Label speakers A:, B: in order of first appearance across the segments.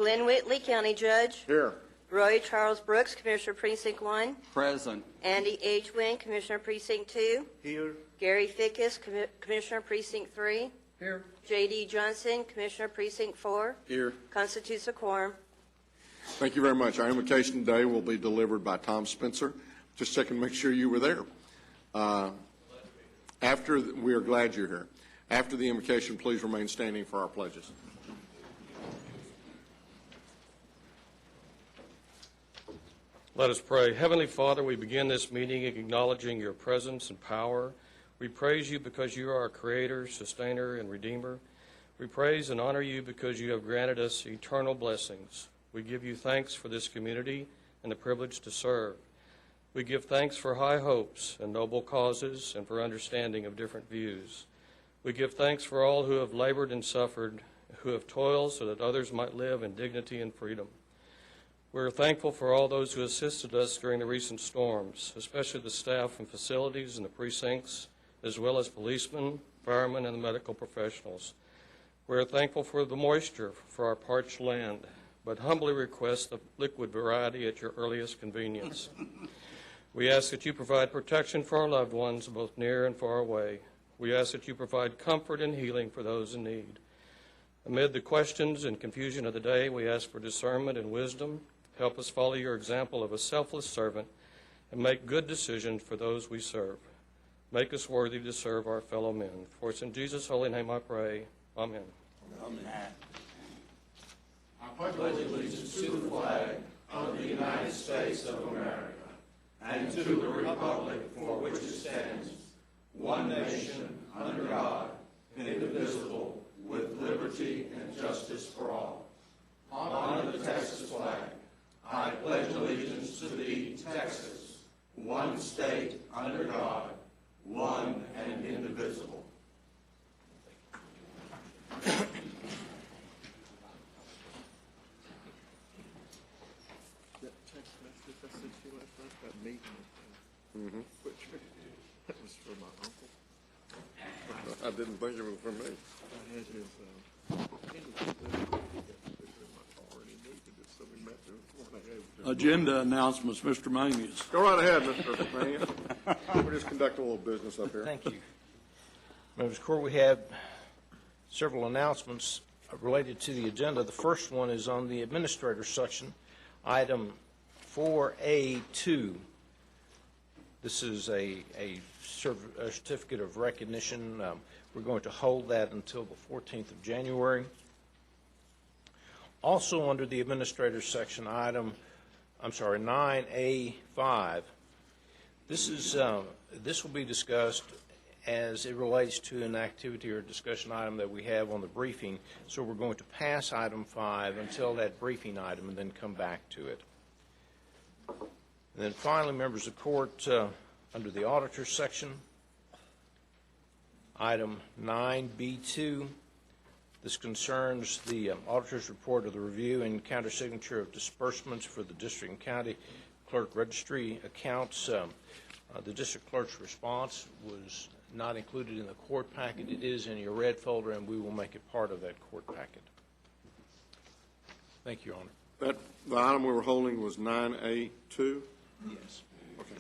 A: Glenn Whitley, County Judge.
B: Here.
A: Roy Charles Brooks, Commissioner Precinct 1.
C: Present.
A: Andy H. Wynn, Commissioner Precinct 2.
B: Here.
A: Gary Fickus, Commissioner Precinct 3.
B: Here.
A: J.D. Johnson, Commissioner Precinct 4.
B: Here.
A: Constitutes a quorum.
B: Thank you very much. Our invocation today will be delivered by Tom Spencer. Just checking to make sure you were there. We are glad you're here. After the invocation, please remain standing for our pledges.
D: Let us pray. Heavenly Father, we begin this meeting acknowledging your presence and power. We praise you because you are our creator, sustainer, and redeemer. We praise and honor you because you have granted us eternal blessings. We give you thanks for this community and the privilege to serve. We give thanks for high hopes and noble causes and for understanding of different views. We give thanks for all who have labored and suffered, who have toiled so that others might live in dignity and freedom. We're thankful for all those who assisted us during the recent storms, especially the staff and facilities in the precincts, as well as policemen, firemen, and the medical professionals. We're thankful for the moisture for our parched land, but humbly request the liquid variety at your earliest convenience. We ask that you provide protection for our loved ones, both near and far away. We ask that you provide comfort and healing for those in need. Amid the questions and confusion of the day, we ask for discernment and wisdom. Help us follow your example of a selfless servant and make good decisions for those we serve. Make us worthy to serve our fellow men. For it's in Jesus' holy name I pray. Amen.
C: Amen.
E: I pledge allegiance to the flag of the United States of America and to the republic for which it stands, one nation, under God, indivisible, with liberty and justice for all. Honor the Texas flag. I pledge allegiance to thee, Texas, one state, under God, one and indivisible.
B: That was for my uncle. I didn't think it was for me. I had his
F: Agenda announcements, Mr. Manius.
B: Go right ahead, Mr. Mannion. We'll just conduct a little business up here.
G: Thank you. Members of the Court, we have several announcements related to the agenda. The first one is on the Administrator section, item 4A2. This is a certificate of recognition. We're going to hold that until the 14th of January. Also under the Administrator section, item 9A5. This will be discussed as it relates to an activity or discussion item that we have on the briefing. So we're going to pass item 5 until that briefing item and then come back to it. And then finally, members of the Court, under the Auditor section, item 9B2. This concerns the Auditor's report of the review and countersignature of disbursements for the District and County Clerk Registry accounts. The District Clerk's response was not included in the court packet. It is in your red folder, and we will make it part of that court packet. Thank you, Your Honor.
B: The item we were holding was 9A2?
G: Yes.
B: Okay.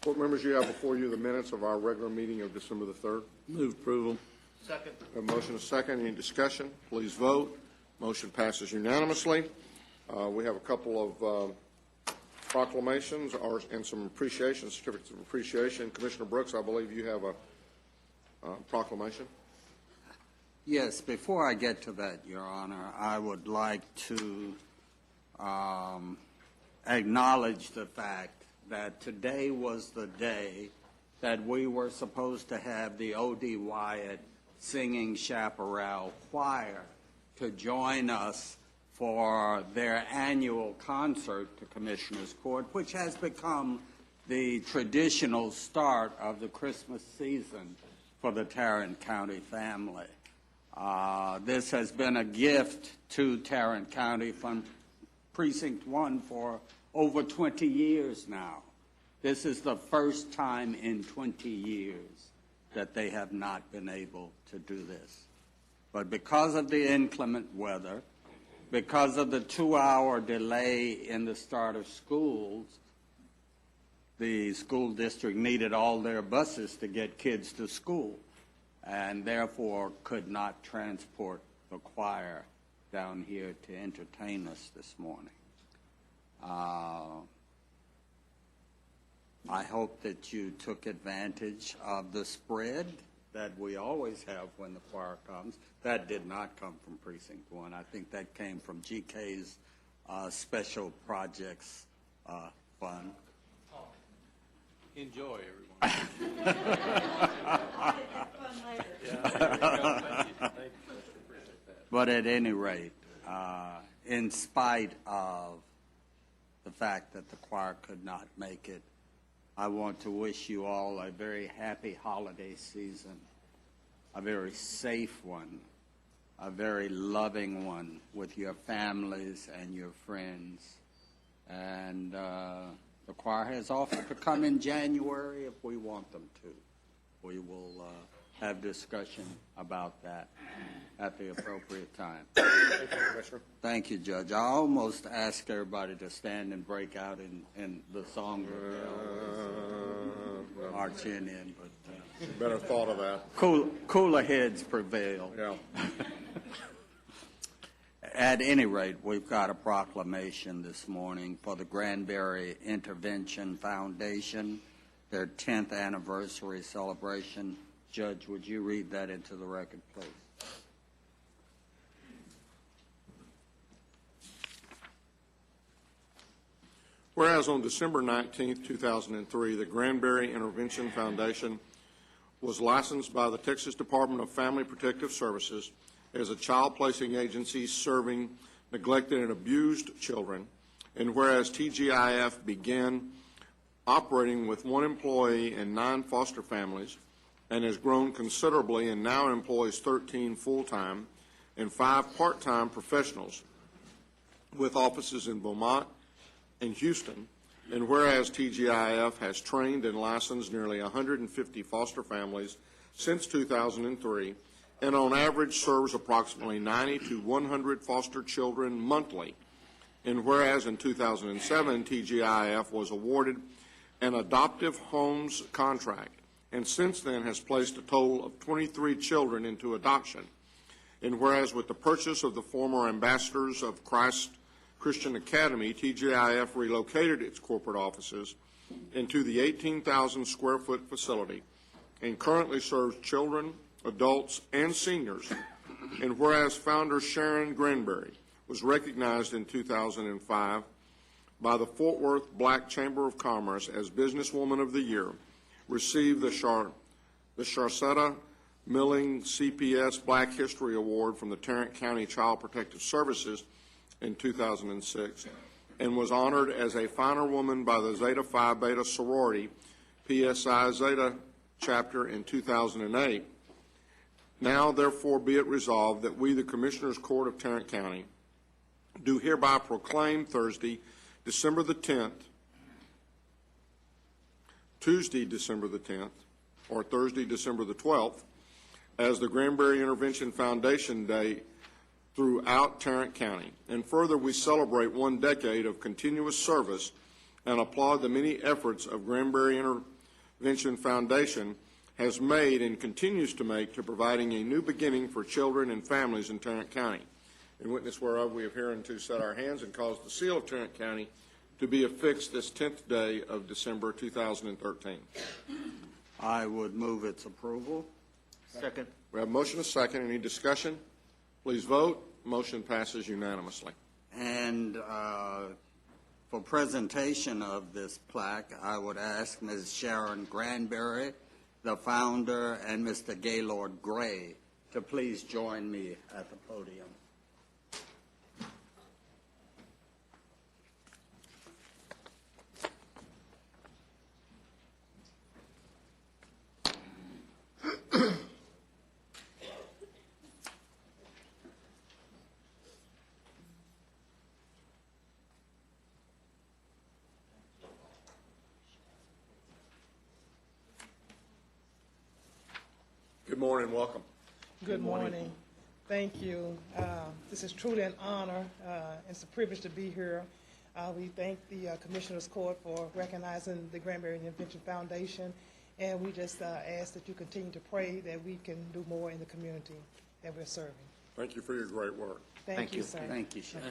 B: Court members, you have before you the minutes of our regular meeting of December the 3rd.
F: Move approval.
E: Second.
B: A motion is second. Any discussion? Please vote. Motion passes unanimously. We have a couple of proclamations and some appreciation, certificates of appreciation. Commissioner Brooks, I believe you have a proclamation.
C: Yes, before I get to that, Your Honor, I would like to acknowledge the fact that today was the day that we were supposed to have the O.D. Wyatt Singing Chaparral Choir to join us for their annual concert to Commissioners Court, which has become the traditional start of the Christmas season for the Tarrant County family. This has been a gift to Tarrant County from Precinct 1 for over 20 years now. This is the first time in 20 years that they have not been able to do this. But because of the inclement weather, because of the 2-hour delay in the start of schools, the school district needed all their buses to get kids to school, and therefore could not transport the choir down here to entertain us this morning. I hope that you took advantage of the spread that we always have when the choir comes. That did not come from Precinct 1. I think that came from GK's Special Projects Fund.
F: Enjoy, everyone.
C: But at any rate, in spite of the fact that the choir could not make it, I want to wish you all a very happy holiday season, a very safe one, a very loving one with your families and your friends. And the choir has offered to come in January if we want them to. We will have discussion about that at the appropriate time.
B: Thank you, Commissioner.
C: Thank you, Judge. I almost asked everybody to stand and break out in the song that they always march in, but
B: Better thought of that.
C: cooler heads prevail.
B: Yeah.
C: At any rate, we've got a proclamation this morning for the Granbury Intervention Foundation, their 10th anniversary celebration. Judge, would you read that into the record, please?
B: Whereas on December 19, 2003, the Granbury Intervention Foundation was licensed by the Texas Department of Family Protective Services as a child placing agency serving neglected and abused children, and whereas TGIF began operating with 1 employee and 9 foster families and has grown considerably and now employs 13 full-time and 5 part-time professionals with offices in Beaumont and Houston, and whereas TGIF has trained and licensed nearly 150 foster families since 2003, and on average serves approximately 90 to 100 foster children monthly, and whereas in 2007 TGIF was awarded an adoptive homes contract, and since then has placed a total of 23 children into adoption, and whereas with the purchase of the former Ambassadors of Christ Christian Academy, TGIF relocated its corporate offices into the 18,000 square foot facility and currently serves children, adults, and seniors. And whereas founder Sharon Granbury was recognized in 2005 by the Fort Worth Black Chamber of Commerce as Businesswoman of the Year, received the Sharcetta Milling CPS Black History Award from the Tarrant County Child Protective Services in 2006, and was honored as a finer woman by the Zeta Phi Beta sorority PSI Zeta chapter in 2008. Now, therefore, be it resolved that we, the Commissioners Court of Tarrant County, do hereby proclaim Thursday, December the 10th, Tuesday, December the 10th, or Thursday, December the 12th, as the Granbury Intervention Foundation Day throughout Tarrant County. And further, we celebrate 1 decade of continuous service and applaud the many efforts of Granbury Intervention Foundation has made and continues to make to providing a new beginning for children and families in Tarrant County. In witness whereof, we have hereunto set our hands and caused the seal of Tarrant County to be affixed this 10th day of December 2013.
C: I would move its approval.
G: Second.
B: We have a motion and a second. Any discussion? Please vote. Motion passes unanimously.
C: And for presentation of this plaque, I would ask Ms. Sharon Granbury, the founder, and Mr. Gaylord Gray to please join me at the podium.
B: Good morning. Welcome.
H: Good morning. Thank you. This is truly an honor. It's a privilege to be here. We thank the Commissioners Court for recognizing the Granbury Invention Foundation, and we just ask that you continue to pray that we can do more in the community that we're serving.
B: Thank you for your great work.
H: Thank you, sir.
C: Thank you, Shane.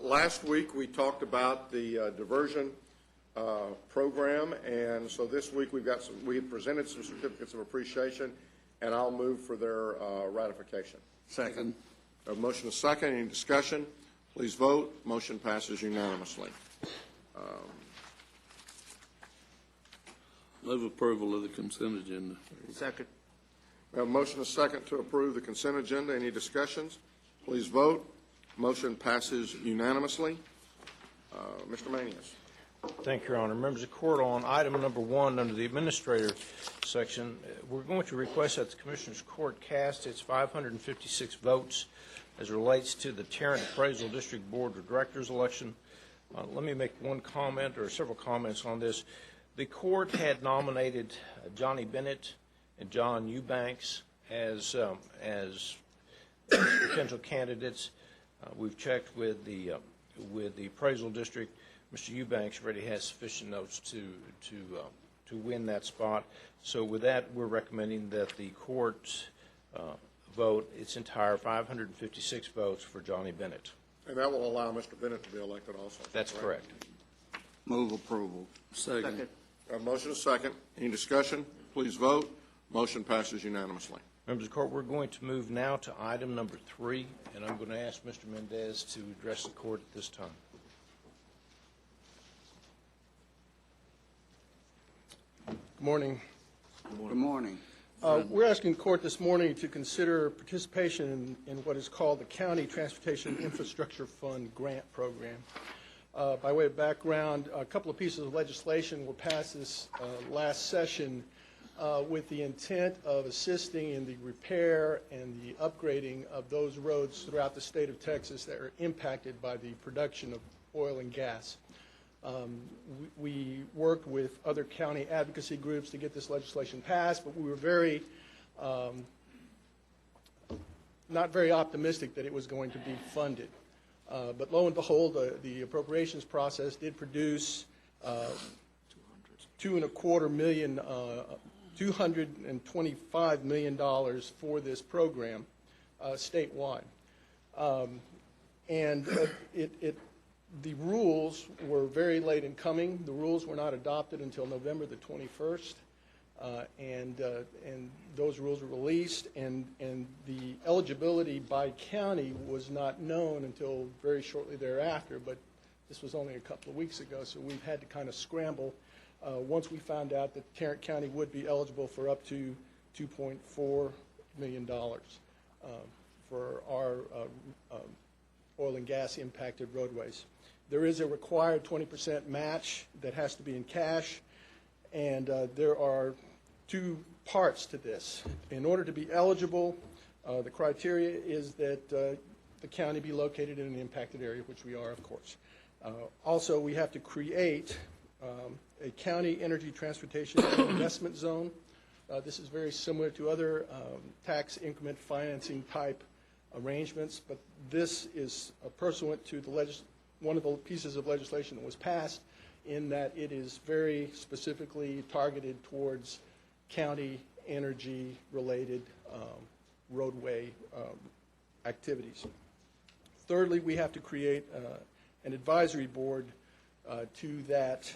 B: Last week, we talked about the diversion program, and so this week we presented some certificates of appreciation, and I'll move for their ratification.
C: Second.
B: A motion is second. Any discussion? Please vote. Motion passes unanimously.
F: Move approval of the consent agenda.
C: Second.
B: We have a motion is second to approve the consent agenda. Any discussions? Please vote. Motion passes unanimously. Mr. Manius.
G: Thank you, Your Honor. Members of the court, on item number 1 under the administrator section, we're going to request that the Commissioners Court cast its 556 votes as it relates to the Tarrant Appraisal District Board of Directors election. Let me make one comment or several comments on this. The court had nominated Johnny Bennett and John Eubanks as potential candidates. We've checked with the appraisal district. Mr. Eubanks already has sufficient notes to win that spot. So with that, we're recommending that the court vote its entire 556 votes for Johnny Bennett.
B: And that will allow Mr. Bennett to be elected also.
G: That's correct.
C: Move approval.
F: Second.
B: A motion is second. Any discussion? Please vote. Motion passes unanimously.
G: Members of the court, we're going to move now to item number 3, and I'm going to ask Mr. Mendez to address the court at this time.
I: Good morning.
C: Good morning.
I: We're asking the court this morning to consider participation in what is called the County Transportation Infrastructure Fund Grant Program. By way of background, a couple of pieces of legislation were passed this last session with the intent of assisting in the repair and the upgrading of those roads throughout the state of Texas that are impacted by the production of oil and gas. We worked with other county advocacy groups to get this legislation passed, but we were not very optimistic that it was going to be funded. But lo and behold, the appropriations process did produce $225 million for this program statewide. The rules were very late in coming. The rules were not adopted until November the 21st, and those rules were released, and the eligibility by county was not known until very shortly thereafter, but this was only a couple of weeks ago, so we've had to kind of scramble once we found out that Tarrant County would be eligible for up to $2.4 million for our oil and gas impacted roadways. There is a required 20% match that has to be in cash, and there are two parts to this. In order to be eligible, the criteria is that the county be located in an impacted area, which we are, of course. Also, we have to create a county energy transportation investment zone. This is very similar to other tax increment financing type arrangements, but this is pursuant to one of the pieces of legislation that was passed, in that it is very specifically targeted towards county energy related roadway activities. Thirdly, we have to create an advisory board to that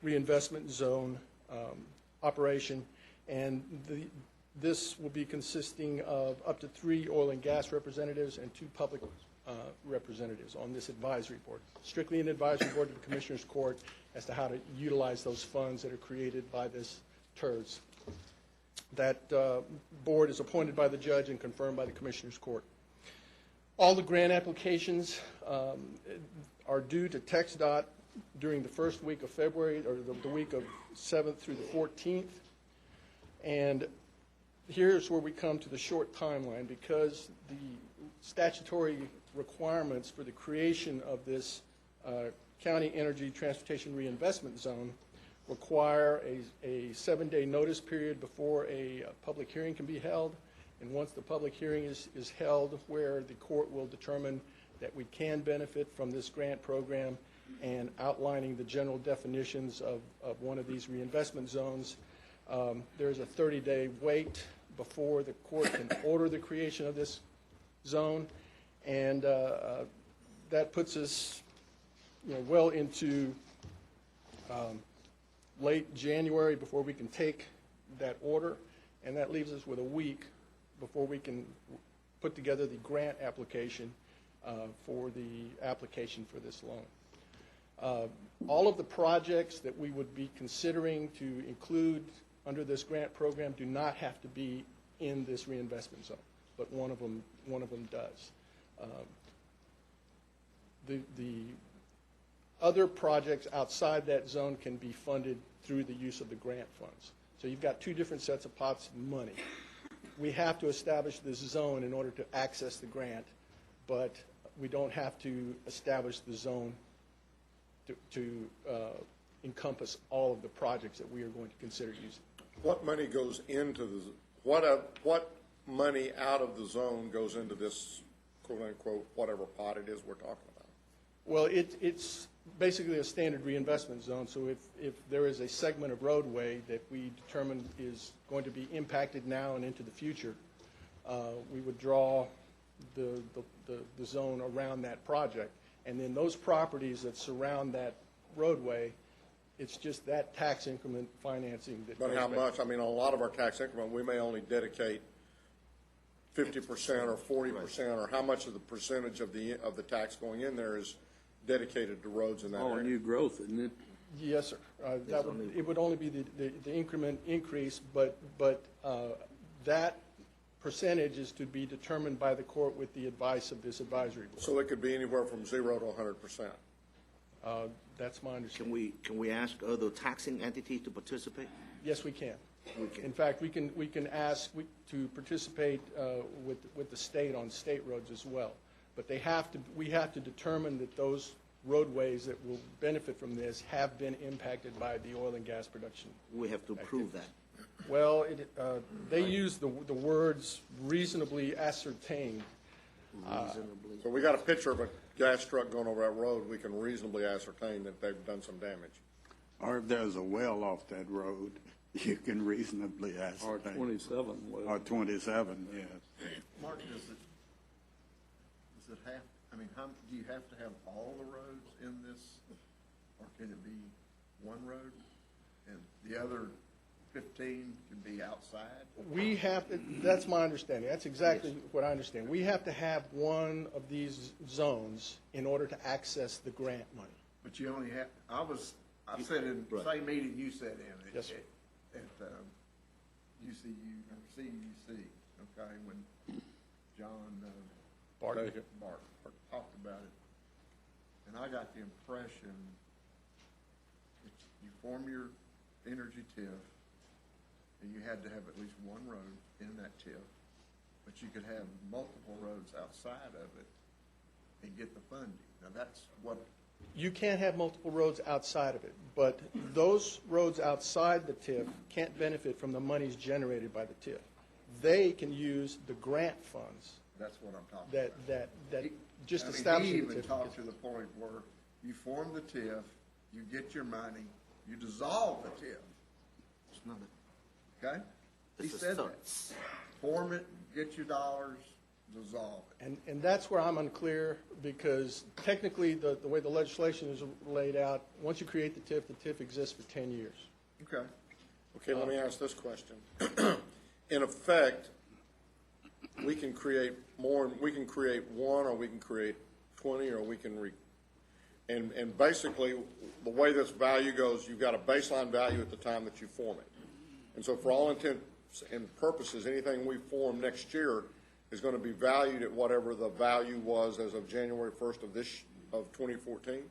I: reinvestment zone operation, and this will be consisting of up to 3 oil and gas representatives and 2 public representatives on this advisory board. Strictly an advisory board to the Commissioners Court as to how to utilize those funds that are created by this TERS. That board is appointed by the judge and confirmed by the Commissioners Court. All the grant applications are due to TxDOT during the first week of February, or the week of 7th through the 14th. And here's where we come to the short timeline, because the statutory requirements for the creation of this County Energy Transportation Reinvestment Zone require a 7-day notice period before a public hearing can be held. And once the public hearing is held, where the court will determine that we can benefit from this grant program and outlining the general definitions of one of these reinvestment zones, there's a 30-day wait before the court can order the creation of this zone. And that puts us, well into late January before we can take that order, and that leaves us with a week before we can put together the grant application for the application for this loan. All of the projects that we would be considering to include under this grant program do not have to be in this reinvestment zone, but one of them does. The other projects outside that zone can be funded through the use of the grant funds. So you've got two different sets of pots of money. We have to establish this zone in order to access the grant, but we don't have to establish the zone to encompass all of the projects that we are going to consider using.
B: What money goes into what money out of the zone goes into this quote-unquote whatever pot it is we're talking about?
I: Well, it's basically a standard reinvestment zone, so if there is a segment of roadway that we determine is going to be impacted now and into the future, we would draw the zone around that project. And then those properties that surround that roadway, it's just that tax increment financing that
B: But
I: goes
B: how
I: back.
B: much? I mean, a lot of our tax increment, we may only dedicate 50% or 40%, or how much of the percentage of the tax going in there is dedicated to roads in that
F: All
B: area?
F: new growth, isn't it?
I: Yes, sir. It would only be the increment increase, but that percentage is to be determined by the court with the advice of this advisory board.
B: So it could be anywhere from 0 to 100%.
I: That's my understanding.
J: Can we ask other taxing entities to participate?
I: Yes, we can.
J: We can.
I: In fact, we can ask to participate with the state on state roads as well. But we have to determine that those roadways that will benefit from this have been impacted by the oil and gas production.
J: We have to prove that.
I: Well, they use the words reasonably ascertained.
J: Reasonably.
B: So we got a picture of a gas truck going over that road, we can reasonably ascertain that they've done some damage.
C: Or if there's a well off that road, you can reasonably
F: Or
C: ascertain.
F: 27, well.
C: Or 27, yes.
K: Mark, does it have, I mean, do you have to have all the roads in this, or can it be one road? And the other 15 can be outside?
I: That's my understanding. That's exactly what I understand. We have to have one of these zones in order to access the grant money.
K: But you only have, I said in the same meeting you said in.
I: Yes, sir.
K: At UCU, or CUC, okay, when John
I: Barton.
K: Bart talked about it. And I got the impression that you form your energy TIF, and you had to have at least one road in that TIF, but you could have multiple roads outside of it and get the funding. Now, that's what...
I: You can't have multiple roads outside of it, but those roads outside the TIF can't benefit from the monies generated by the TIF. They can use the grant funds
K: That's what I'm talking about.
I: that just
K: I mean,
I: establish
K: he
I: the
K: even
I: TIF.
K: talked to the point where you form the TIF, you get your money, you dissolve the TIF,
J: It's not
K: okay? He
J: It's a
K: said
J: start.
K: that. Form it, get your dollars, dissolve it.
I: And that's where I'm unclear, because technically, the way the legislation is laid out, once you create the TIF exists for 10 years.
K: Okay.
B: Okay, let me ask this question. In effect, we can create more, we can create one, or we can create 20, or we can and basically, the way this value goes, you've got a baseline value at the time that you form it. And so for all intents and purposes, anything we form next year is going to be valued at whatever the value was as of January 1st of 2014.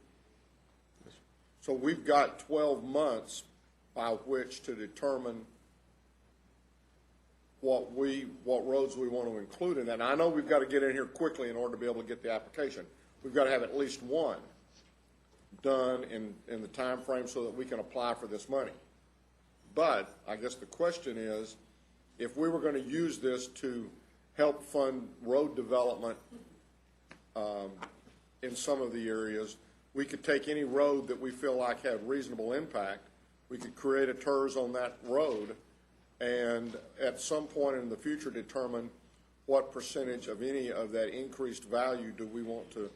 B: So we've got 12 months by which to determine what roads we want to include in that. And I know we've got to get in here quickly in order to be able to get the application. We've got to have at least one. done in the time frame so that we can apply for this money. But I guess the question is, if we were going to use this to help fund road development in some of the areas, we could take any road that we feel like had reasonable impact. We could create a TERS on that road and at some point in the future determine what percentage of any of that increased value do we want to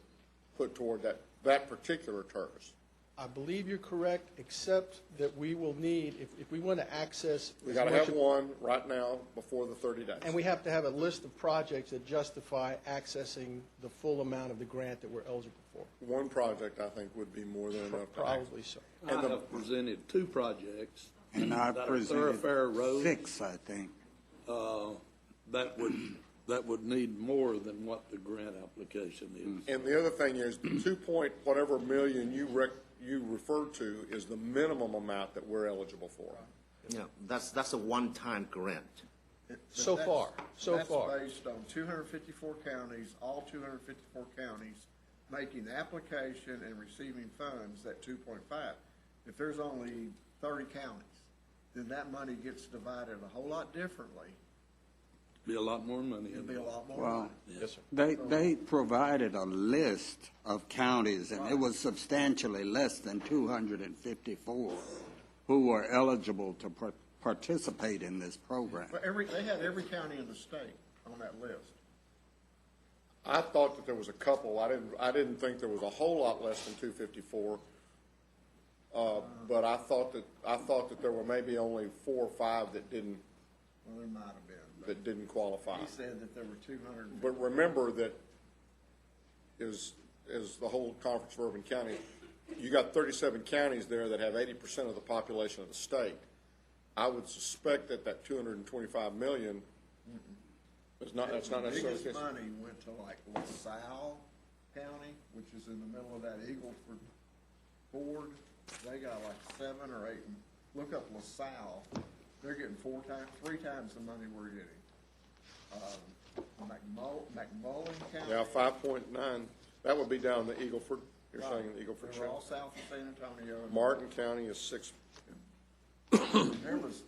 B: put toward that particular TERS.
I: I believe you're correct, except that we will need, if we want to access.
B: We
I: as
B: got to
I: much
B: have
I: of-
B: one right now before the 30 days.
I: And we have to have a list of projects that justify accessing the full amount of the grant that we're eligible for.
B: One project, I think, would be more than enough.
I: Probably so.
F: I have presented 2 projects
C: And I
F: that are
C: presented
F: thoroughfare roads
C: 6, I think.
F: that would need more than what the grant application is.
B: And the other thing is, the 2 point whatever million you referred to is the minimum amount that we're eligible for.
J: Yeah, that's a one-time grant.
I: So far.
K: That's based on 254 counties, all 254 counties making the application and receiving funds, that 2.5. If there's only 30 counties, then that money gets divided a whole lot differently.
F: Be a lot more money.
K: It'll be a lot more
C: Well,
K: money.
I: Yes, sir.
C: they provided a list of counties, and it was substantially less than 254 who were eligible to participate in this program.
K: But they had every county in the state on that list.
B: I thought that there was a couple. I didn't think there was a whole lot less than 254. But I thought that there were maybe only 4 or 5 that didn't
K: Well, there might have been.
B: qualify.
K: He said that there were 200.
B: But remember that is the whole Conference of Urban Counties. You got 37 counties there that have 80% of the population of the state. I would suspect that 225 million is not. That's not necessarily the
K: The biggest
B: case.
K: money went to like LaSalle County, which is in the middle of that Eagleford Ford. They got like 7 or 8. Look up LaSalle. They're getting 3 times the money we're getting. McMullen County.
B: Yeah, 5.9. That would be down the Eagleford. You're saying the Eagleford
K: They were all
B: Trail.
K: south of San Antonio.
B: Martin County is 6.
K: There was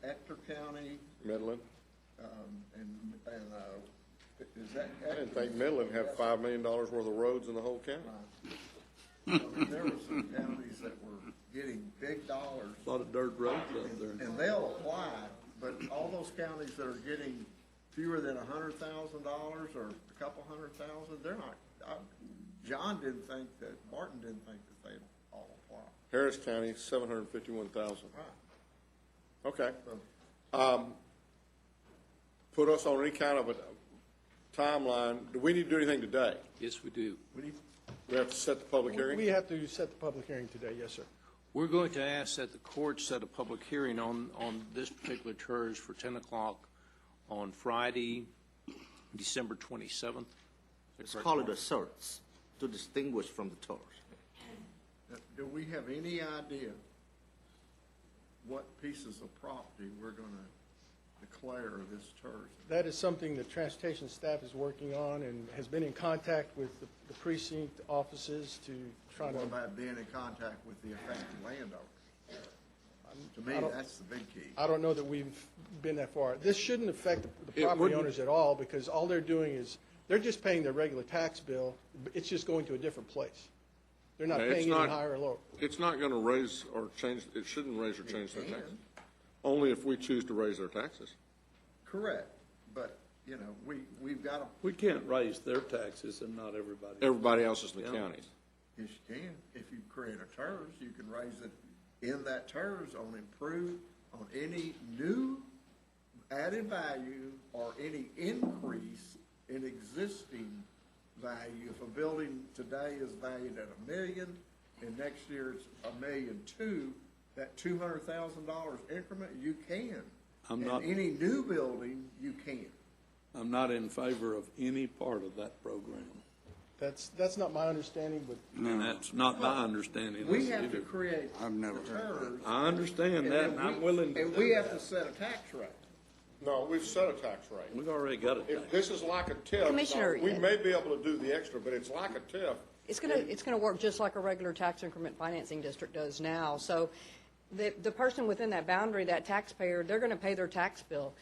K: Ector County,
B: Midland.
K: and is that?
B: I didn't think Midland had $5 million worth of roads in the whole county.
K: There were some counties that were getting big dollars.
F: A lot of dirt roads up there.
K: And they'll apply, but all those counties that are getting fewer than $100,000 or a couple $100,000, they're not. John didn't think that, Martin didn't think that they'd all apply.
B: Harris County, 751,000.
K: Right.
B: Okay. Put us on any kind of a timeline. Do we need to do anything today?
L: Yes, we do.
B: We have to set the public hearing?
I: We have to set the public hearing today, yes, sir.
L: We're going to ask that the court set a public hearing on this particular TERS for 10 o'clock on Friday, December 27th.
J: Let's call it a CERTS to distinguish from the TERS.
K: Do we have any idea what pieces of property we're going to declare this TERS?
I: That is something the transportation staff is working on and has been in contact with the precinct offices to try to.
K: What about being in contact with the affected landowners? To me, that's the big key.
I: I don't know that we've been that far. This shouldn't affect the
B: It
I: property
B: wouldn't.
I: owners at all, because all they're doing is, they're just paying their regular tax bill. It's just going to a different place. They're not
B: Yeah, it's
I: paying
B: not-
I: any higher or lower.
B: It's not going to raise or change, it shouldn't raise or change their taxes. Only if we choose to raise their taxes.
K: Correct, but, you know, we've got to,
F: We can't raise their taxes and not everybody.
B: Everybody else is in the
F: Yeah.
B: counties.
K: yes, you can. If you create a TERS, you can raise it in that TERS on on any new added value or any increase in existing value. If a building today is valued at $1 million and next year it's $1.2 million, that $200,000 increment, you can.
F: I'm not-
K: And any new building, you can.
F: I'm not in favor of any part of that program.
I: That's not my understanding, but
F: And that's not my understanding.
K: We have
F: either.
K: to create
C: I've never
K: the
C: heard
K: TERS.
F: I understand that, and I'm willing to
K: And
F: do
K: we have
F: that.
K: to set a tax rate.
B: No, we've set a tax rate.
F: We've already got a tax.
B: If this is like a TIF.
A: Commissioner-
B: We may be able to do the extra, but it's like a TIF.
M: It's gonna work just like a regular tax increment financing district does now. So the person within that boundary, that taxpayer, they're gonna pay their tax bill.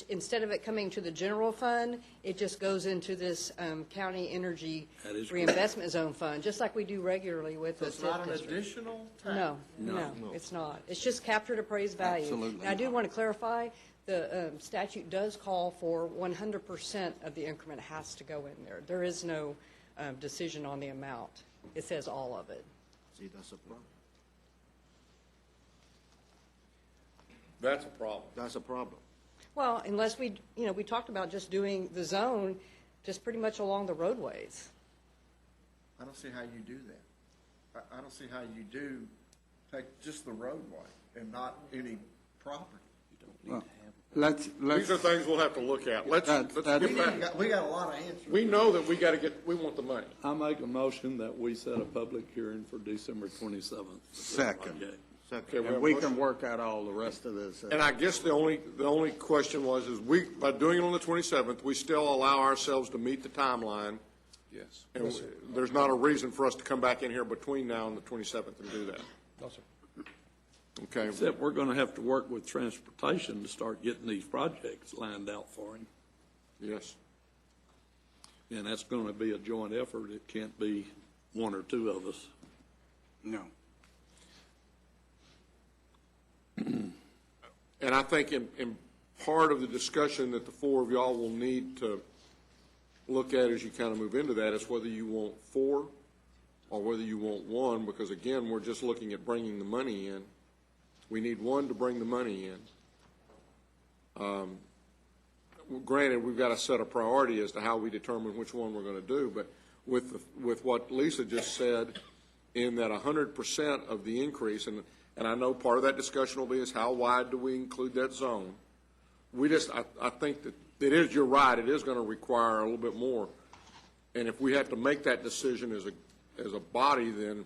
M: Instead of it coming to the general fund, it just goes into this county energy
F: That is correct.
M: reinvestment zone fund, just like we do regularly with the
K: It's not
M: TIF
K: an
M: district.
K: additional tax?
M: No, it's not. It's just captured appraised value.
C: Absolutely
M: And I do want to clarify, the statute does call for 100% of the increment has to go in there. There is no decision on the amount. It says all of it.
J: See, that's a problem.
B: That's a problem.
J: That's a problem.
M: Well, unless we talked about just doing the zone just pretty much along the roadways.
K: I don't see how you do that. I don't see how you do take just the roadway and not any property.
C: Let's,
B: These are things we'll have to look at. Let's
C: That's-
B: get back.
K: We got a lot of answers.
B: We know that we want the money.
F: I make a motion that we set a public hearing for December 27th.
C: Second.
B: Okay,
K: Second.
B: we have
C: and
B: a
C: we
B: motion.
C: can work out all the rest of this.
B: And I guess the only question was, is by doing it on the 27th, we still allow ourselves to meet the timeline.
D: Yes.
B: And there's not a reason for us to come back in here between now and the 27th and do that.
D: No, sir.
B: Okay.
F: Except we're going to have to work with transportation to start getting these projects lined out for him.
B: Yes.
F: And that's going to be a joint effort. It can't be one or two of us.
C: No.
B: And I think in part of the discussion that the four of y'all will need to look at as you kind of move into that is whether you want four or whether you want one, because again, we're just looking at bringing the money in. We need one to bring the money in. Granted, we've got to set a priority as to how we determine which one we're going to do, but with what Lisa just said, in that 100% of the increase, and I know part of that discussion will be is how wide do we include that zone? I think that it is, you're right, it is going to require a little bit more. And if we have to make that decision as a body, then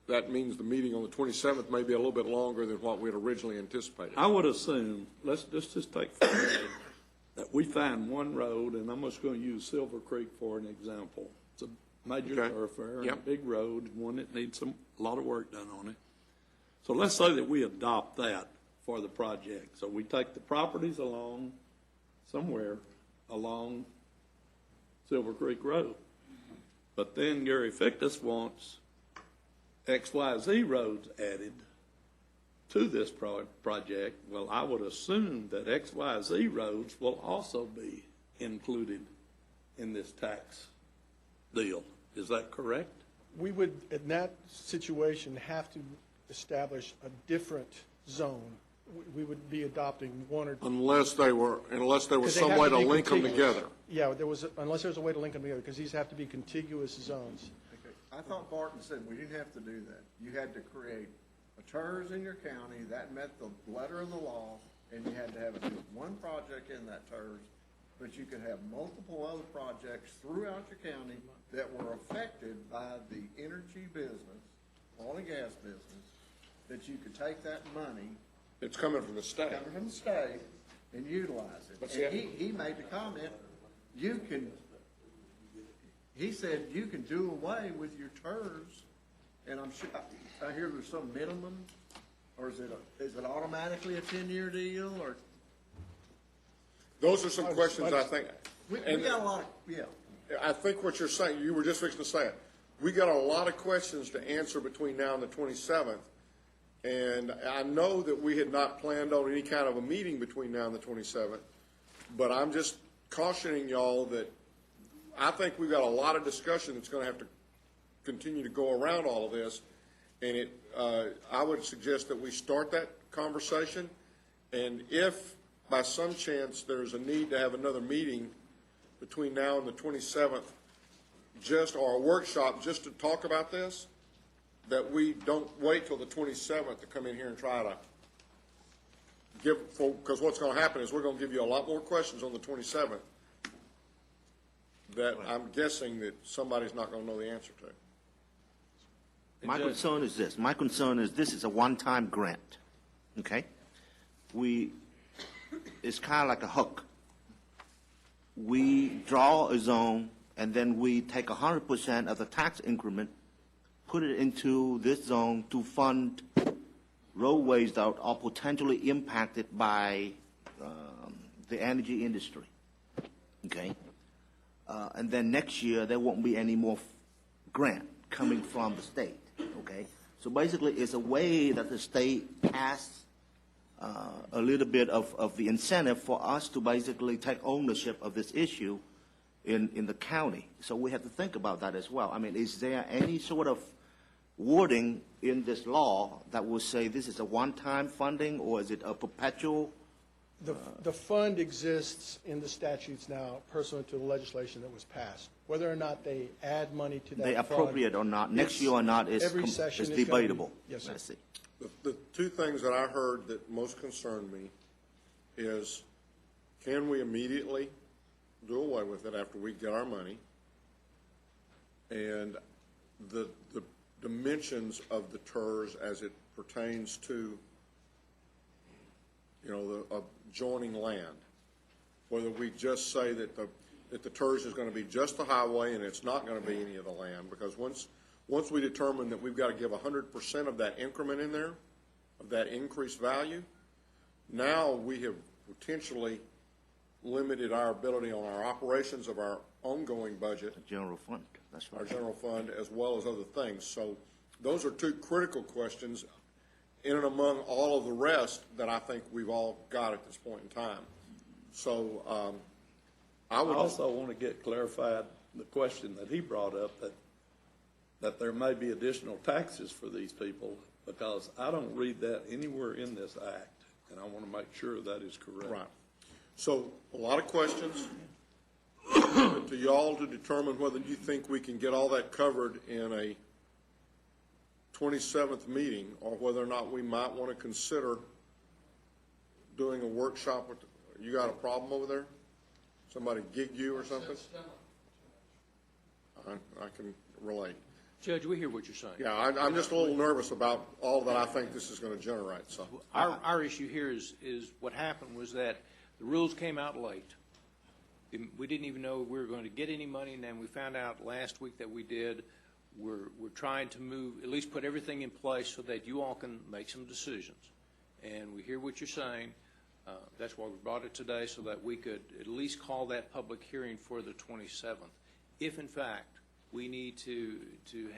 B: that means the meeting on the 27th may be a little bit longer than what we had originally anticipated.
F: I would assume, let's just take for granted that we find one road, and I'm just going to use Silver Creek for an example. It's a major
B: Okay.
F: thoroughfare, and a
B: Yep.
F: big road, one that needs a lot of work done on it. So let's say that we adopt that for the project. So we take the properties along somewhere along Silver Creek Road. But then Gary Fictus wants XYZ roads added to this project. Well, I would assume that XYZ roads will also be included in this tax deal. Is that correct?
I: We would, in that situation, have to establish a different zone. We would be adopting one or two.
B: Unless there was
I: 'Cause they
B: some
I: have
B: way
I: to
B: to
I: be
B: link them
I: contiguous.
B: together.
I: Yeah, unless there's a way to link them together, because these have to be contiguous zones.
K: Okay. I thought Barton said we didn't have to do that. You had to create a TERS in your county, that met the letter of the law, and you had to have at least one project in that TERS, but you could have multiple other projects throughout your county that were affected by the energy business, oil and gas business, that you could take that money
B: It's coming from the state.
K: coming from the state and utilize it.
B: But see,
K: And he made the comment, he said you can do away with your TERS, and I'm sure, I hear there's some minimum, or is it automatically a 10-year deal, or?
B: Those are some questions I think.
K: We
B: and
K: got a lot of, yeah.
B: I think what you're saying, you were just fixing to say it. We got a lot of questions to answer between now and the 27th. And I know that we had not planned on any kind of a meeting between now and the 27th, but I'm just cautioning y'all that I think we've got a lot of discussion that's going to have to continue to go around all of this. And I would suggest that we start that conversation. And if by some chance there's a need to have another meeting between now and the 27th, or a workshop just to talk about this, that we don't wait till the 27th to come in here and try to because what's going to happen is we're going to give you a lot more questions on the 27th that I'm guessing that somebody's not going to know the answer to.
J: My concern is this. My concern is this is a one-time grant, okay? It's kind of like a hook. We draw a zone, and then we take 100% of the tax increment, put it into this zone to fund roadways that are potentially impacted by the energy industry. Okay? And then next year, there won't be any more grant coming from the state. Okay? So basically, it's a way that the state has a little bit of the incentive for us to basically take ownership of this issue in the county. So we have to think about that as well. I mean, is there any sort of wording in this law that will say this is a one-time funding, or is it a perpetual?
I: The fund exists in the statutes now pursuant to the legislation that was passed. Whether or not they add money to that
J: They
I: fund.
J: appropriate or not, next year or not, is
I: Every session
J: is
I: is gonna be-
J: debatable.
I: Yes, sir.
J: I see.
B: The two things that I heard that most concern me is, can we immediately do away with it after we get our money? And the dimensions of the TERS as it pertains to, you know, the adjoining land. Whether we just say that the TERS is going to be just the highway and it's not going to be any of the land, because once we determine that we've got to give 100% of that increment in there, of that increased value, now we have potentially limited our ability on our operations of our ongoing budget,
J: The general fund, that's
B: our
J: right.
B: general fund, as well as other things. So those are two critical questions in and among all of the rest that I think we've all got at this point in time. So I would
F: I also want to get clarified the question that he brought up, that there may be additional taxes for these people, because I don't read that anywhere in this act, and I want to make sure that is correct.
B: Right. So a lot of questions to y'all to determine whether you think we can get all that covered in a 27th meeting, or whether or not we might want to consider doing a workshop with, you got a problem over there? Somebody gig you or something? I can relate.
L: Judge, we hear what you're saying.
B: Yeah, I'm just a little nervous about all that I think this is going to generate, so.
L: Our issue here is what happened was that the rules came out late. We didn't even know we were going to get any money, and then we found out last week that we did. We're trying to move, at least put everything in place so that you all can make some decisions. And we hear what you're saying. That's why we brought it today, so that we could at least call that public hearing for the 27th. If, in fact, we need to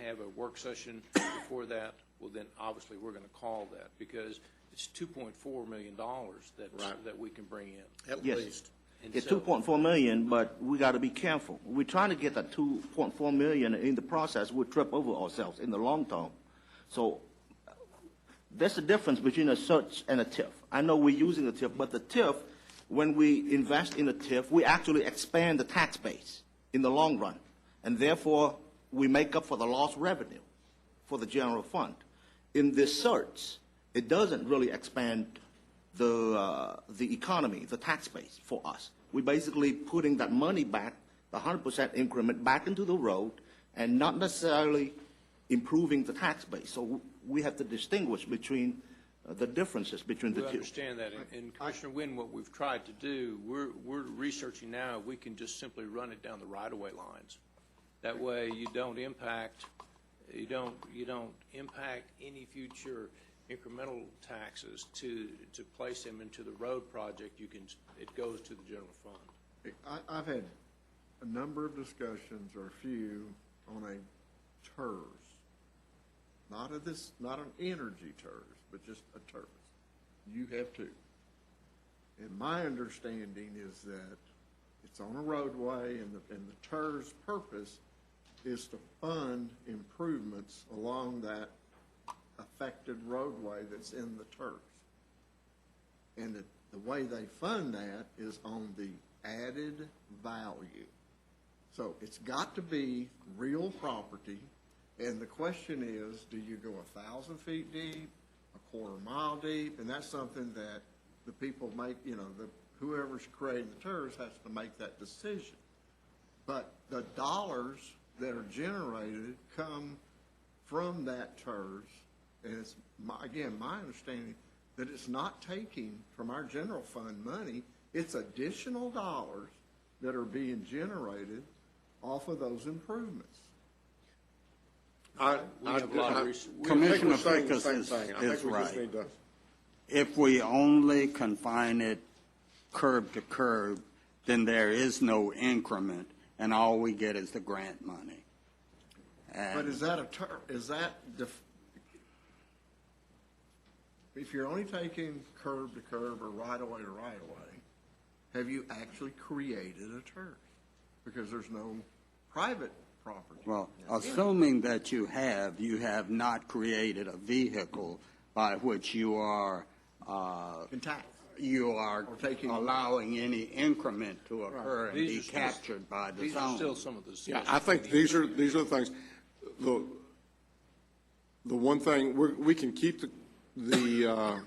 L: have a work session before that, well, then obviously we're going to call that, because it's $2.4 million that we can bring in.
B: At
J: Yes.
B: least.
L: And
J: It's
L: so-
J: 2.4 million, but we got to be careful. We're trying to get that 2.4 million. In the process, we'll trip over ourselves in the long term. So there's a difference between a search and a TIF. I know we're using a TIF, but the TIF, when we invest in a TIF, we actually expand the tax base in the long run, and therefore we make up for the lost revenue for the general fund. In this search, it doesn't really expand the economy, the tax base for us. We're basically putting that money back, the 100% increment, back into the road, and not necessarily improving the tax base. So we have to distinguish between the differences between the
L: We
J: two.
L: understand that. And Commissioner Wynn, what we've tried to do, we're researching now, we can just simply run it down the right-of-way lines. That way you don't impact any future incremental taxes to place them into the road project. It goes to the general fund.
K: I've had a number of discussions, or a few, on a TERS. Not an energy TERS, but just a TERS. You have two. And my understanding is that it's on a roadway, and the TERS purpose is to fund improvements along that affected roadway that's in the TERS. And the way they fund that is on the added value. So it's got to be real property, and the question is, do you go 1,000 feet deep, a quarter mile deep? And that's something that the people make, whoever's creating the TERS has to make that decision. But the dollars that are generated come from that TERS, and it's, again, my understanding that it's not taking from our general fund money, it's additional dollars that are being generated off of those improvements.
C: Commissioner
B: saying the
C: Fickus
B: same thing. I think
C: is
B: we just
C: right.
B: need to.
C: If we only confine it curb to curb, then there is no increment, and all we get is the grant money.
K: But is that if you're only taking curb to curb or right away to right away, have you actually created a turf? Because there's no private property.
C: Well, assuming that you have not created a vehicle by which you are
K: Intact.
C: allowing any increment to occur and be captured by the
L: These are
C: zone.
L: still some of the.
B: Yeah, I think these are the things. The one thing, we can keep the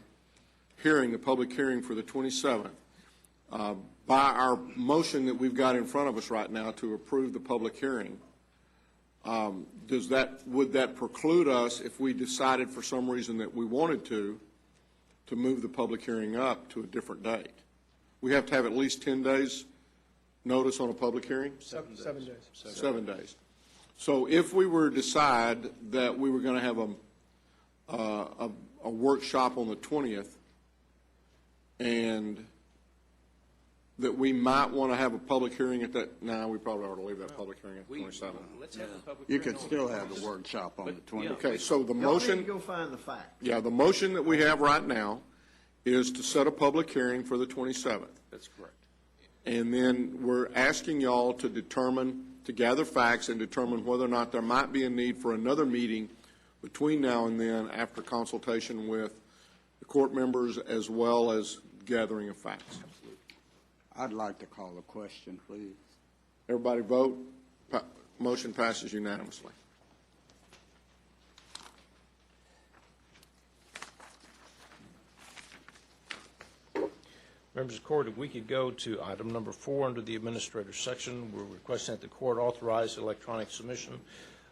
B: hearing, the public hearing for the 27th. By our motion that we've got in front of us right now to approve the public hearing, would that preclude us, if we decided for some reason that we wanted to move the public hearing up to a different date? We have to have at least 10 days notice on a public hearing?
I: 7 days.
B: 7 days. So if we were to decide that we were going to have a workshop on the 20th, and that we might want to have a public hearing at that, we probably ought to leave that public hearing at the 27th.
L: Let's have a public
C: You
L: hearing
C: could
L: on
C: still
L: it.
C: have the workshop on the 20th.
B: Okay, so the
K: Y'all need to
B: motion,
K: go find the facts.
B: yeah, the motion that we have right now is to set a public hearing for the 27th.
L: That's correct.
B: And then we're asking y'all to gather facts and determine whether or not there might be a need for another meeting between now and then, after consultation with the court members as well as gathering of facts.
C: I'd like to call a question, please.
B: Everybody vote. Motion passes unanimously.
G: Members of the court, if we could go to item number 4 under the administrator's section, we're requesting that the court authorize electronic submission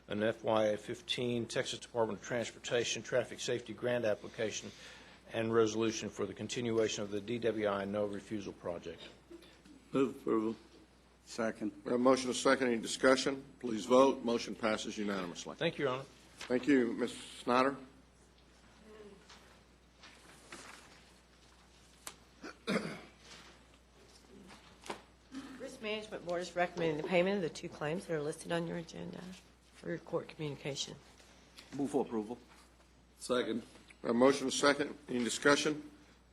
G: an FY15 Texas Department of Transportation Traffic Safety Grant application and resolution for the continuation of the DWI No Refusal Project.
C: Move approval. Second.
B: We have a motion and a second. Any discussion? Please vote. Motion passes unanimously.
G: Thank you, Your Honor.
B: Thank you. Ms. Snyder?
N: Risk Management Board is recommending the payment of the 2 claims that are listed on your agenda for your court communication.
J: Move for approval.
F: Second.
B: We have a motion and a second. Any discussion?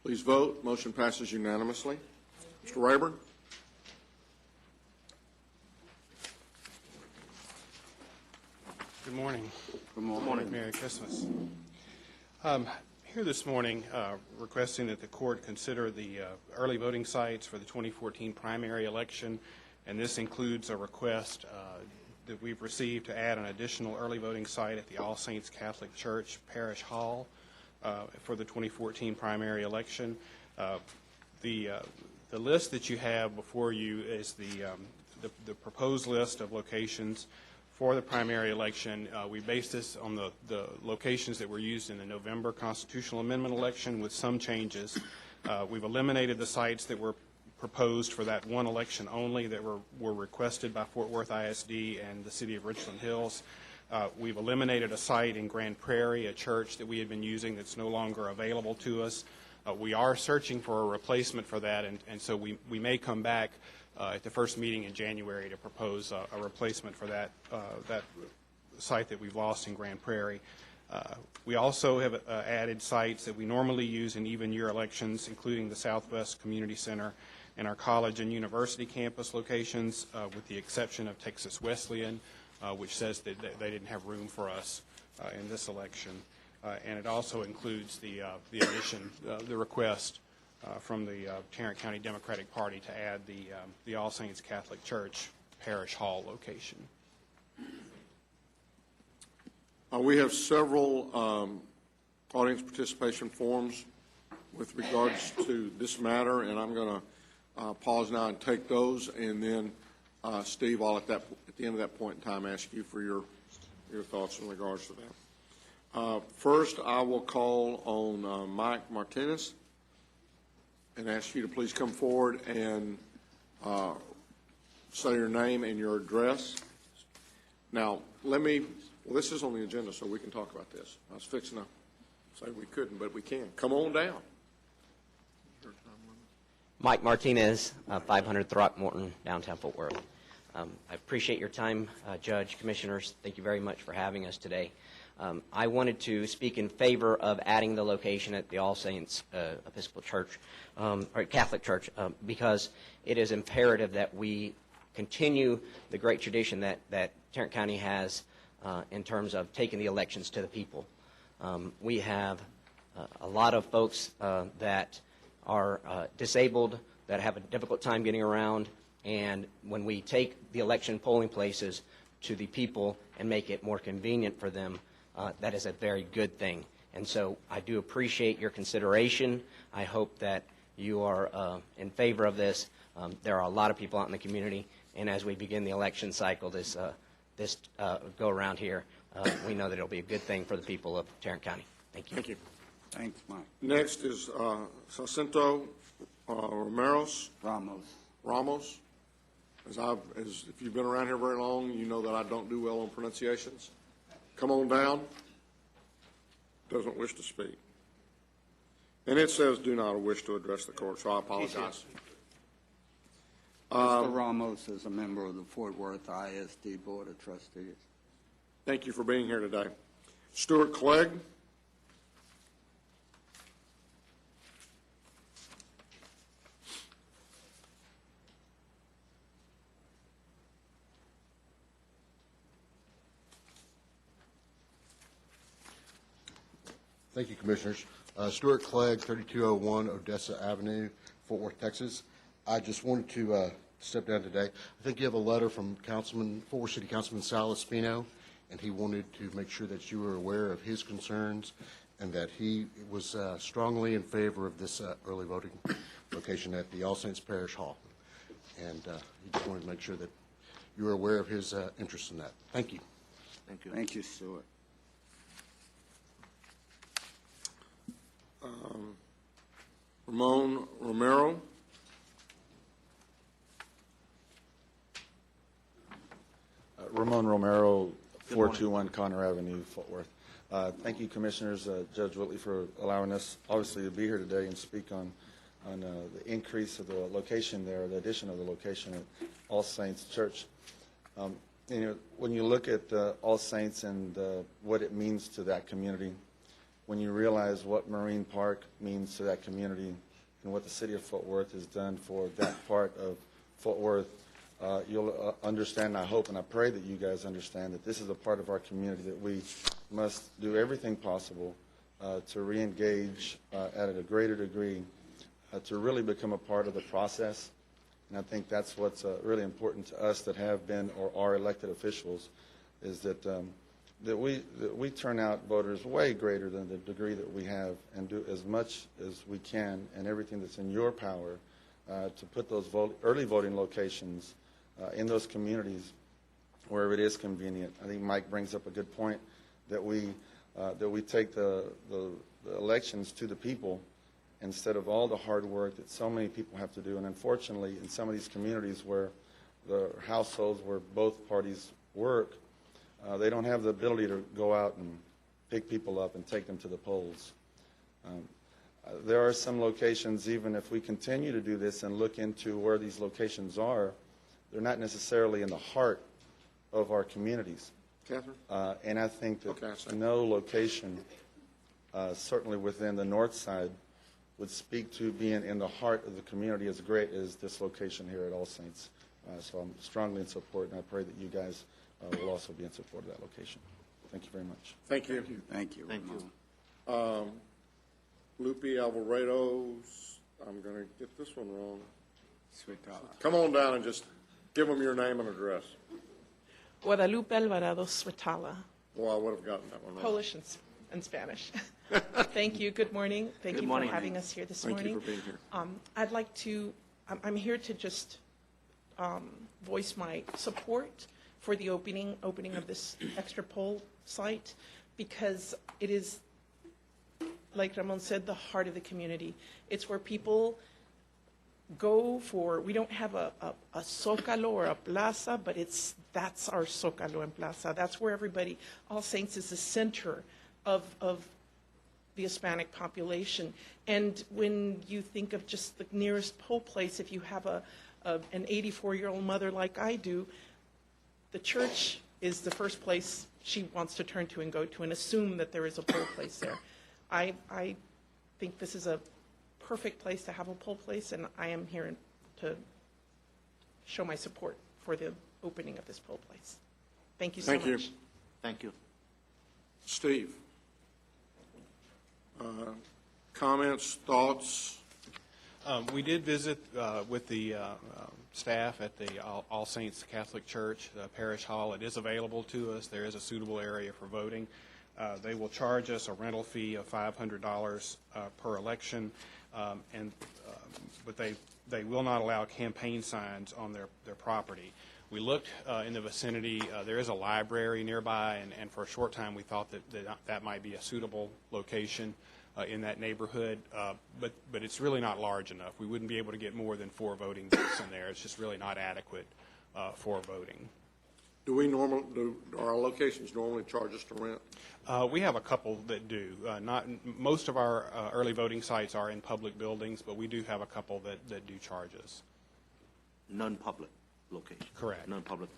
B: Please vote. Motion passes unanimously. Mr. Rayburn?
O: Good morning.
C: Good morning.
O: Merry Christmas. Here this morning requesting that the court consider the early voting sites for the 2014 primary election, and this includes a request that we've received to add an additional early voting site at the All Saints Catholic Church Parish Hall for the 2014 primary election. The list that you have before you is the proposed list of locations for the primary election. We based this on the locations that were used in the November constitutional amendment election with some changes. We've eliminated the sites that were proposed for that one election only that were requested by Fort Worth ISD and the city of Richland Hills. We've eliminated a site in Grand Prairie, a church that we had been using that's no longer available to us. We are searching for a replacement for that, and so we may come back at the first meeting in January to propose a replacement for that site that we've lost in Grand Prairie. We also have added sites that we normally use in even year elections, including the Southwest Community Center and our college and university campus locations, with the exception of Texas Wesleyan, which says that they didn't have room for us in this election. And it also includes the addition, the request from the Tarrant County Democratic Party to add the All Saints Catholic Church Parish Hall location.
B: We have several audience participation forms with regards to this matter, and I'm going to pause now and take those, and then Steve, I'll at the end of that point in time ask you for your thoughts in regards to that. First, I will call on Mike Martinez and ask you to please come forward and say your name and your address. Now, this is on the agenda, so we can talk about this. I was fixing to say we couldn't, but we can. Come on down.
P: Mike Martinez, 500 Throckmorton, downtown Fort Worth. I appreciate your time, Judge, Commissioners. Thank you very much for having us today. I wanted to speak in favor of adding the location at the All Saints Episcopal Church, or Catholic Church, because it is imperative that we continue the great tradition that Tarrant County has in terms of taking the elections to the people. We have a lot of folks that are disabled, that have a difficult time getting around, and when we take the election polling places to the people and make it more convenient for them, that is a very good thing. And so I do appreciate your consideration. I hope that you are in favor of this. There are a lot of people out in the community, and as we begin the election cycle this go around here, we know that it'll be a good thing for the people of Tarrant County. Thank you.
B: Thank you.
C: Thanks, Mike.
B: Next is Jacinto Ramos. As if you've been around here very long, you know that I don't do well on pronunciations. Come on down. Doesn't wish to speak. And it says do not wish to address the court, so I apologize.
C: Mr. Ramos is a member of the Fort Worth ISD Board of Trustees.
B: Thank you for being here today. Stuart Clegg.
Q: Thank you, Commissioners. Stuart Clegg, 3201 Odessa Avenue, Fort Worth, Texas. I just wanted to step down today. I think you have a letter from Fort Worth City Councilman Sal Espino, and he wanted to make sure that you were aware of his concerns and that he was strongly in favor of this early voting location at the All Saints Parish Hall. And he just wanted to make sure that you were aware of his interest in that. Thank you.
C: Thank you. Thank you, Stuart.
B: Ramon Romero.
R: Ramon Romero, 421 Conner Avenue, Fort Worth. Thank you, Commissioners, Judge Whitley, for allowing us, obviously, to be here today and speak on the increase of the location there, the addition of the location at All Saints Church. When you look at All Saints and what it means to that community, when you realize what Marine Park means to that community and what the city of Fort Worth has done for that part of Fort Worth, you'll understand, I hope, and I pray that you guys understand that this is a part of our community that we must do everything possible to re-engage at a greater degree, to really become a part of the process. And I think that's what's really important to us that have been or are elected officials, is that that we turn out voters way greater than the degree that we have, and do as much as we can and everything that's in your power to put those early voting locations in those communities wherever it is convenient. I think Mike brings up a good point that we take the elections to the people instead of all the hard work that so many people have to do. And unfortunately, in some of these communities where the households where both parties work, they don't have the ability to go out and pick people up and take them to the polls. There are some locations, even if we continue to do this and look into where these locations are, they're not necessarily in the heart of our communities.
B: Catherine?
R: And I think that no location, certainly within the north side, would speak to being in the heart of the community as great as this location here at All Saints. So I'm strongly in support, and I pray that you guys will also be in support of that location. Thank you very much.
B: Thank you.
C: Thank you.
J: Thank you.
B: Lupe Alvarado's, I'm going to get this one wrong.
C: Switala.
B: Come on down and just give them your name and address.
S: Guadalupe Alvarado Switala.
B: Well, I would have gotten that one wrong.
S: Polish and Spanish. Thank you. Good morning. Thank you for having us here this morning.
B: Thank you for being here.
S: I'd like to, I'm here to just voice my support for the opening of this extra poll site, because it is, like Ramon said, the heart of the community. It's where people go for, we don't have a Zócalo or a plaza, but that's our Zócalo and plaza. That's where everybody, All Saints is the center of the Hispanic population. And when you think of just the nearest pole place, if you have an 84-year-old mother like I do, the church is the first place she wants to turn to and go to and assume that there is a pole place there. I think this is a perfect place to have a pole place, and I am here to show my support for the opening of this pole place. Thank you so much.
B: Thank you.
J: Thank you.
B: Steve? Comments, thoughts?
O: We did visit with the staff at the All Saints Catholic Church, the parish hall. It is available to us. There is a suitable area for voting. They will charge us a rental fee of $500 per election, but they will not allow campaign signs on their property. We looked in the vicinity. There is a library nearby, and for a short time we thought that might be a suitable location in that neighborhood, but it's really not large enough. We wouldn't be able to get more than 4 voting booths in there. It's just really not adequate for voting.
B: Do our locations normally charge us to rent?
O: We have a couple that do. Most of our early voting sites are in public buildings, but we do have a couple that do charge us.
J: Non-public location.
O: Correct.
J: Non-public.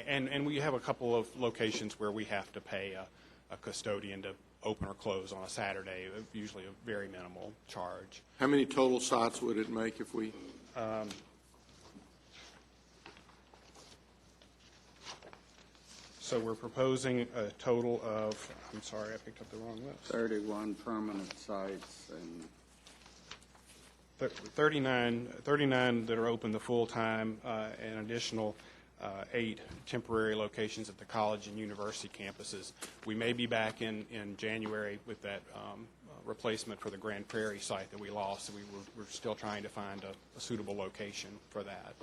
O: And we have a couple of locations where we have to pay a custodian to open or close on a Saturday, usually a very minimal charge.
B: How many total sites would it make if we?
O: So we're proposing a total of, I'm sorry, I picked up the wrong list.
C: 31 permanent sites and
O: 39 that are open the full time, an additional 8 temporary locations at the college and university campuses. We may be back in January with that replacement for the Grand Prairie site that we lost. So we're still trying to find a suitable location for that.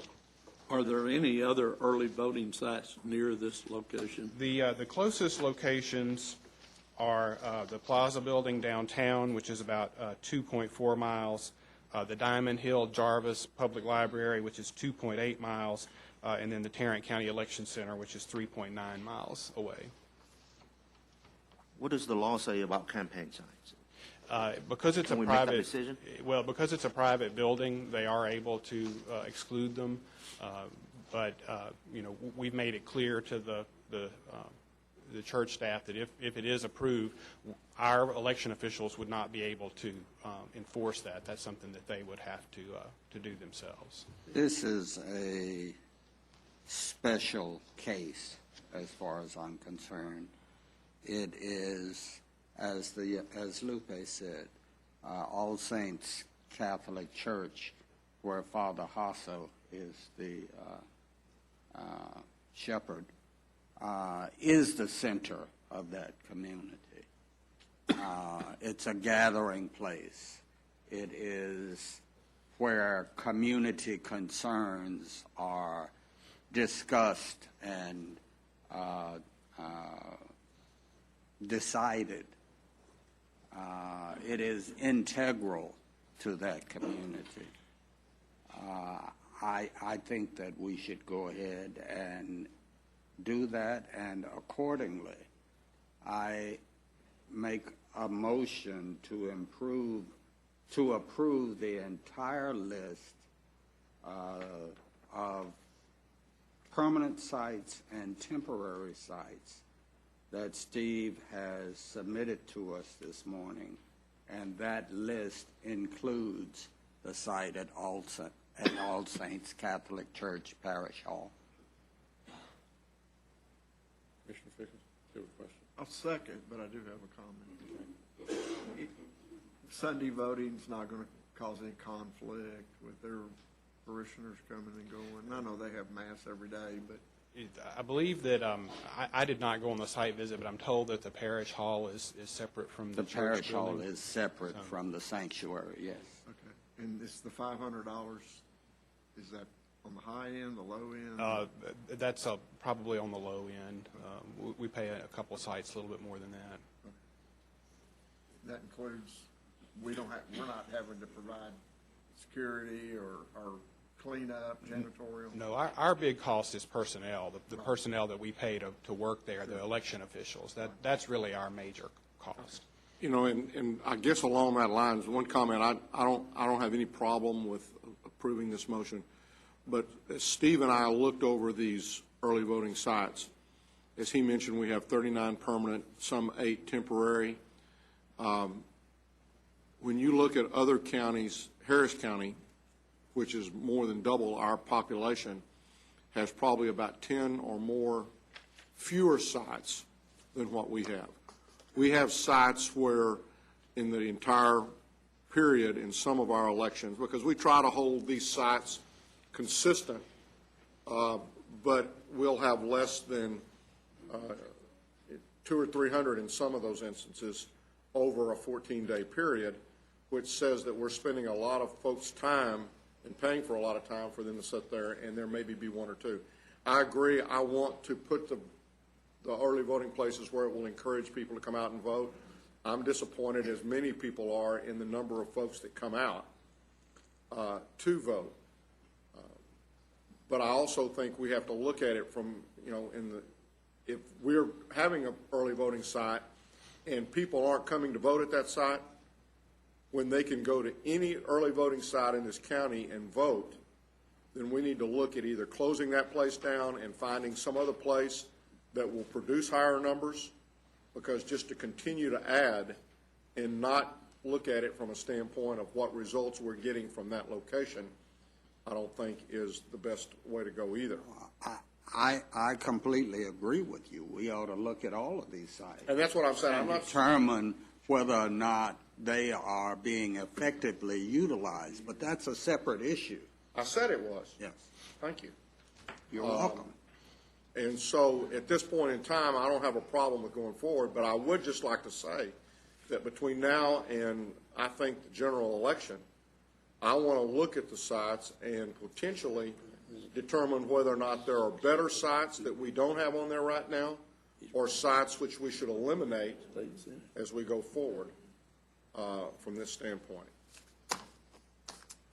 F: Are there any other early voting sites near this location?
O: The closest locations are the Plaza Building downtown, which is about 2.4 miles, the Diamond Hill Jarvis Public Library, which is 2.8 miles, and then the Tarrant County Election Center, which is 3.9 miles away.
J: What does the law say about campaign signs?
O: Because it's
J: Can
O: a
J: we make that
O: private,
J: decision?
O: well, because it's a private building, they are able to exclude them. But we've made it clear to the church staff that if it is approved, our election officials would not be able to enforce that. That's something that they would have to do themselves.
C: this is a special case as far as I'm concerned. It is, as Lupe said, All Saints Catholic Church, where Father Hasso is the shepherd, is the center of that community. It's a gathering place. It is where community concerns are discussed and decided. It is integral to that community. I think that we should go ahead and do that, and accordingly, I make a motion to approve the entire list of permanent sites and temporary sites that Steve has submitted to us this morning, and that list includes the site at All Saints Catholic Church Parish Hall.
B: Commissioner Fickens, do you have a question?
K: I'll second, but I do have a comment. Sunday voting's not going to cause any conflict with their parishioners coming and going. I know they have mass every day, but
O: I believe that I did not go on the site visit, but I'm told that the parish hall is separate from the church
C: parish hall
O: building.
C: is separate from the sanctuary, yes.
K: okay. And it's the $500. Is that on the high end, the low end?
O: That's probably on the low end. We pay a couple sites a little bit more than that.
K: That includes we're not having to provide security or cleanup, janitorial?
O: No, our big cost is personnel, the personnel that we pay to work there, the election officials. That's really our major cost.
B: You know, and I guess along that lines, one comment, I don't have any problem with approving this motion, but as Steve and I looked over these early voting sites, as he mentioned, we have 39 permanent, some 8 temporary. When you look at other counties, Harris County, which is more than double our population, has probably about 10 or more fewer sites than what we have. We have sites where in the entire period in some of our elections, because we try to hold these sites consistent, but we'll have less than 200 or 300 in some of those instances over a 14-day period, which says that we're spending a lot of folks' time and paying for a lot of time for them to sit there, and there maybe be 1 or 2. I agree. I want to put the early voting places where it will encourage people to come out and vote. I'm disappointed, as many people are, in the number of folks that come out to vote. But I also think we have to look at it from, you know, if we're having an early voting site and people aren't coming to vote at that site, when they can go to any early voting site in this county and vote, then we need to look at either closing that place down and finding some other place that will produce higher numbers, because just to continue to add and not look at it from a standpoint of what results we're getting from that location, I don't think is the best way to go either.
C: I completely agree with you. We ought to look at all of these sites.
B: And that's what I'm saying.
C: And determine whether or not they are being effectively utilized. But that's a separate issue.
B: I said it was.
C: Yes.
B: Thank you.
C: You're welcome.
B: And so at this point in time, I don't have a problem with going forward, but I would just like to say that between now and I think the general election, I want to look at the sites and potentially determine whether or not there are better sites that we don't have on there right now, or sites which we should eliminate as we go forward from this standpoint.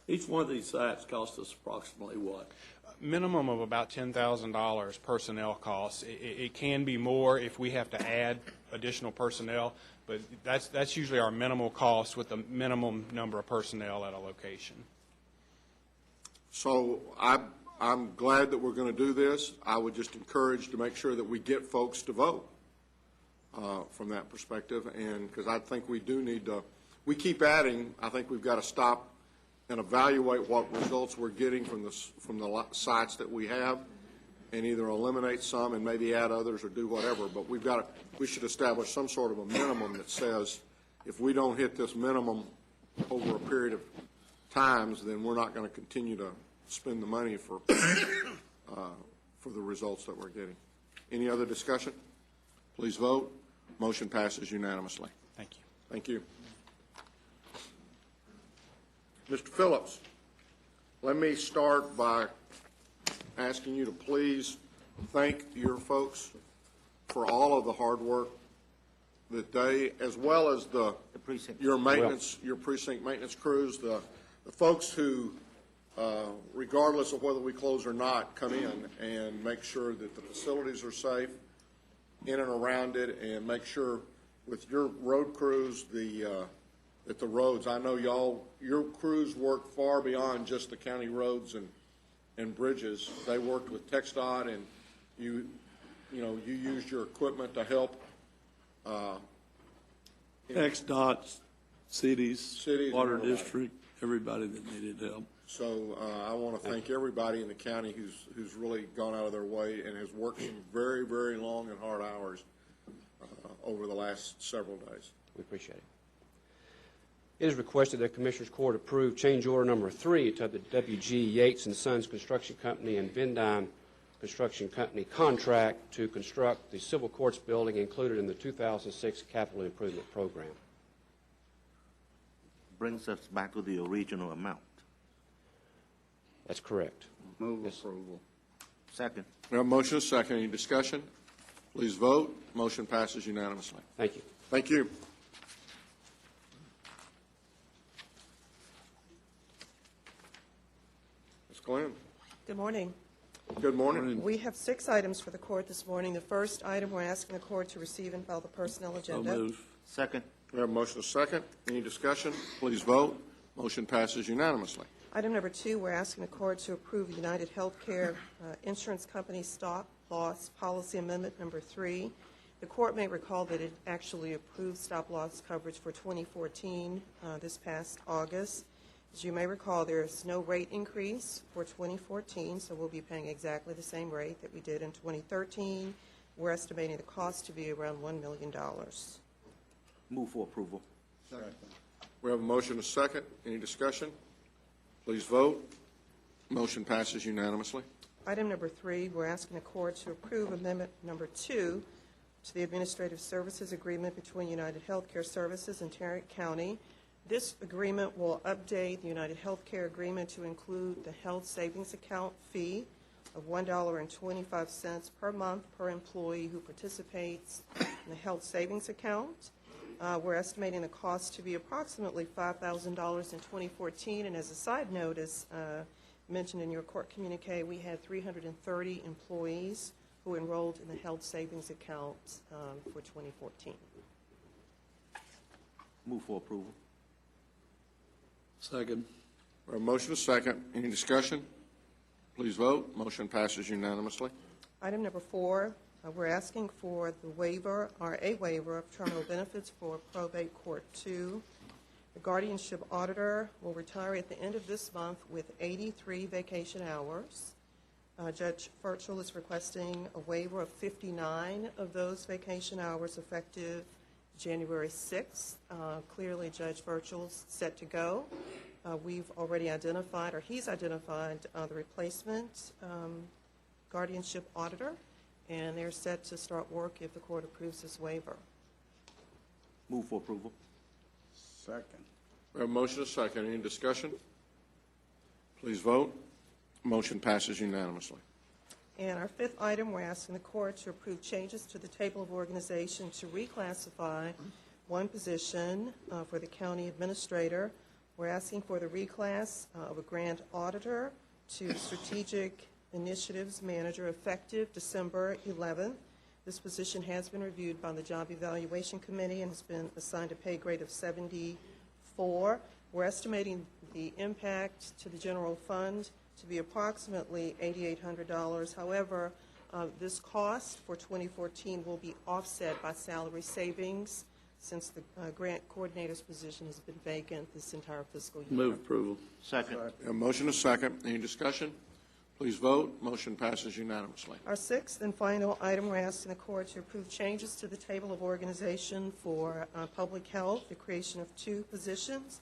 F: Each one of these sites costs us approximately what?
O: Minimum of about $10,000 personnel costs. It can be more if we have to add additional personnel, but that's usually our minimal cost with the minimum number of personnel at a location.
B: So I'm glad that we're going to do this. I would just encourage to make sure that we get folks to vote from that perspective, and because I think we do need to, we keep adding, I think we've got to stop and evaluate what results we're getting from the sites that we have, and either eliminate some and maybe add others or do whatever. But we should establish some sort of a minimum that says if we don't hit this minimum over a period of times, then we're not going to continue to spend the money for the results that we're getting. Any other discussion? Please vote. Motion passes unanimously.
O: Thank you.
B: Thank you. Mr. Phillips, let me start by asking you to please thank your folks for all of the hard work that they, as well as your precinct maintenance crews, the folks who, regardless of whether we close or not, come in and make sure that the facilities are safe in and around it, and make sure with your road crews, that the roads, I know your crews work far beyond just the county roads and bridges. They worked with TxDOT, and you used your equipment to help.
F: TxDOT, cities, water district, everybody that needed help.
B: So I want to thank everybody in the county who's really gone out of their way and has worked some very, very long and hard hours over the last several days.
T: We appreciate it. It is requested that Commissioners Court approve change order number 3 to the W.G. Yates & Sons Construction Company and Vendine Construction Company contract to construct the Civil Courts building included in the 2006 Capital Improvement Program.
J: Brings us back to the original amount.
T: That's correct.
C: Move approval.
J: Second.
B: We have a motion and a second. Any discussion? Please vote. Motion passes unanimously.
T: Thank you.
B: Thank you. Glenn.
U: Good morning.
B: Good morning.
U: We have 6 items for the court this morning. The first item, we're asking the court to receive and file the personnel agenda.
J: Second.
B: We have a motion and a second. Any discussion? Please vote. Motion passes unanimously.
U: Item number 2, we're asking the court to approve United Healthcare Insurance Company Stop Loss Policy Amendment number 3. The court may recall that it actually approved stop loss coverage for 2014 this past August. As you may recall, there's no rate increase for 2014, so we'll be paying exactly the same rate that we did in 2013. We're estimating the cost to be around $1 million.
J: Move for approval.
B: We have a motion and a second. Any discussion? Please vote. Motion passes unanimously.
U: Item number 3, we're asking the court to approve amendment number 2 to the Administrative Services Agreement between United Healthcare Services and Tarrant County. This agreement will update the United Healthcare Agreement to include the health savings account fee of $1.25 per month per employee who participates in the health savings account. We're estimating the cost to be approximately $5,000 in 2014, and as a side note, as mentioned in your court communique, we had 330 employees who enrolled in the health savings account for 2014.
J: Move for approval.
F: Second.
B: We have a motion and a second. Any discussion? Please vote. Motion passes unanimously.
U: Item number 4, we're asking for the waiver, or a waiver of terminal benefits for probate court 2. The guardianship auditor will retire at the end of this month with 83 vacation hours. Judge Furchel is requesting a waiver of 59 of those vacation hours effective January 6th. Clearly, Judge Furchel's set to go. We've already identified, or he's identified, the replacement guardianship auditor, and they're set to start work if the court approves this waiver.
J: Move for approval.
K: Second.
B: We have a motion and a second. Any discussion? Please vote. Motion passes unanimously.
U: And our 5th item, we're asking the court to approve changes to the table of organization to reclassify one position for the county administrator. We're asking for the reclass of a grant auditor to strategic initiatives manager effective December 11th. This position has been reviewed by the Job Evaluation Committee and has been assigned a pay grade of 74. We're estimating the impact to the general fund to be approximately $8,800. However, this cost for 2014 will be offset by salary savings since the grant coordinator's position has been vacant this entire fiscal year.
F: Move approval.
J: Second.
B: We have a motion and a second. Any discussion? Please vote. Motion passes unanimously.
U: Our 6th and final item, we're asking the court to approve changes to the table of organization for public health, the creation of 2 positions.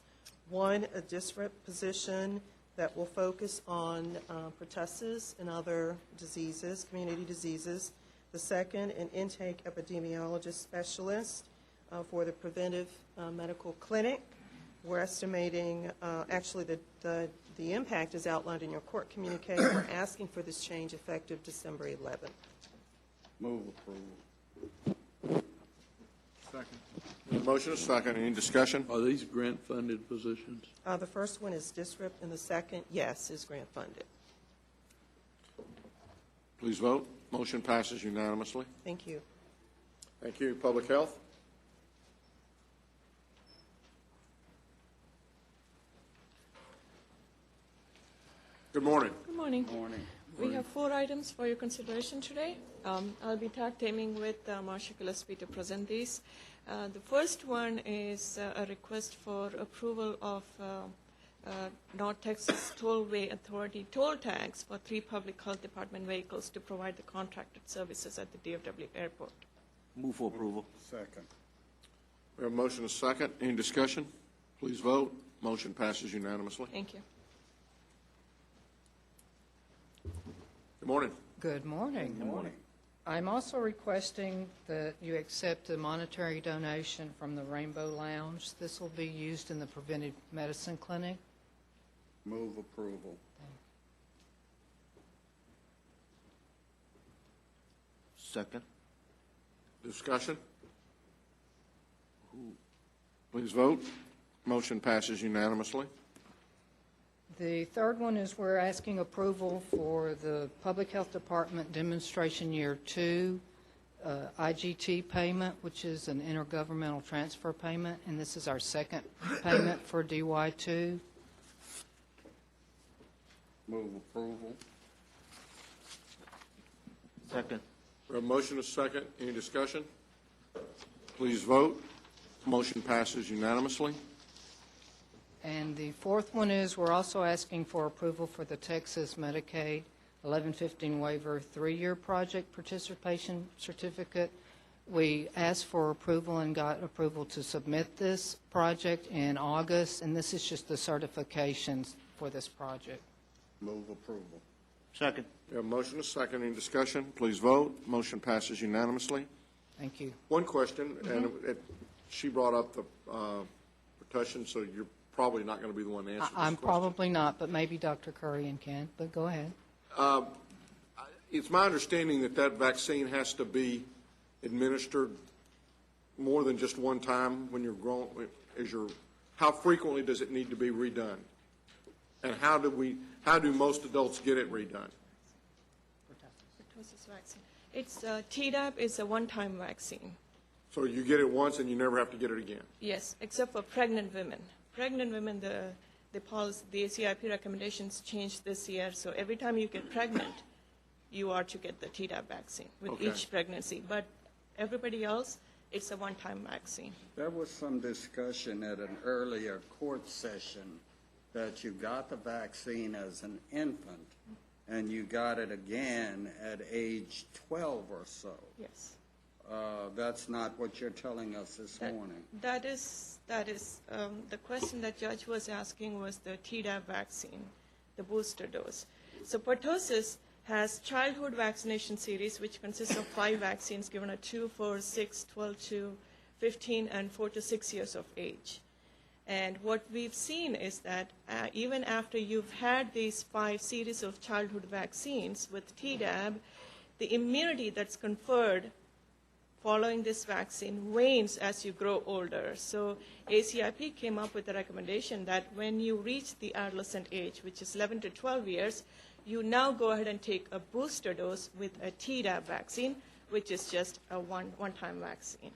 U: One, a disrupt position that will focus on pertussis and other diseases, community diseases. The second, an intake epidemiologist specialist for the preventive medical clinic. We're estimating, actually, the impact is outlined in your court communique. We're asking for this change effective December 11th.
K: Move approval. Second.
B: Motion is second. Any discussion?
F: Are these grant-funded positions?
U: The first one is disrupt, and the second, yes, is grant funded.
B: Please vote. Motion passes unanimously.
U: Thank you.
B: Thank you. Public Health? Good morning.
V: Good morning. We have 4 items for your consideration today. I'll be tag teaming with Marsha Gillespie to present these. The first one is a request for approval of North Texas Tollway Authority toll tags for 3 public health department vehicles to provide the contracted services at the DFW airport.
J: Move for approval.
K: Second.
B: We have a motion and a second. Any discussion? Please vote. Motion passes unanimously.
V: Thank you.
B: Good morning.
W: Good morning. Good morning. I'm also requesting that you accept a monetary donation from the Rainbow Lounge. This will be used in the preventive medicine clinic.
K: Move approval.
J: Second.
B: Discussion? Please vote. Motion passes unanimously.
W: The third one is we're asking approval for the Public Health Department Demonstration Year 2 IGT payment, which is an intergovernmental transfer payment, and this is our second payment for DY2.
C: Move approval.
J: Second.
B: We have a motion and a second. Any discussion? Please vote. Motion passes unanimously.
W: And the fourth one is we're also asking for approval for the Texas Medicaid 1115 waiver 3-year project participation certificate. We asked for approval and got approval to submit this project in August, and this is just the certifications for this project.
C: Move approval.
J: Second.
B: We have a motion and a second. Any discussion? Please vote. Motion passes unanimously.
W: Thank you.
B: One question, and she brought up the percussion, so you're probably not going to be the one to answer this
W: I'm
B: question.
W: probably not, but maybe Dr. Currian can, but go ahead.
B: It's my understanding that that vaccine has to be administered more than just one time when you're grown. How frequently does it need to be redone? And how do most adults get it redone?
V: Pertussis vaccine. It's Tdap is a one-time vaccine.
B: So you get it once and you never have to get it again?
V: Yes, except for pregnant women. Pregnant women, the policy, the ACIP recommendations changed this year. So every time you get pregnant, you are to get the Tdap vaccine with each pregnancy. But everybody else, it's a one-time vaccine.
C: There was some discussion at an earlier court session that you got the vaccine as an infant and you got it again at age 12 or so.
V: Yes.
C: That's not what you're telling us this morning.
V: That is the question that Judge was asking was the Tdap vaccine, the booster dose. So pertussis has childhood vaccination series, which consists of 5 vaccines given at 2, 4, 6, 12 to 15, and 4 to 6 years of age. And what we've seen is that even after you've had these 5 series of childhood vaccines with Tdap, the immunity that's conferred following this vaccine wanes as you grow older. So ACIP came up with a recommendation that when you reach the adolescent age, which is 11 to 12 years, you now go ahead and take a booster dose with a Tdap vaccine, which is just a one-time vaccine.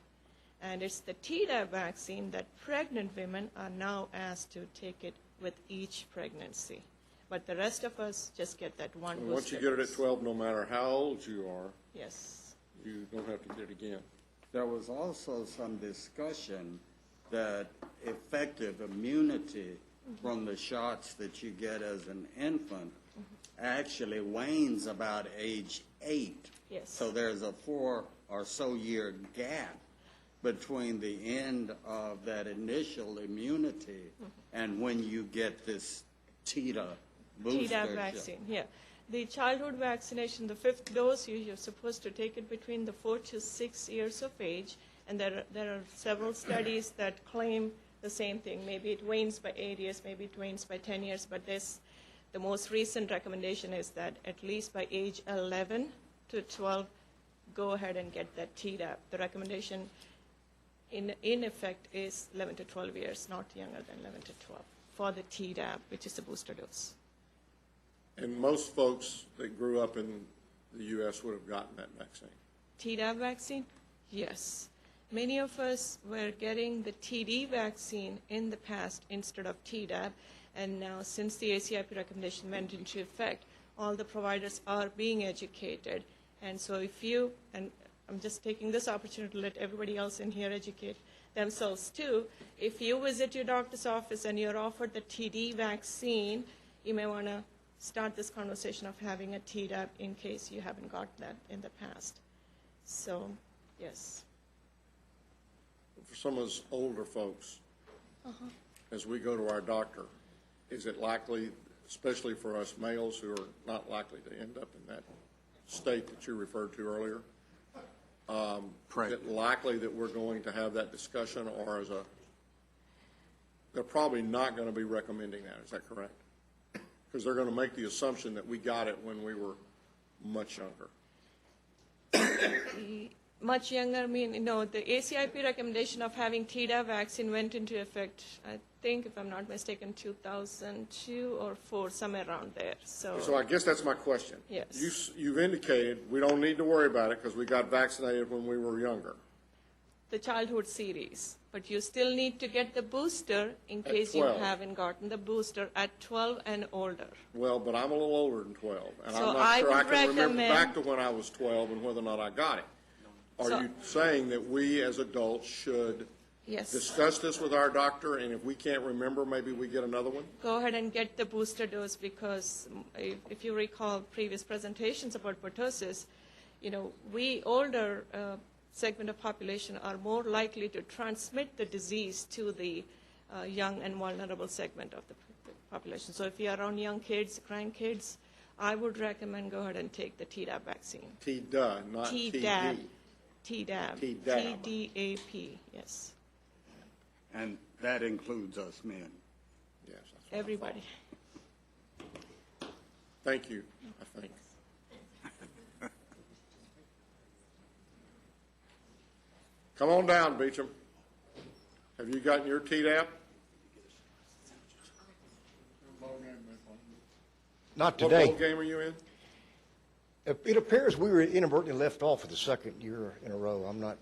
V: And it's the Tdap vaccine that pregnant women are now asked to take it with each pregnancy. But the rest of us just get that one booster
B: Once you get it at
V: dose.
B: 12, no matter how old you are,
V: Yes.
B: you don't have to get it again.
C: There was also some discussion that effective immunity from the shots that you get as an infant actually wanes about age 8.
V: Yes.
C: So there's a 4 or so year gap between the end of that initial immunity and when you get this Tdap booster.
V: Tdap vaccine, yeah. The childhood vaccination, the 5th dose, you're supposed to take it between the 4 to 6 years of age, and there are several studies that claim the same thing. Maybe it wanes by 8 years, maybe it wanes by 10 years, but the most recent recommendation is that at least by age 11 to 12, go ahead and get that Tdap. The recommendation in effect is 11 to 12 years, not younger than 11 to 12, for the Tdap, which is the booster dose.
B: And most folks that grew up in the U.S. would have gotten that vaccine.
V: Tdap vaccine? Yes. Many of us were getting the TD vaccine in the past instead of Tdap, and now since the ACIP recommendation went into effect, all the providers are being educated. And so if you, and I'm just taking this opportunity to let everybody else in here educate themselves too, if you visit your doctor's office and you're offered the TD vaccine, you may want to start this conversation of having a Tdap in case you haven't got that in the past. So, yes.
B: For some of us older folks, as we go to our doctor, is it likely, especially for us males who are not likely to end up in that state that you referred to earlier, is it likely that we're going to have that discussion, or they're probably not going to be recommending that, is that correct? Because they're going to make the assumption that we got it when we were much younger.
V: much younger, I mean, the ACIP recommendation of having Tdap vaccine went into effect, I think, if I'm not mistaken, 2002 or 4, somewhere around there.
B: So I guess that's my question.
V: Yes.
B: You've indicated we don't need to worry about it because we got vaccinated when we were younger.
V: The childhood series, but you still need to get the booster in case you
B: 12.
V: haven't gotten the booster at 12 and older.
B: Well, but I'm a little older than 12, and
V: So
B: I'm not
V: I
B: sure I
V: would
B: can remember
V: recommend-
B: back to when I was 12 and whether or not I got it. Are
V: So-
B: you saying that we as adults should
V: Yes.
B: discuss this with our doctor, and if we can't remember, maybe we get another one?
V: Go ahead and get the booster dose because if you recall previous presentations about pertussis, we older segment of population are more likely to transmit the disease to the young and vulnerable segment of the population. So if you're around young kids, grandkids, I would recommend go ahead and take the Tdap vaccine.
B: Tdap, not
V: Tdap.
B: TD.
V: Tdap.
B: Tdap.
V: TDAP, yes.
C: And that includes us men.
B: Yes. that's what I
V: Everybody.
B: thought. Thank you, I think. Come on down, Beecham. Have you gotten your Tdap?
A: Not
B: What
A: today.
B: bowl game are you in?
A: It appears we were inadvertently left off for the second year in a row. I'm not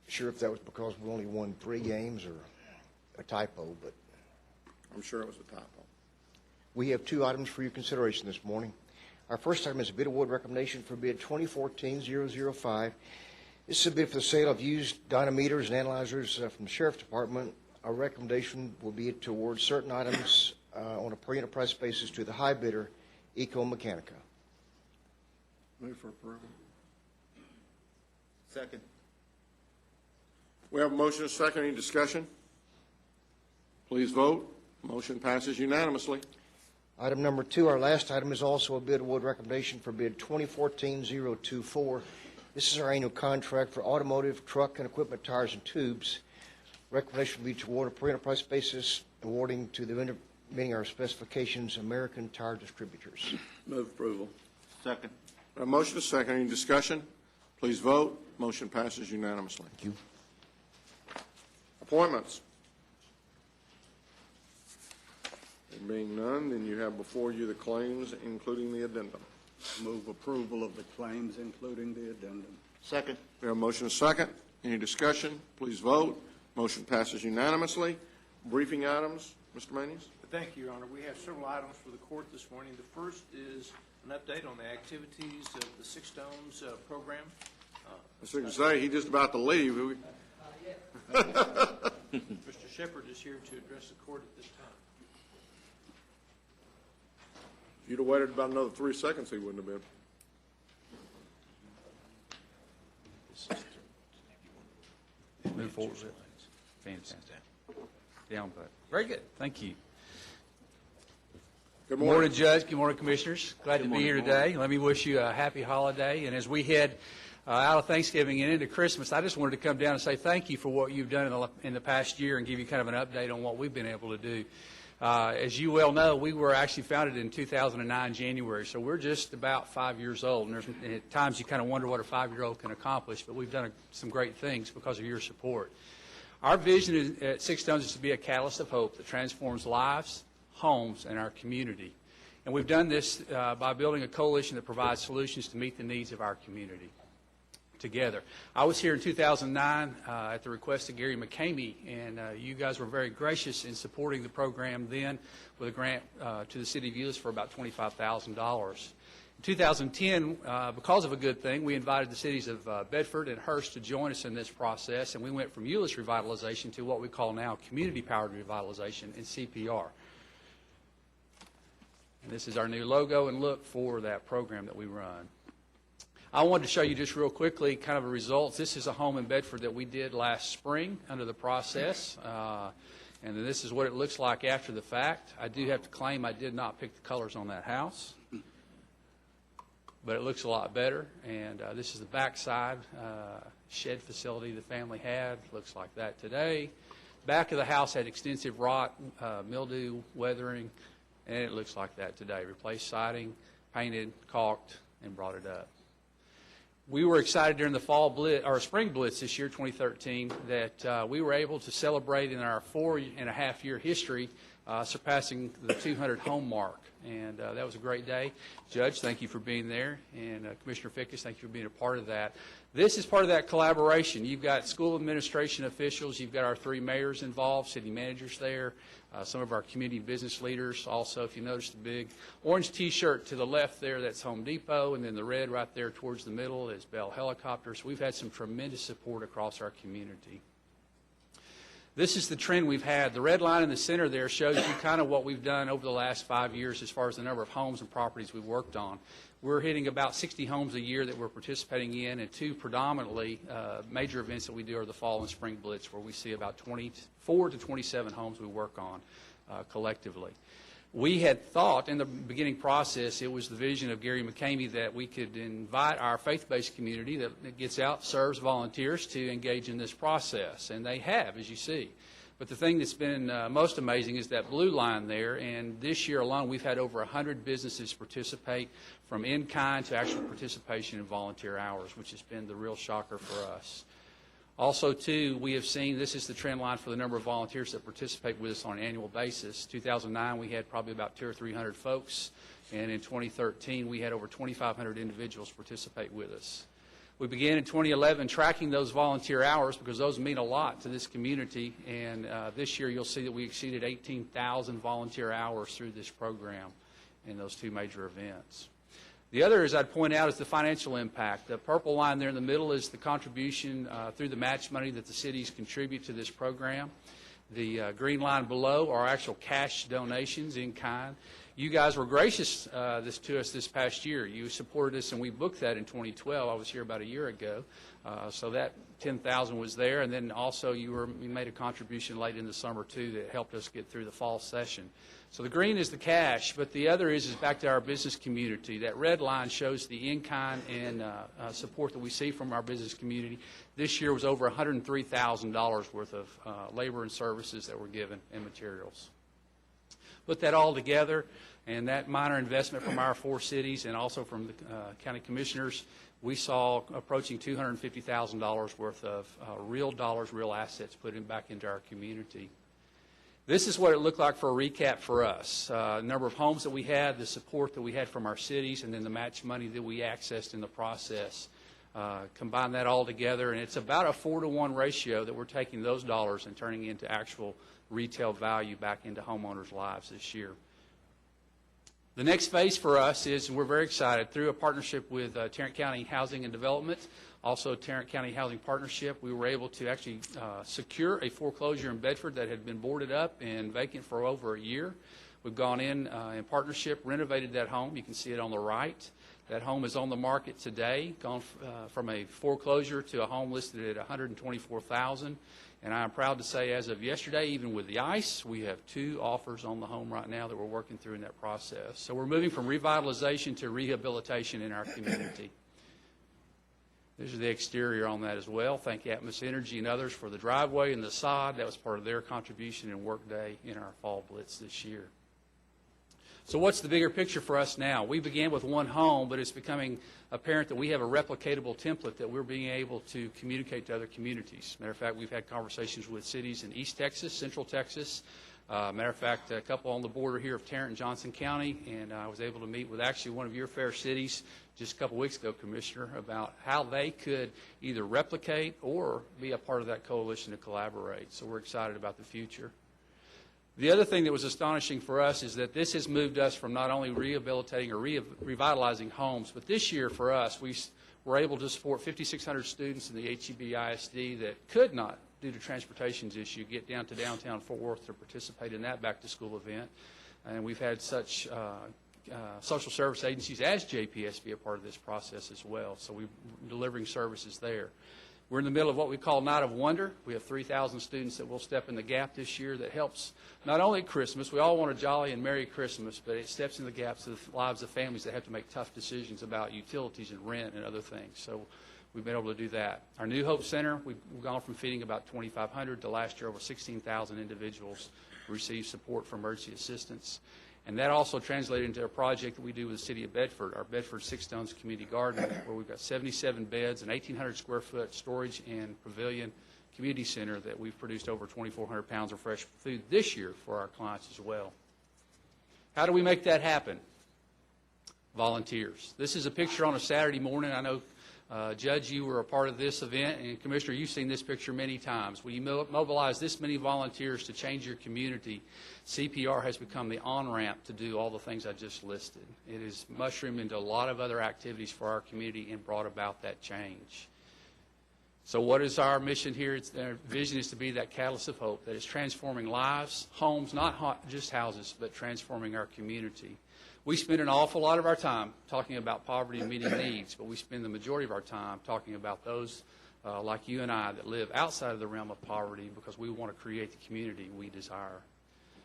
A: sure if that was because we only won 3 games or a typo, but
B: I'm sure it was a typo.
A: we have 2 items for your consideration this morning. Our first item is a bid award recommendation for bid 2014-005. This is a bid for the sale of used dynameters and analyzers from the Sheriff's Department. Our recommendation will be to award certain items on a per unit price basis to the high bidder, Eco Mechanica.
K: Move for approval.
J: Second.
B: We have a motion and a second. Any discussion? Please vote. Motion passes unanimously.
A: Item number 2, our last item, is also a bid award recommendation for bid 2014-024. This is our annual contract for automotive, truck, and equipment tires and tubes. Recommendation will be to award a per unit price basis, awarding to the vendor meeting our specifications, American Tire Distributors.
F: Move approval.
J: Second.
B: A motion and a second. Any discussion? Please vote. Motion passes unanimously.
A: Thank you.
B: Appointments. There being none, then you have before you the claims, including the addendum.
C: Move approval of the claims, including the addendum.
J: Second.
B: We have a motion and a second. Any discussion? Please vote. Motion passes unanimously. Briefing items, Mr. Manies?
L: Thank you, Your Honor. We have several items for the court this morning. The first is an update on the activities of the Six Stones program.
B: I was going to say, he's just about to leave.
L: Mr. Shepard is here to address the court at this time.
B: If you'd have waited about another 3 seconds, he wouldn't have been.
E: Move forward. Fantastic. Down, but very good. Thank you.
B: Good
E: morning, Judge. Good morning, Commissioners. Glad to be here today. Let me wish you a happy holiday. And as we head out of Thanksgiving and into Christmas, I just wanted to come down and say thank you for what you've done in the past year and give you kind of an update on what we've been able to do. As you well know, we were actually founded in 2009 January, so we're just about 5 years old. And at times you kind of wonder what a 5-year-old can accomplish, but we've done some great things because of your support. Our vision at Six Stones is to be a catalyst of hope that transforms lives, homes, and our community. And we've done this by building a coalition that provides solutions to meet the needs of our community together. I was here in 2009 at the request of Gary McCamey, and you guys were very gracious in supporting the program then with a grant to the City of Euless for about $25,000. In 2010, because of a good thing, we invited the cities of Bedford and Hearst to join us in this process, and we went from Euless revitalization to what we call now community-powered revitalization in CPR. And this is our new logo and look for that program that we run. I wanted to show you just real quickly kind of the results. This is a home in Bedford that we did last spring under the process. And then this is what it looks like after the fact. I do have to claim I did not pick the colors on that house, but it looks a lot better. And this is the backside shed facility the family had. Looks like that today. Back of the house had extensive rot, mildew, weathering, and it looks like that today. Replaced siding, painted, caulked, and brought it up. we were excited during the fall blitz, or spring blitz this year, 2013, that we were able to celebrate in our 4.5-year history, surpassing the 200 home mark. And that was a great day. Judge, thank you for being there. And Commissioner Fickus, thank you for being a part of that. This is part of that collaboration. You've got school administration officials. You've got our 3 mayors involved, city managers there, some of our community business leaders. Also, if you notice the big orange T-shirt to the left there, that's Home Depot, and then the red right there towards the middle is Bell Helicopters. We've had some tremendous support across our community. This is the trend we've had. The red line in the center there shows you kind of what we've done over the last 5 years as far as the number of homes and properties we've worked on. We're hitting about 60 homes a year that we're participating in, and 2 predominantly major events that we do are the fall and spring blitz, where we see about 24 to 27 homes we work on collectively. We had thought in the beginning process, it was the vision of Gary McCamey that we could invite our faith-based community that gets out, serves volunteers to engage in this process, and they have, as you see. But the thing that's been most amazing is that blue line there, and this year alone we've had over 100 businesses participate, from in-kind to actual participation in volunteer hours, which has been the real shocker for us. Also, too, we have seen, this is the trend line for the number of volunteers that participate with us on an annual basis. 2009, we had probably about 200 or 300 folks, and in 2013, we had over 2,500 individuals participate with us. We began in 2011 tracking those volunteer hours because those mean a lot to this community, and this year you'll see that we exceeded 18,000 volunteer hours through this program in those 2 major events. The other, as I'd point out, is the financial impact. The purple line there in the middle is the contribution through the match money that the cities contribute to this program. The green line below are actual cash donations in kind. You guys were gracious to us this past year. You supported us, and we booked that in 2012. I was here about a year ago. So that $10,000 was there, and then also you made a contribution late in the summer, too, that helped us get through the fall session. So the green is the cash, but the other is back to our business community. That red line shows the in-kind and support that we see from our business community. This year was over $103,000 worth of labor and services that were given and materials. Put that all together, and that minor investment from our 4 cities and also from the county commissioners, we saw approaching $250,000 worth of real dollars, real assets put back into our community. This is what it looked like for a recap for us. The number of homes that we had, the support that we had from our cities, and then the match money that we accessed in the process. Combine that all together, and it's about a 4-to-1 ratio that we're taking those dollars and turning into actual retail value back into homeowners' lives this year. The next phase for us is, and we're very excited, through a partnership with Tarrant County Housing and Development, also Tarrant County Housing Partnership, we were able to actually secure a foreclosure in Bedford that had been boarded up and vacant for over a year. We've gone in partnership, renovated that home. You can see it on the right. That home is on the market today, gone from a foreclosure to a home listed at $124,000. And I'm proud to say, as of yesterday, even with the ice, we have 2 offers on the home right now that we're working through in that process. So we're moving from revitalization to rehabilitation in our community. This is the exterior on that as well. Thank Atmos Energy and others for the driveway and the sod. That was part of their contribution and work day in our fall blitz this year. So what's the bigger picture for us now? We began with 1 home, but it's becoming apparent that we have a replicatable template that we're being able to communicate to other communities. Matter of fact, we've had conversations with cities in East Texas, Central Texas. Matter of fact, a couple on the border here of Tarrant and Johnson County, and I was able to meet with actually one of your fair cities just a couple weeks ago, Commissioner, about how they could either replicate or be a part of that coalition to collaborate. So we're excited about the future. The other thing that was astonishing for us is that this has moved us from not only rehabilitating or revitalizing homes, but this year for us, we were able to support 5,600 students in the HEB ISD that could not, due to transportation's issue, get down to downtown Fort Worth to participate in that back-to-school event. And we've had such social service agencies as JPS be a part of this process as well. So we're delivering services there. We're in the middle of what we call Night of Wonder. We have 3,000 students that will step in the gap this year that helps not only at Christmas. We all want a jolly and Merry Christmas, but it steps in the gaps of the lives of families that have to make tough decisions about utilities and rent and other things. So we've been able to do that. Our New Hope Center, we've gone from feeding about 2,500 to last year over 16,000 individuals receive support for emergency assistance. And that also translated into a project that we do with the city of Bedford, our Bedford Six Stones Community Garden, where we've got 77 beds, an 1,800 square foot storage and pavilion community center that we've produced over 2,400 pounds of fresh food this year for our clients as well. How do we make that happen? Volunteers. This is a picture on a Saturday morning. I know, Judge, you were a part of this event, and Commissioner, you've seen this picture many times. When you mobilize this many volunteers to change your community, CPR has become the on-ramp to do all the things I just listed. It has mushroomed into a lot of other activities for our community and brought about that change. So what is our mission here? Our vision is to be that catalyst of hope that is transforming lives, homes, not just houses, but transforming our community. We spend an awful lot of our time talking about poverty and meeting needs, but we spend the majority of our time talking about those like you and I that live outside of the realm of poverty because we want to create the community we desire.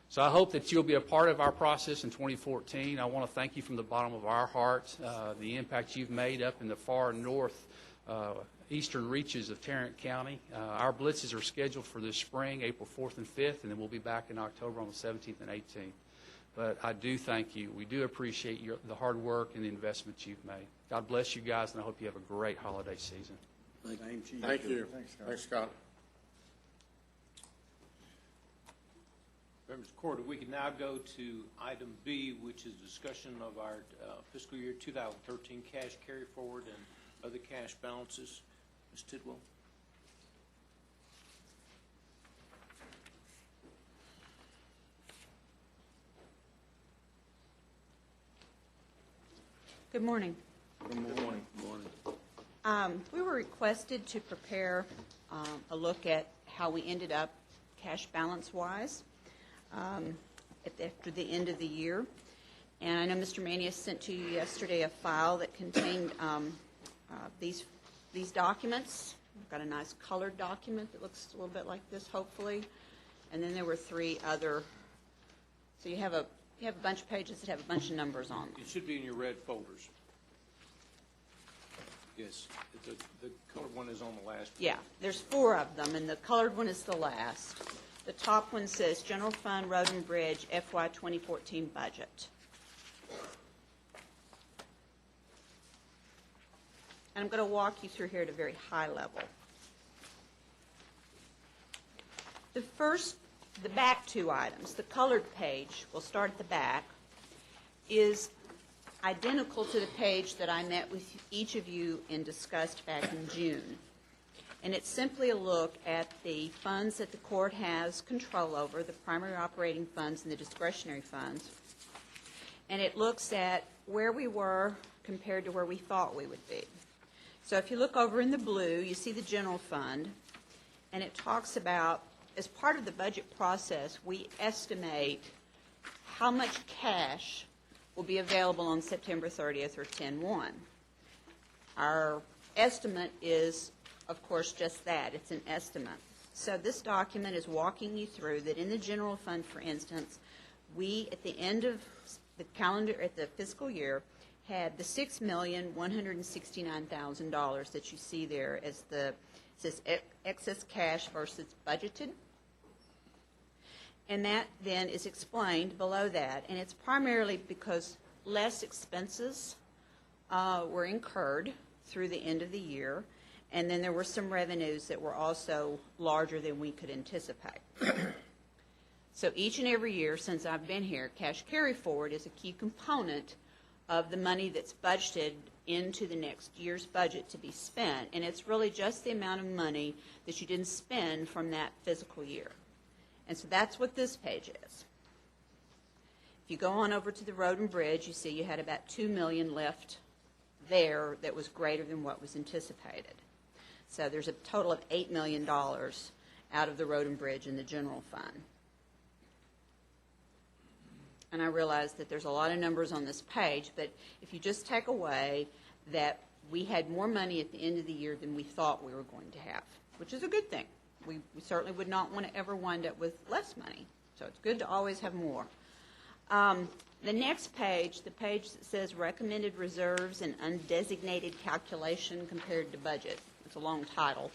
E: So I hope that you'll be a part of our process in 2014. I want to thank you from the bottom of our heart, the impact you've made up in the far north eastern reaches of Tarrant County. Our blitzes are scheduled for this spring, April 4th and 5th, and then we'll be back in October on the 17th and 18th. But I do thank you. We do appreciate the hard work and the investments you've made. God bless you guys, and I hope you have a great holiday season.
B: Thank you. Thanks, Scott.
L: Members of the court, we can now go to item B, which is discussion of our fiscal year 2013 cash carry forward and other cash balances. Ms. Tidwell.
D: Good morning.
B: Good morning.
D: We were requested to prepare a look at how we ended up cash balance-wise after the end of the year. And I know Mr. Manius sent to you yesterday a file that contained these documents. We've got a nice colored document that looks a little bit like this, hopefully. And then there were three other. So you have a bunch of pages that have a bunch of numbers on them.
L: It should be in your red folders. Yes, the colored one is on the last.
D: Yeah, there's four of them, and the colored one is the last. The top one says General Fund Road and Bridge FY 2014 budget. And I'm going to walk you through here at a very high level. The back two items, the colored page, we'll start at the back, is identical to the page that I met with each of you and discussed back in June. And it's simply a look at the funds that the court has control over, the primary operating funds and the discretionary funds. And it looks at where we were compared to where we thought we would be. So if you look over in the blue, you see the general fund, and it talks about, as part of the budget process, we estimate how much cash will be available on September 30th or 10/1. Our estimate is, of course, just that. It's an estimate. So this document is walking you through that in the general fund, for instance, we, at the end of the calendar, at the fiscal year, had the $6,169,000 that you see there as says excess cash versus budgeted. And that then is explained below that. And it's primarily because less expenses were incurred through the end of the year. And then there were some revenues that were also larger than we could anticipate. So each and every year since I've been here, cash carry forward is a key component of the money that's budgeted into the next year's budget to be spent. And it's really just the amount of money that you didn't spend from that fiscal year. And so that's what this page is. If you go on over to the road and bridge, you see you had about $2 million left there that was greater than what was anticipated. So there's a total of $8 million out of the road and bridge in the general fund. And I realize that there's a lot of numbers on this page, but if you just take away that we had more money at the end of the year than we thought we were going to have, which is a good thing. We certainly would not want to ever wind up with less money. So it's good to always have more. The next page, the page that says recommended reserves and undesignated calculation compared to budget. It's a long title.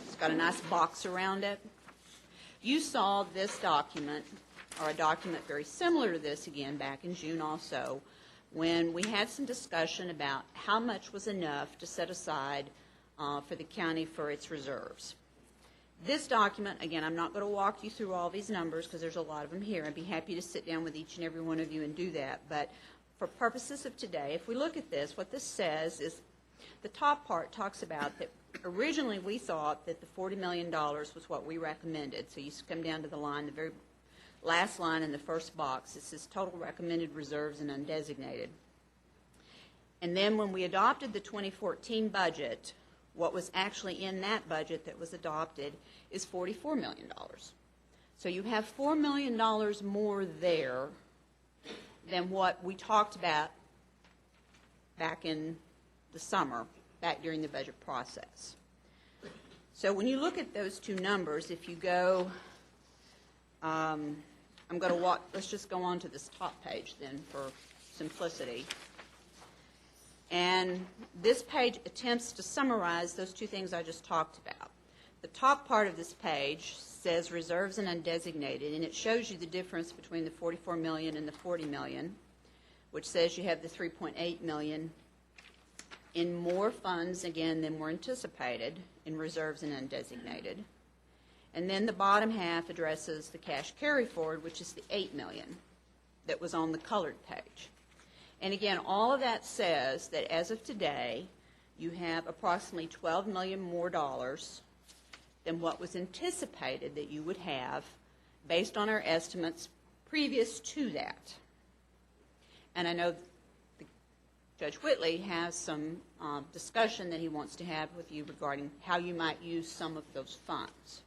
D: It's got a nice box around it. You saw this document are a document very similar to this, again, back in June also, when we had some discussion about how much was enough to set aside for the county for its reserves. This document, again, I'm not going to walk you through all these numbers because there's a lot of them here. I'd be happy to sit down with each and every one of you and do that. But for purposes of today, if we look at this, what this says is the top part talks about that originally we thought that the $40 million was what we recommended. So you come down to the line, the very last line in the first box. It says total recommended reserves and undesignated. And then when we adopted the 2014 budget, what was actually in that budget that was adopted is $44 million. So you have $4 million more there than what we talked about back in the summer, back during the budget process. So when you look at those two numbers, if you go, let's just go on to this top page then for simplicity. And this page attempts to summarize those two things I just talked about. The top part of this page says reserves and undesignated, and it shows you the difference between the $44 million and the $40 million, which says you have the $3.8 million in more funds, again, than were anticipated in reserves and undesignated. And then the bottom half addresses the cash carry forward, which is the $8 million that was on the colored page. And again, all of that says that as of today, you have approximately $12 million more dollars than what was anticipated that you would have based on our estimates previous to that. And I know Judge Whitley has some discussion that he wants to have with you regarding how you might use some of those funds.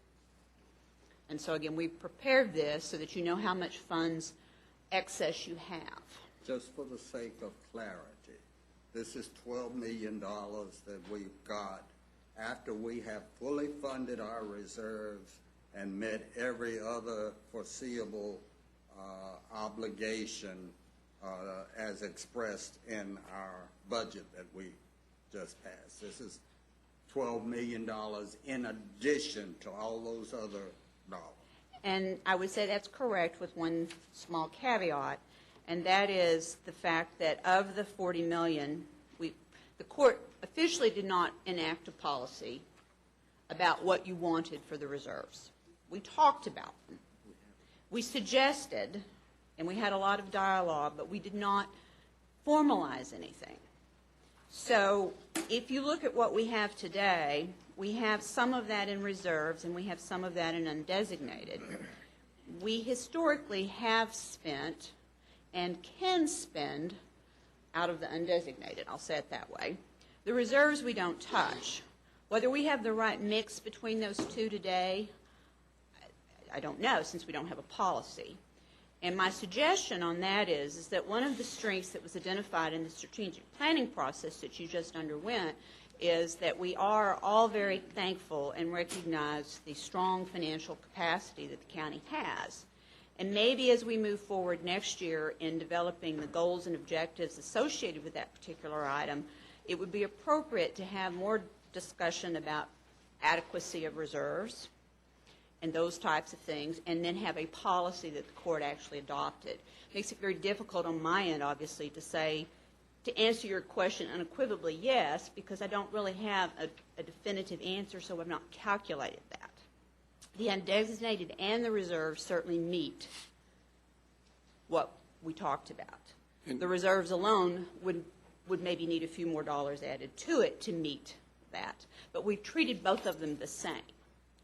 D: And so again, we prepared this so that you know how much funds excess you have.
C: Just for the sake of clarity, this is $12 million that we've got after we have fully funded our reserves and met every other foreseeable obligation as expressed in our budget that we just passed. This is $12 million in addition to all those other dollars.
D: And I would say that's correct with one small caveat, and that is the fact that of the $40 million, the court officially did not enact a policy about what you wanted for the reserves. We talked about them. We suggested, and we had a lot of dialogue, but we did not formalize anything. So if you look at what we have today, we have some of that in reserves and we have some of that in undesignated. We historically have spent and can spend out of the undesignated, I'll say it that way. The reserves we don't touch. Whether we have the right mix between those two today, I don't know, since we don't have a policy. And my suggestion on that is that one of the strengths that was identified in the strategic planning process that you just underwent is that we are all very thankful and recognize the strong financial capacity that the county has. And maybe as we move forward next year in developing the goals and objectives associated with that particular item, it would be appropriate to have more discussion about adequacy of reserves and those types of things, and then have a policy that the court actually adopted. Makes it very difficult on my end, obviously, to answer your question unequivocally yes, because I don't really have a definitive answer, so I've not calculated that. The undesignated and the reserves certainly meet what we talked about. The reserves alone would maybe need a few more dollars added to it to meet that. But we've treated both of them the same,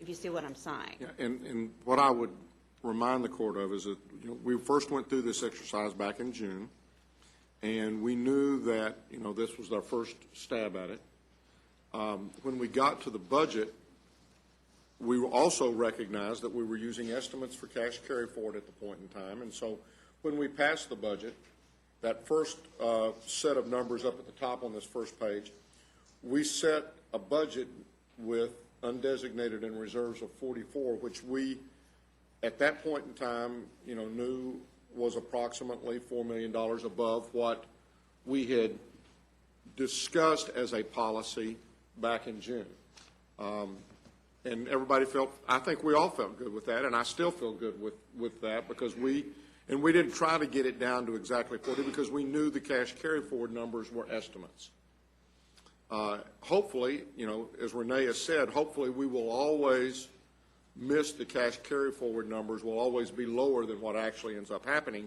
D: if you see what I'm saying.
B: Yeah, and what I would remind the court of is that we first went through this exercise back in June, and we knew that this was our first stab at it. When we got to the budget, we also recognized that we were using estimates for cash carry forward at the point in time, and so when we passed the budget, that first set of numbers up at the top on this first page, we set a budget with undesignated and reserves of 44, which we, at that point in time, knew was approximately $4 million above what we had discussed as a policy back in June. And everybody felt, I think we all felt good with that, and I still feel good with that because we didn't try to get it down to exactly 40 because we knew the cash carry forward numbers were estimates. Hopefully, as Renee has said, hopefully we will always miss the cash carry forward numbers, will always be lower than what actually ends up happening.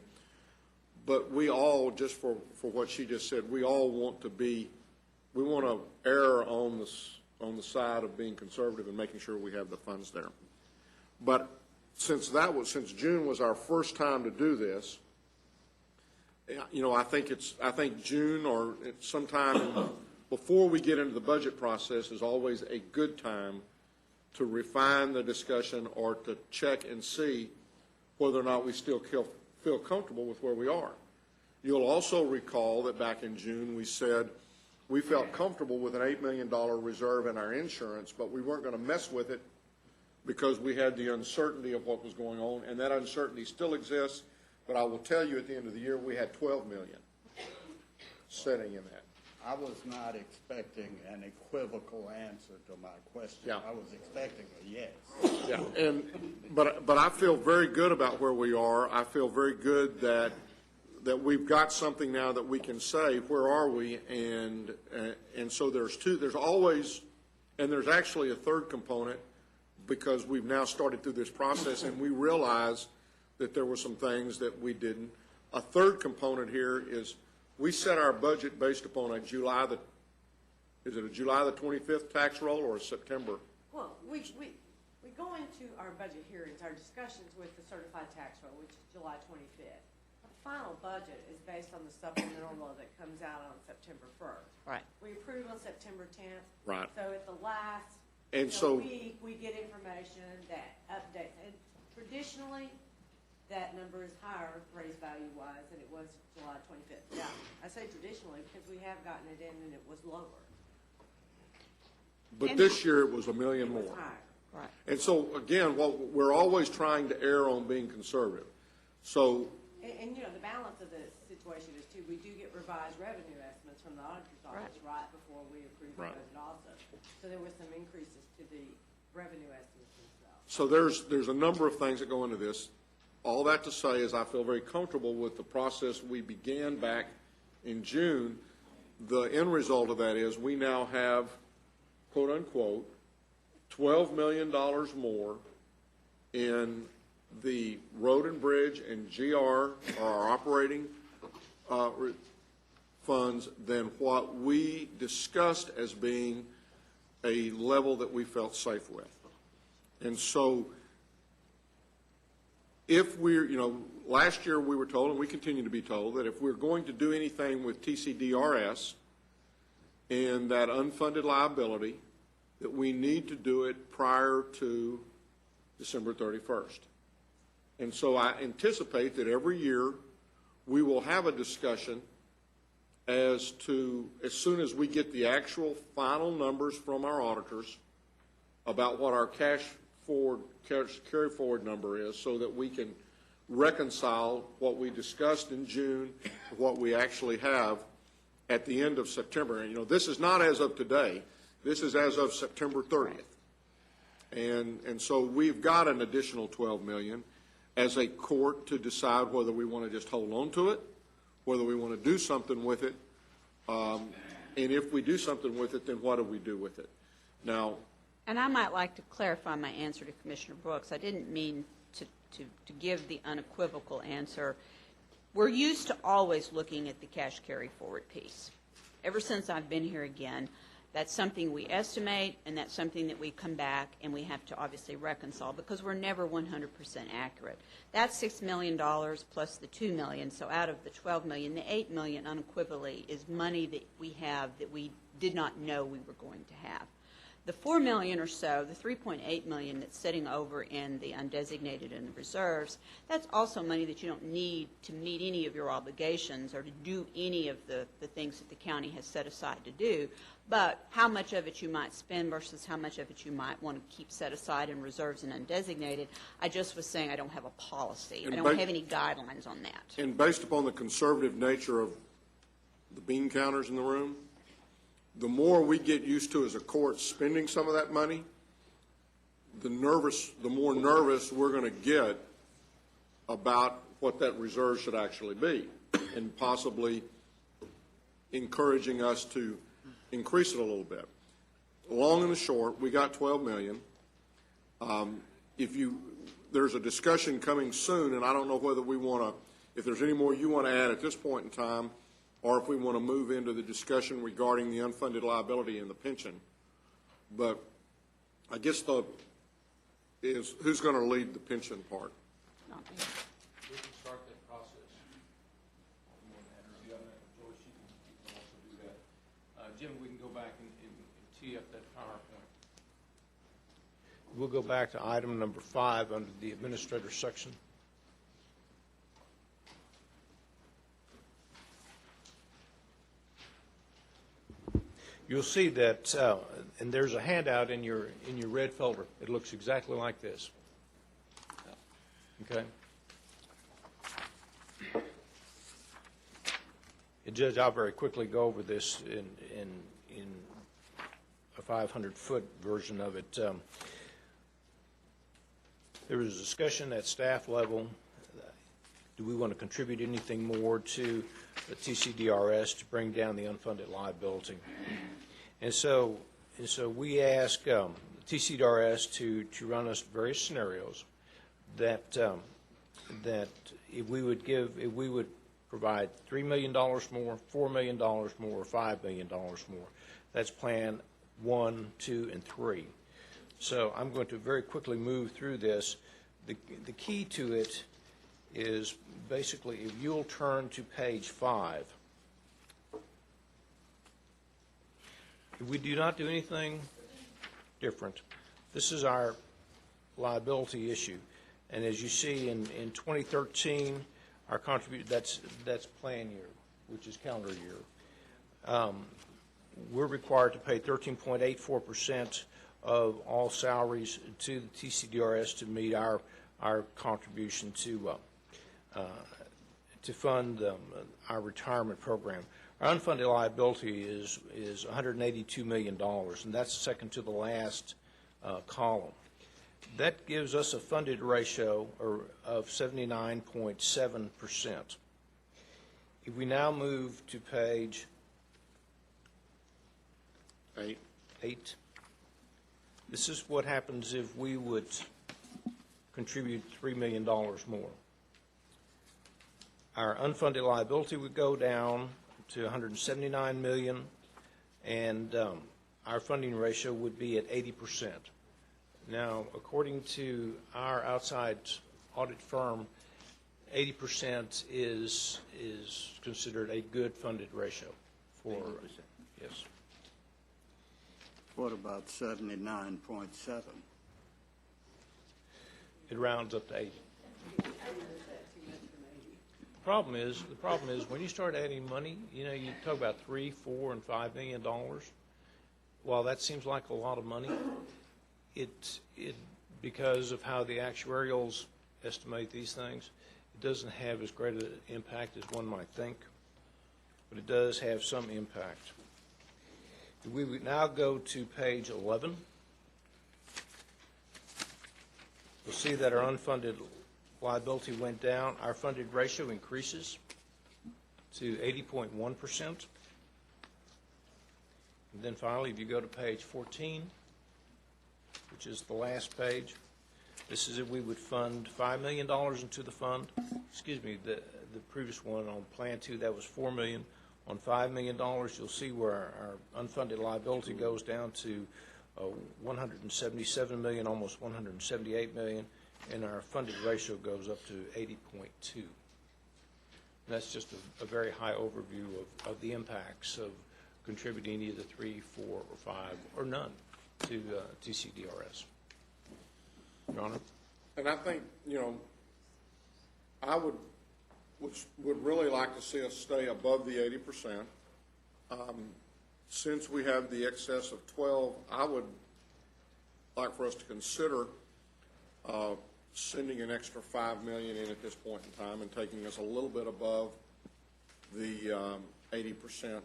B: But we all, just for what she just said, we all want to err on the side of being conservative and making sure we have the funds there. But since June was our first time to do this, I think June or sometime before we get into the budget process is always a good time to refine the discussion or to check and see whether or not we still feel comfortable with where we are. You'll also recall that back in June we said we felt comfortable with an $8 million reserve in our insurance, but we weren't going to mess with it because we had the uncertainty of what was going on, and that uncertainty still exists. But I will tell you, at the end of the year, we had $12 million sitting in that.
C: I was not expecting an equivocal answer to my question.
B: Yeah.
C: I was expecting a yes.
B: Yeah, but I feel very good about where we are. I feel very good that we've got something now that we can say, where are we? And so there's always, and there's actually a third component because we've now started through this process and we realize that there were some things that we didn't. A third component here is we set our budget based upon is it a July the 25th tax roll or a September?
N: Well, we go into our budget hearings, our discussions with the certified tax roll, which is July 25th. The final budget is based on the supplemental roll that comes out on September 1st.
D: Right.
N: We approve on September 10th.
B: Right.
N: So at the last week, we get information that updates. And traditionally, that number is higher, appraised value-wise, than it was July 25th. Yeah, I say traditionally because we have gotten it in and it was lower.
B: But this year it was $1 million more.
N: It was higher. Right.
B: And so, again, we're always trying to err on being conservative. So,
N: And the balance of the situation is, too, we do get revised revenue estimates from the auditor's office right before we approve the budget also. So there were some increases to the revenue estimates themselves.
B: so there's a number of things that go into this. All that to say is I feel very comfortable with the process we began back in June. The end result of that is we now have, quote unquote, $12 million more in the road and bridge and GR, or our operating funds, than what we discussed as being a level that we felt safe with. And so if we're, last year we were told, and we continue to be told, that if we're going to do anything with TCDRS and that unfunded liability, that we need to do it prior to December 31st. And so I anticipate that every year we will have a discussion as soon as we get the actual final numbers from our auditors about what our cash carry forward number is, so that we can reconcile what we discussed in June to what we actually have at the end of September. And this is not as of today. This is as of September 30th. And so we've got an additional $12 million as a court to decide whether we want to just hold on to it, whether we want to do something with it. And if we do something with it, then what do we do with it? Now,
D: And I might like to clarify my answer to Commissioner Brooks. I didn't mean to give the unequivocal answer. We're used to always looking at the cash carry forward piece. Ever since I've been here again, that's something we estimate, and that's something that we come back and we have to obviously reconcile because we're never 100% accurate. That's $6 million plus the $2 million. So out of the $12 million, the $8 million unequivocally is money that we have that we did not know we were going to have. The $4 million or so, the $3.8 million that's sitting over in the undesignated and the reserves, that's also money that you don't need to meet any of your obligations or to do any of the things that the county has set aside to do. But how much of it you might spend versus how much of it you might want to keep set aside in reserves and undesignated, I just was saying I don't have a policy. I don't have any guidelines on that.
B: and based upon the conservative nature of the bean counters in the room, the more we get used to as a court spending some of that money, the more nervous we're going to get about what that reserve should actually be, and possibly encouraging us to increase it a little bit. Long and the short, we got $12 million. There's a discussion coming soon, and I don't know whether we want to, if there's any more you want to add at this point in time, or if we want to move into the discussion regarding the unfunded liability and the pension. But I guess who's going to lead the pension part?
L: We can start that process. Joyce, you can also do that. Jim, we can go back and tee up that PowerPoint.
G: We'll go back to item number 5 under the administrator section. You'll see that, and there's a handout in your red folder. It looks exactly like this. Okay? And Judge, I'll very quickly go over this in a 500-foot version of it. There was a discussion at staff level. Do we want to contribute anything more to the TCDRS to bring down the unfunded liability? And so we ask TCDRS to run us various scenarios that if we would provide $3 million more, $4 million more, or $5 million more. That's plan 1, 2, and 3. So I'm going to very quickly move through this. The key to it is basically if you'll turn to page 5. If we do not do anything different, this is our liability issue. And as you see in 2013, our contribution, that's plan year, which is calendar year. We're required to pay 13.84% of all salaries to the TCDRS to meet our contribution to fund our retirement program. Our unfunded liability is $182 million, and that's second to the last column. That gives us a funded ratio of 79.7%. If we now move to page 8, this is what happens if we would contribute $3 million more. Our unfunded liability would go down to $179 million, and our funding ratio would be at 80%. Now, according to our outside audit firm, 80% is considered a good funded ratio for
C: 80%.
G: Yes.
C: What about 79.7?
G: It rounds up to 80. The problem is when you start adding money, you talk about $3, $4, and $5 million. While that seems like a lot of money, it because of how the actuarials estimate these things, it doesn't have as great an impact as one might think, but it does have some impact. We would now go to page 11. You'll see that our unfunded liability went down. Our funded ratio increases to 80.1%. And then finally, if you go to page 14, which is the last page, this is if we would fund $5 million into the fund. Excuse me, the previous one on Plan 2, that was $4 million. On $5 million, you'll see where our unfunded liability goes down to $177 million, almost $178 million, and our funded ratio goes up to 80.2. That's just a very high overview of the impacts of contributing either 3, 4, or 5, or none to TCDRS. Your Honor?
B: And I think, I would really like to see us stay above the 80%. Since we have the excess of 12, I would like for us to consider sending an extra $5 million in at this point in time and taking us a little bit above the 80%.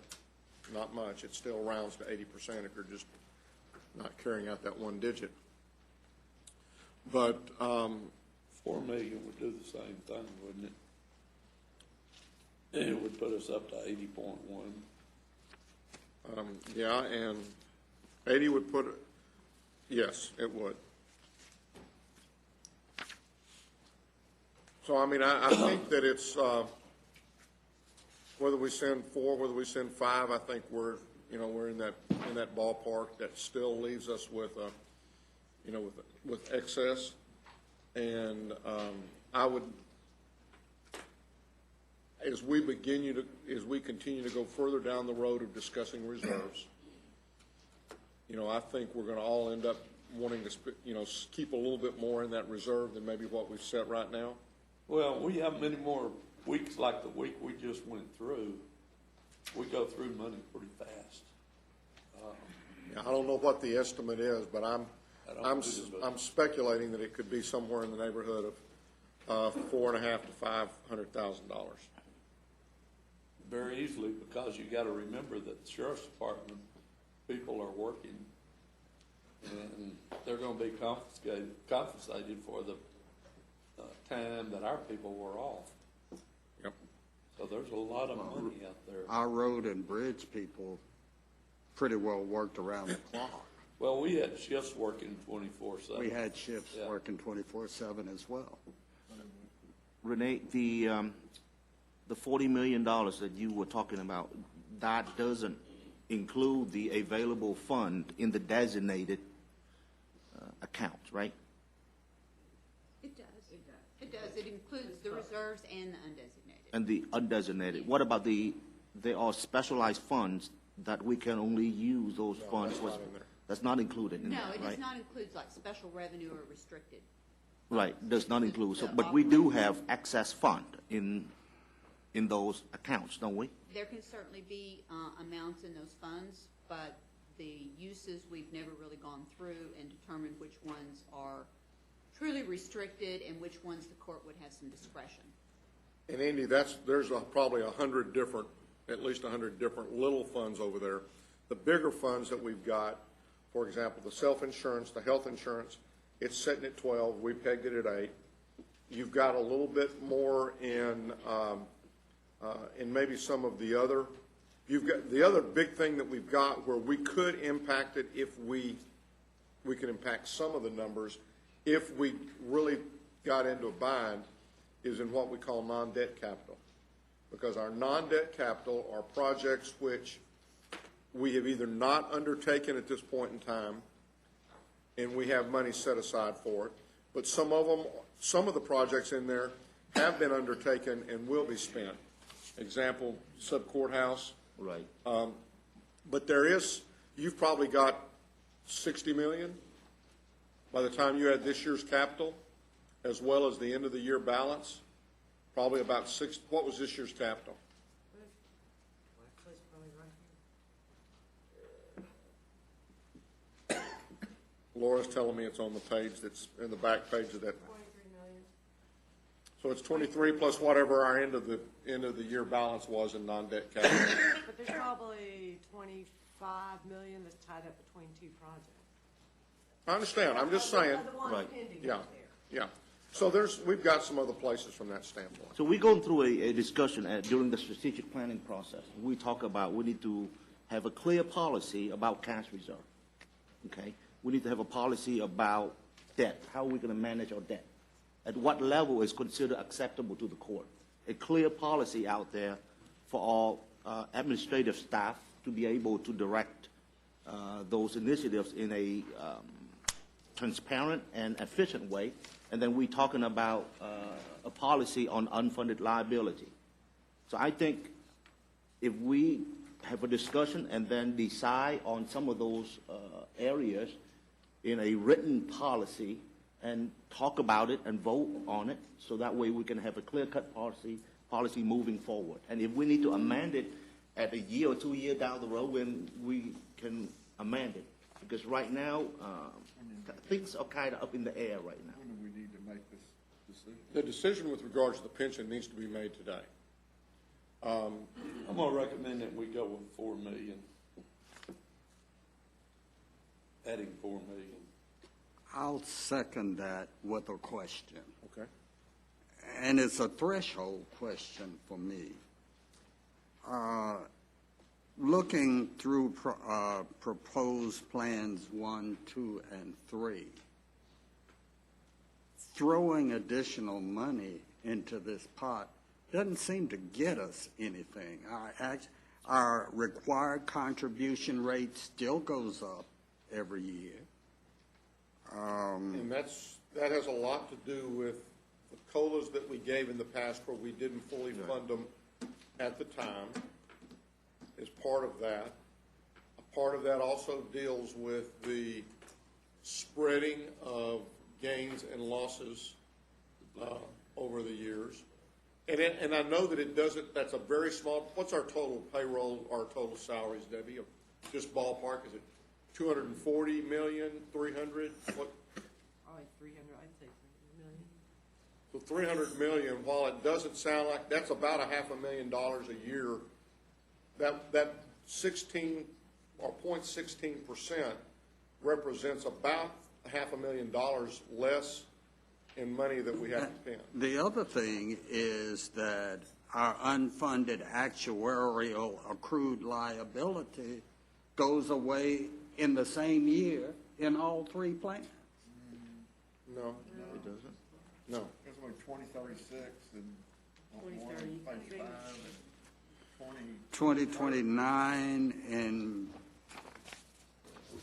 B: Not much. It still rounds to 80% if you're just not carrying out that one digit. But,
F: 4 million would do the same thing, wouldn't it? And it would put us up to 80.1.
B: yeah, and 80 would put, yes, it would. So, I mean, I think that it's, whether we send 4, whether we send 5, I think we're in that ballpark. That still leaves us with with excess. And I would, as we continue to go further down the road of discussing reserves, I think we're going to all end up wanting to, keep a little bit more in that reserve than maybe what we've set right now.
F: Well, we have many more weeks like the week we just went through. We go through money pretty fast.
B: I don't know what the estimate is, but I'm speculating that it could be somewhere in the neighborhood of $450,000 to $500,000.
F: Very easily, because you got to remember that the sheriff's department people are working, and they're going to be compensated for the time that our people were off.
B: Yep.
F: So there's a lot of money out there.
H: Our road and bridge people pretty well worked around the clock.
F: Well, we had shifts working 24/7.
H: We had shifts working 24/7 as well.
J: Renee, the $40 million that you were talking about, that doesn't include the available fund in the designated accounts, right?
D: It does. It does. It includes the reserves and the undesignated.
J: And the undesignated. What about there are specialized funds that we can only use those funds for? That's not included in
D: No,
J: that,
D: it
J: right?
D: does not include like special revenue or restricted.
J: Right, does not include. So, but we do have excess fund in those accounts, don't we?
D: There can certainly be amounts in those funds, but the uses, we've never really gone through and determined which ones are truly restricted and which ones the court would have some discretion.
B: And Andy, there's probably 100 different, at least 100 different little funds over there. The bigger funds that we've got, for example, the self-insurance, the health insurance, it's sitting at 12. We pegged it at 8. You've got a little bit more in maybe some of the other. You've got the other big thing that we've got where we could impact it if we can impact some of the numbers if we really got into a bind is in what we call non-debt capital. Because our non-debt capital are projects which we have either not undertaken at this point in time, and we have money set aside for it, but some of the projects in there have been undertaken and will be spent. Example, sub-courthouse.
J: Right.
B: But you've probably got $60 million by the time you add this year's capital, as well as the end of the year balance. Probably about what was this year's capital? Laura's telling me it's on the page that's in the back page of that.
N: 23 million.
B: So it's 23 plus whatever our end of the year balance was in non-debt capital.
N: But there's probably 25 million that's tied up between two projects.
B: I understand. I'm just saying.
N: The ones pending
B: Yeah,
N: out there.
B: yeah. So we've got some other places from that standpoint.
J: So we're going through a discussion during the strategic planning process. We talk about we need to have a clear policy about cash reserve. Okay? We need to have a policy about debt. How are we going to manage our debt? At what level is considered acceptable to the court? A clear policy out there for all administrative staff to be able to direct those initiatives in a transparent and efficient way. And then we're talking about a policy on unfunded liability. So I think if we have a discussion and then decide on some of those areas in a written policy and talk about it and vote on it, so that way we can have a clear-cut policy moving forward. And if we need to amend it at a year or 2 years down the road, when we can amend it. Because right now, things are kind of up in the air right now.
K: When do we need to make this decision?
B: The decision with regards to the pension needs to be made today.
F: I'm going to recommend that we go with 4 million. Adding 4 million.
C: I'll second that with a question.
B: Okay.
C: And it's a threshold question for me. Looking through proposed plans 1, 2, and 3, throwing additional money into this pot doesn't seem to get us anything. Our required contribution rate still goes up every year.
B: And that has a lot to do with the COLAs that we gave in the past where we didn't fully fund them at the time is part of that. A part of that also deals with the spreading of gains and losses over the years. And I know that it doesn't, that's a very small, what's our total payroll, our total salaries, Debbie? Just ballpark, is it 240 million, 300? What?
N: Probably 300, I'd say 300 million.
B: So 300 million, while it doesn't sound like, that's about $500,000 a year. That 16 or 0.16% represents about $500,000 less in money that we have to spend.
C: The other thing is that our unfunded actuarial accrued liability goes away in the same year in all 3 plans.
B: No.
K: It doesn't?
B: No.
K: It's like 2036 and one page 5 and
C: 2029 and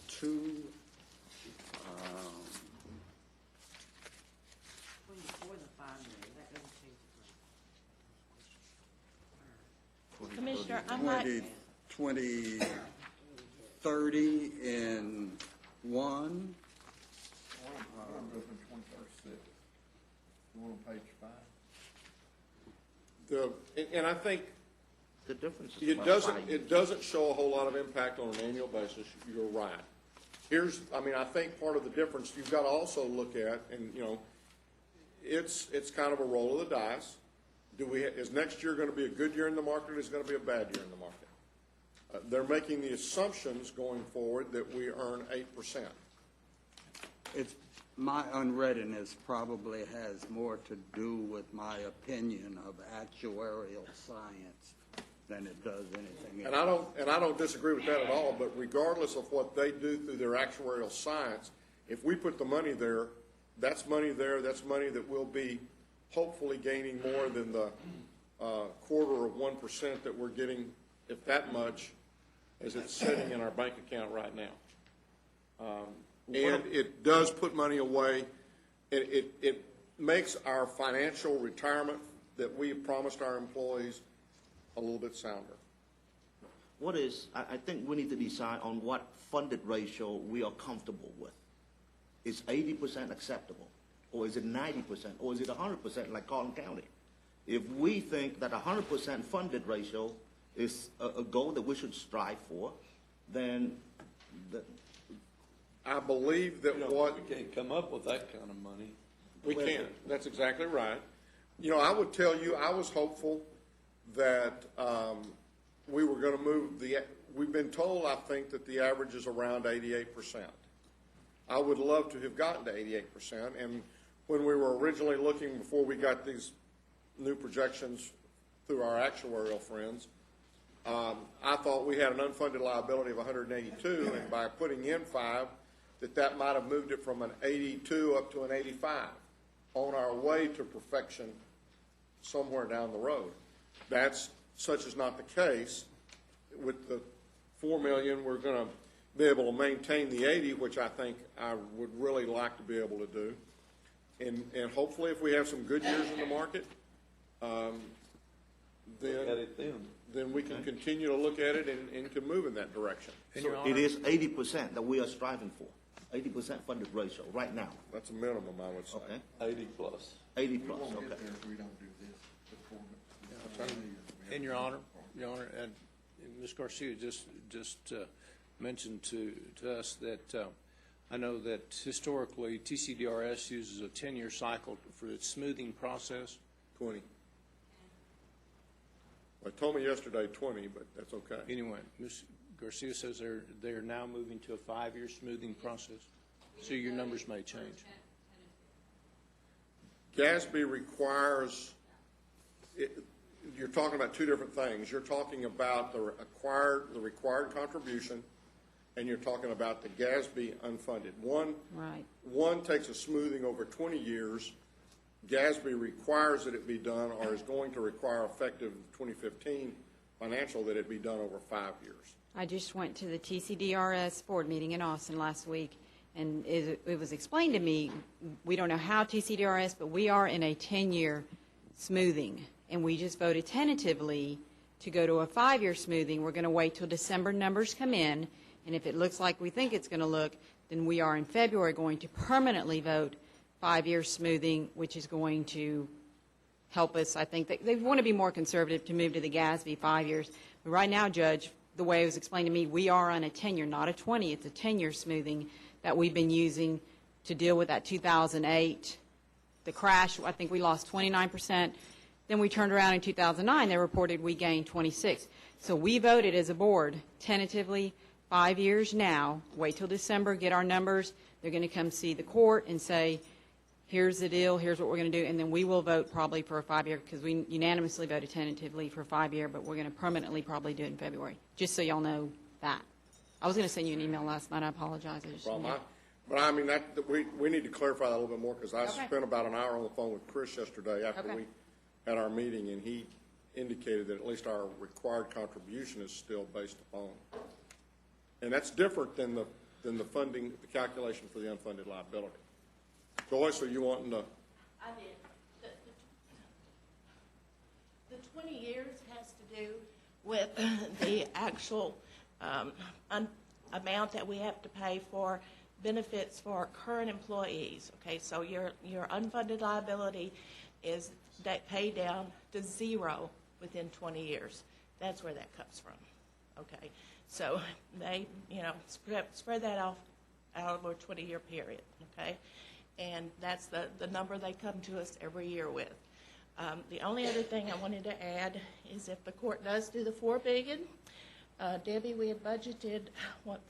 C: 2.
N: Before the 5 million, that doesn't change the plan.
D: Commissioner, I might,
C: 2030 in 1.
K: One goes in 2036. The one on page 5.
B: And I think
J: The difference is
B: it
J: about
B: doesn't,
J: 5
B: it doesn't show a whole lot of impact on an annual basis. You're right. I think part of the difference you've got to also look at, and, it's kind of a roll of the dice. Is next year going to be a good year in the market, or is it going to be a bad year in the market? They're making the assumptions going forward that we earn 8%.
C: My unreadiness probably has more to do with my opinion of actuarial science than it does anything else.
B: And I don't disagree with that at all, but regardless of what they do through their actuarial science, if we put the money there, that's money that will be hopefully gaining more than the quarter of 1% that we're getting, if that much, as it's sitting in our bank account right now. And it does put money away. It makes our financial retirement that we promised our employees a little bit sounder.
J: I think we need to decide on what funded ratio we are comfortable with. Is 80% acceptable? Or is it 90%? Or is it 100% like Collin County? If we think that 100% funded ratio is a goal that we should strive for, then
B: I believe that
F: we can't come up with that kind of money.
B: We can't. That's exactly right. I would tell you, I was hopeful that we were going to move we've been told, I think, that the average is around 88%. I would love to have gotten to 88%. And when we were originally looking, before we got these new projections through our actuarial friends, I thought we had an unfunded liability of 182, and by putting in 5, that might have moved it from an 82 up to an 85 on our way to perfection somewhere down the road. Such is not the case. With the $4 million, we're going to be able to maintain the 80, which I think I would really like to be able to do. And hopefully, if we have some good years in the market, then we can continue to look at it and can move in that direction.
J: So it is 80% that we are striving for. 80% funded ratio right now.
B: That's a minimum, I would say.
J: Okay.
F: 80 plus.
J: 80 plus,
K: We won't
J: okay.
K: get there if we don't do this.
L: And Your Honor, and Ms. Garcia just mentioned to us that I know that historically TCDRS uses a 10-year cycle for its smoothing process.
B: 20. Well, they told me yesterday 20, but that's okay.
L: Anyway, Ms. Garcia says they're now moving to a 5-year smoothing process. So your numbers may change.
B: GASB requires, you're talking about two different things. You're talking about the required contribution, and you're talking about the GASB unfunded. One takes a smoothing over 20 years. GASB requires that it be done, or is going to require effective 2015 financial that it be done over 5 years.
I: I just went to the TCDRS board meeting in Austin last week, and it was explained to me, we don't know how TCDRS, but we are in a 10-year smoothing, and we just voted tentatively to go to a 5-year smoothing. We're going to wait till December numbers come in, and if it looks like we think it's going to look, then we are in February going to permanently vote 5-year smoothing, which is going to help us. I think they want to be more conservative to move to the GASB 5 years. But right now, Judge, the way it was explained to me, we are on a 10-year, not a 20. It's a 10-year smoothing that we've been using to deal with that 2008, the crash. I think we lost 29%. Then we turned around in 2009. They reported we gained 26. So we voted as a board tentatively 5 years now. Wait till December, get our numbers. They're going to come see the court and say, here's the deal, here's what we're going to do, and then we will vote probably for a 5-year, because we unanimously voted tentatively for a 5-year, but we're going to permanently probably do it in February, just so y'all know that. I was going to send you an email last night. I apologize.
B: But I mean, we need to clarify that a little bit more, because I spent about an hour on the phone with Chris yesterday after we had our meeting, and he indicated that at least our required contribution is still based upon. And that's different than the funding, the calculation for the unfunded liability. Joyce, are you wanting to?
M: I did. The 20 years has to do with the actual amount that we have to pay for benefits for current employees. Okay, so your unfunded liability is paid down to 0 within 20 years. That's where that comes from. Okay, so they, spread that off out over a 20-year period. Okay. And that's the number they come to us every year with. The only other thing I wanted to add is if the court does do the $4 billion, Debbie, we had budgeted,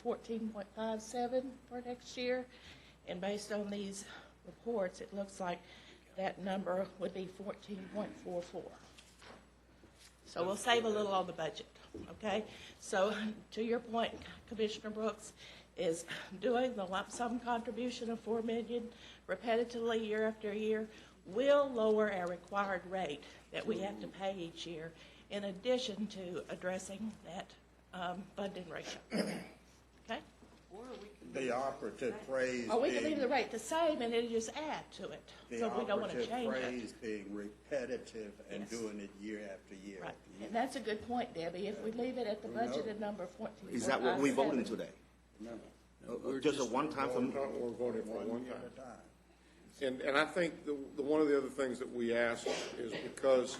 M: $14.57 for next year, and based on these reports, it looks like that number would be 14.44. So we'll save a little on the budget, okay? So to your point, Commissioner Brooks, is doing the lump sum contribution of $4 million repetitively year after year will lower our required rate that we have to pay each year, in addition to addressing that funding ratio. Okay?
H: The operative phrase.
M: Or we can leave the rate the same and then just add to it. So we don't want to change it.
H: The operative phrase being repetitive and doing it year after year.
M: Right. And that's a good point, Debbie. If we leave it at the budgeted number 14.
J: Is that what we're voting today?
H: No.
J: Just a one-time for
B: We're voting for one time. And I think one of the other things that we ask is because,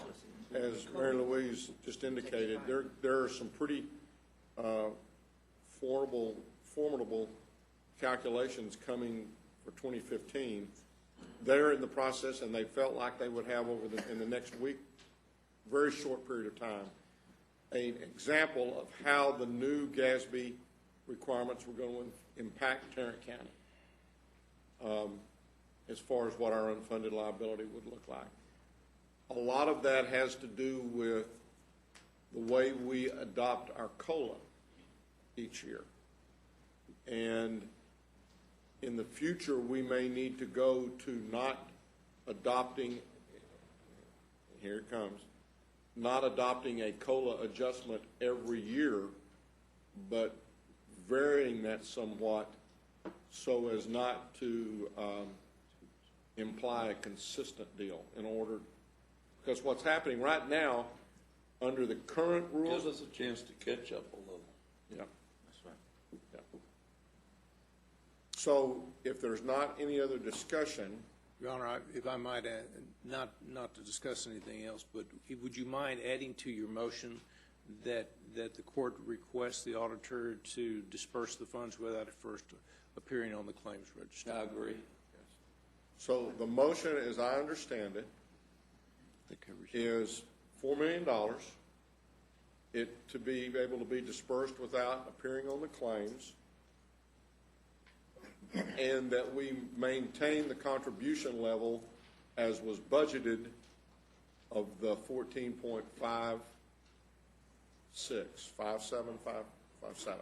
B: as Mary Louise just indicated, there are some pretty formidable calculations coming for 2015. They're in the process, and they felt like they would have in the next week, very short period of time, an example of how the new GASB requirements were going to impact Tarrant County as far as what our unfunded liability would look like. A lot of that has to do with the way we adopt our COLA each year. And in the future, we may need to go to not adopting, here it comes, not adopting a COLA adjustment every year, but varying that somewhat so as not to imply a consistent deal in order, because what's happening right now under the current rules.
F: Gives us a chance to catch up a little.
B: Yeah, that's right. Yeah. So if there's not any other discussion.
L: Your Honor, if I might add, not to discuss anything else, but would you mind adding to your motion that the court requests the auditor to disperse the funds without it first appearing on the claims register?
F: I agree.
B: Yes. So the motion, as I understand it, is $4 million, it to be able to be dispersed without appearing on the claims. and that we maintain the contribution level as was budgeted of the 14.56, 57557.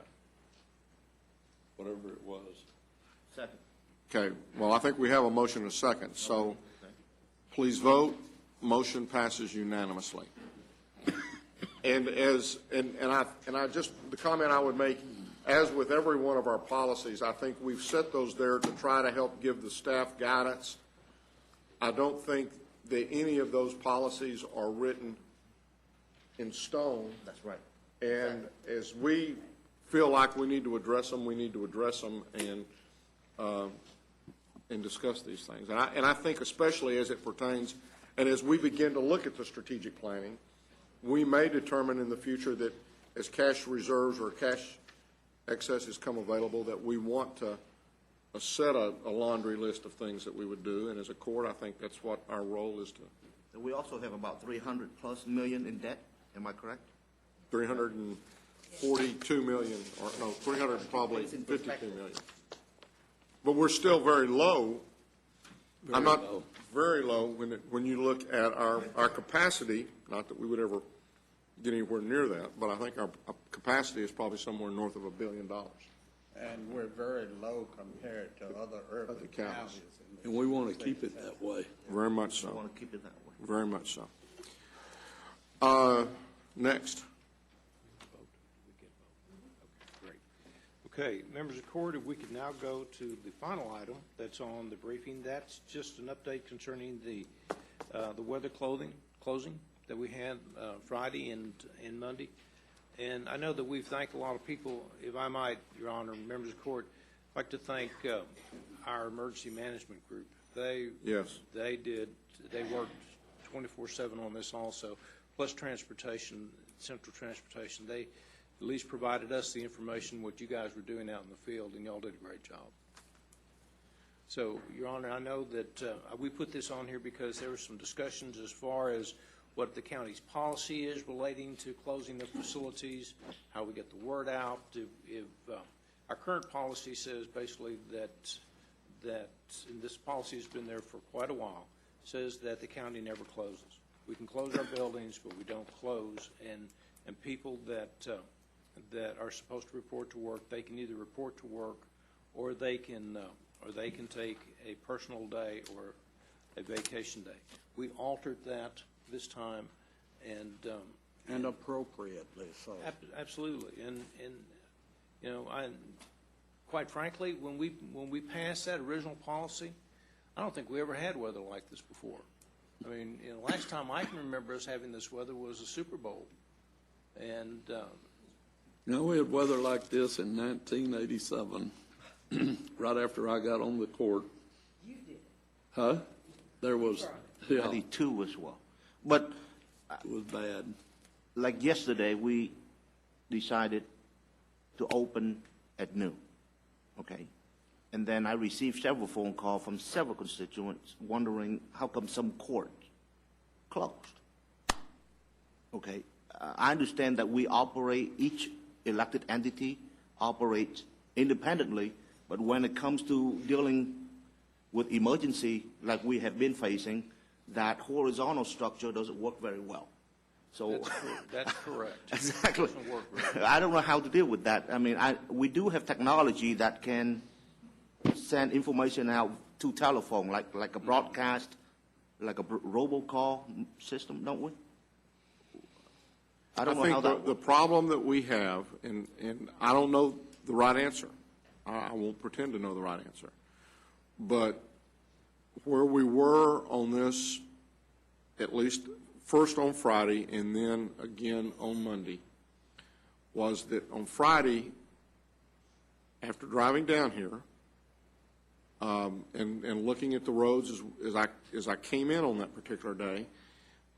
F: Whatever it was.
J: Second.
B: Okay, well, I think we have a motion and a second, so please vote. Motion passes unanimously. And I just, the comment I would make, as with every one of our policies, I think we've set those there to try to help give the staff guidance. I don't think that any of those policies are written in stone.
J: That's right.
B: And as we feel like we need to address them, we need to address them and discuss these things. And I think especially as it pertains, and as we begin to look at the strategic planning, we may determine in the future that as cash reserves or cash excesses come available, that we want to set a laundry list of things that we would do. And as a court, I think that's what our role is to.
J: We also have about 300+ million in debt. Am I correct?
B: 342 million, or no, 300 probably 52 million. But we're still very low. I'm not very low when you look at our capacity. Not that we would ever get anywhere near that, but I think our capacity is probably somewhere north of $1 billion.
C: And we're very low compared to other urban counties.
F: And we want to keep it that way.
B: Very much so.
J: We want to keep it that way.
B: Very much so. Next.
G: Okay, members of the court, if we could now go to the final item that's on the briefing. That's just an update concerning the weather closing that we had Friday and Monday. And I know that we've thanked a lot of people. If I might, Your Honor, members of the court, I'd like to thank our emergency management group. They worked 24/7 on this also, plus transportation, central transportation. They at least provided us the information what you guys were doing out in the field, and y'all did a great job. So, Your Honor, I know that we put this on here because there were some discussions as far as what the county's policy is relating to closing the facilities, how we get the word out. If our current policy says basically that and this policy has been there for quite a while, says that the county never closes. We can close our buildings, but we don't close. And people that are supposed to report to work, they can either report to work, or they can take a personal day or a vacation day. We altered that this time,
C: and appropriately so.
G: Absolutely, and you know, quite frankly, when we passed that original policy, I don't think we ever had weather like this before. I mean, you know, last time I can remember us having this weather was the Super Bowl, and
F: we had weather like this in 1987, right after I got on the court.
N: You did.
F: Huh? There was,
J: 92 as well. But
F: it was bad.
J: Like yesterday, we decided to open at noon, okay? And then I received several phone calls from several constituents wondering how come some courts closed. Okay, I understand that we operate, each elected entity operates independently, but when it comes to dealing with emergency like we have been facing, that horizontal structure doesn't work very well. So
G: that's correct.
J: Exactly.
G: It doesn't work very well.
J: I don't know how to deal with that. I mean, we do have technology that can send information out to telephone, like a broadcast, like a robocall system, don't we? I don't know how that
B: the problem that we have, and I don't know the right answer. I won't pretend to know the right answer. But where we were on this, at least first on Friday and then again on Monday, was that on Friday, after driving down here and looking at the roads as I came in on that particular day,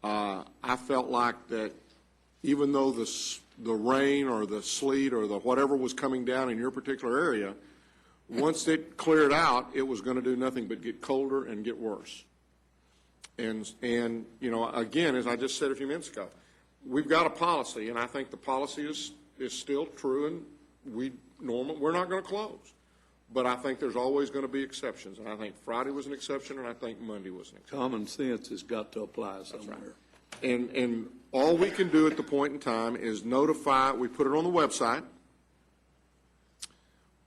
B: I felt like that even though the rain or the sleet or the whatever was coming down in your particular area, once it cleared out, it was going to do nothing but get colder and get worse. And you know, again, as I just said a few minutes ago, we've got a policy, and I think the policy is still true, and we're not going to close. but I think there's always going to be exceptions, and I think Friday was an exception, and I think Monday was an exception.
F: Common sense has got to apply somewhere.
B: And all we can do at the point in time is notify, we put it on the website,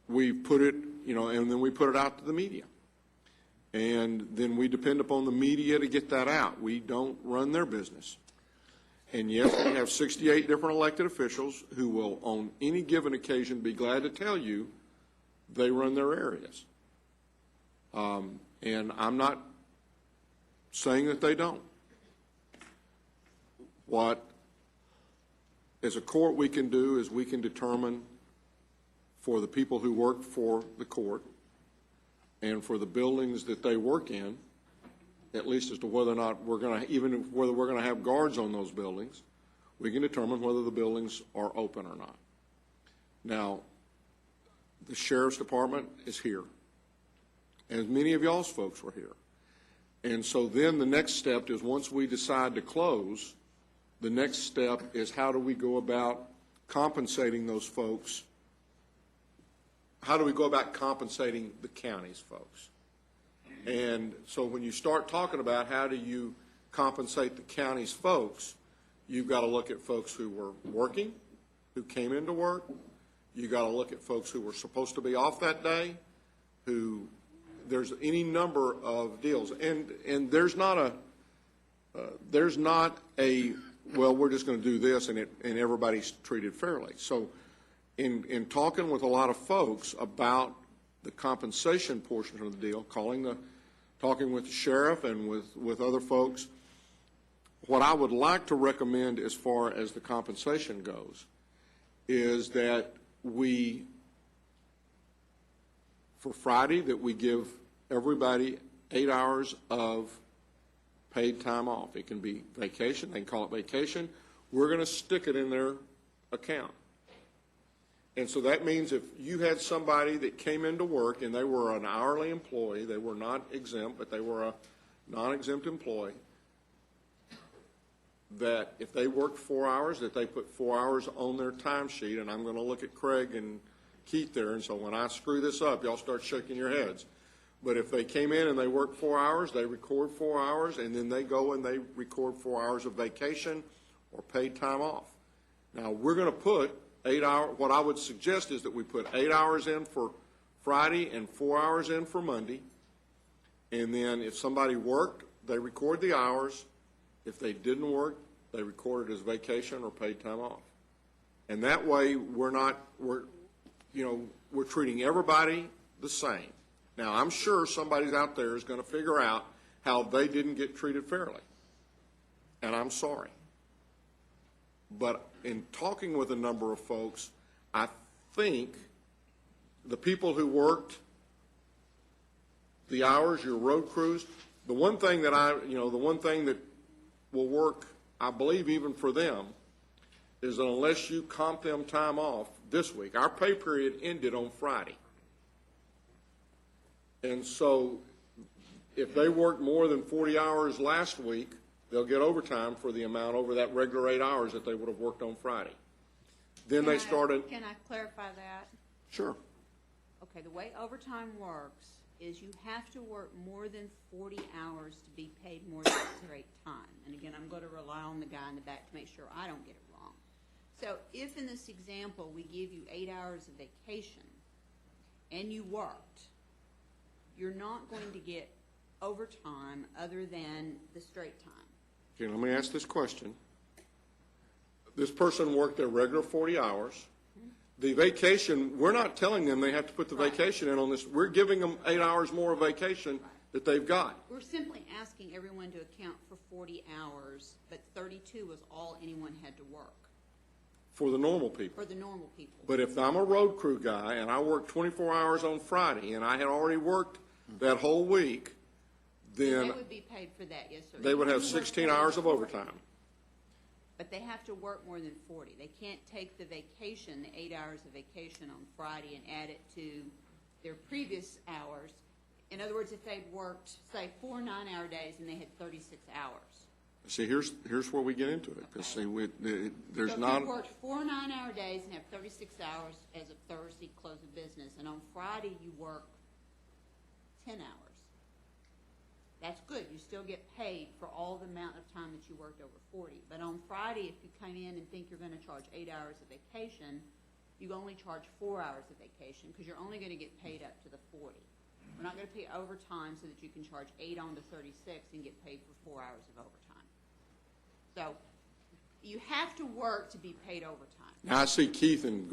B: we put it, and then we put it out to the media. And then we depend upon the media to get that out. We don't run their business. And yes, we have 68 different elected officials who will, on any given occasion, be glad to tell you they run their areas. And I'm not saying that they don't. What, as a court, we can do is we can determine for the people who work for the court and for the buildings that they work in, at least as to whether or not we're going to, even whether we're going to have guards on those buildings, we can determine whether the buildings are open or not. Now, the sheriff's department is here, and many of y'all's folks were here. And so then the next step is, once we decide to close, the next step is how do we go about compensating those folks? How do we go about compensating the county's folks? And so when you start talking about how do you compensate the county's folks, you've got to look at folks who were working, who came into work. You've got to look at folks who were supposed to be off that day, who there's any number of deals. And there's not a well, we're just going to do this and everybody's treated fairly. So in talking with a lot of folks about the compensation portion of the deal, talking with the sheriff and with other folks, what I would like to recommend as far as the compensation goes is that for Friday, that we give everybody 8 hours of paid time off. It can be vacation. They can call it vacation. We're going to stick it in their account. And so that means if you had somebody that came into work and they were an hourly employee, they were not exempt, but they were a non-exempt employee, that if they worked 4 hours, that they put 4 hours on their timesheet. And I'm going to look at Craig and Keith there, and so when I screw this up, y'all start shaking your heads. But if they came in and they worked 4 hours, they record 4 hours, and then they go and they record 4 hours of vacation or paid time off. Now, we're going to put 8 hours. What I would suggest is that we put 8 hours in for Friday and 4 hours in for Monday. And then if somebody worked, they record the hours. If they didn't work, they record it as vacation or paid time off. And that way, we're treating everybody the same. Now, I'm sure somebody out there is going to figure out how they didn't get treated fairly. And I'm sorry. But in talking with a number of folks, I think the people who worked the hours, your road crews, the one thing that will work, I believe, even for them, is that unless you comp them time off this week, our pay period ended on Friday. And so if they worked more than 40 hours last week, they'll get overtime for the amount over that regular 8 hours that they would have worked on Friday. Then they started.
D: Can I clarify that?
B: Sure.
D: Okay, the way overtime works is you have to work more than 40 hours to be paid more than straight time. And again, I'm going to rely on the guy in the back to make sure I don't get it wrong. So if in this example we give you 8 hours of vacation and you worked, you're not going to get overtime other than the straight time.
B: Okay, let me ask this question. This person worked their regular 40 hours. The vacation, we're not telling them they have to put the vacation in on this. We're giving them 8 hours more of vacation that they've got.
D: We're simply asking everyone to account for 40 hours, but 32 was all anyone had to work.
B: For the normal people.
D: For the normal people.
B: But if I'm a road crew guy and I work 24 hours on Friday and I had already worked that whole week, then
D: they would be paid for that, yes, sir.
B: they would have 16 hours of overtime.
D: But they have to work more than 40. They can't take the vacation, the 8 hours of vacation on Friday, and add it to their previous hours. In other words, if they'd worked, say, 4 9-hour days and they had 36 hours,
B: See, here's where we get into it, because see, there's
D: So
B: not.
D: if you worked 4 9-hour days and have 36 hours as of Thursday, close of business, and on Friday you work 10 hours, that's good. You still get paid for all the amount of time that you worked over 40. But on Friday, if you come in and think you're going to charge 8 hours of vacation, you only charge 4 hours of vacation because you're only going to get paid up to the 40. We're not going to pay overtime so that you can charge 8 on to 36 and get paid for 4 hours of overtime. So you have to work to be paid overtime.
B: Now, I see Keith and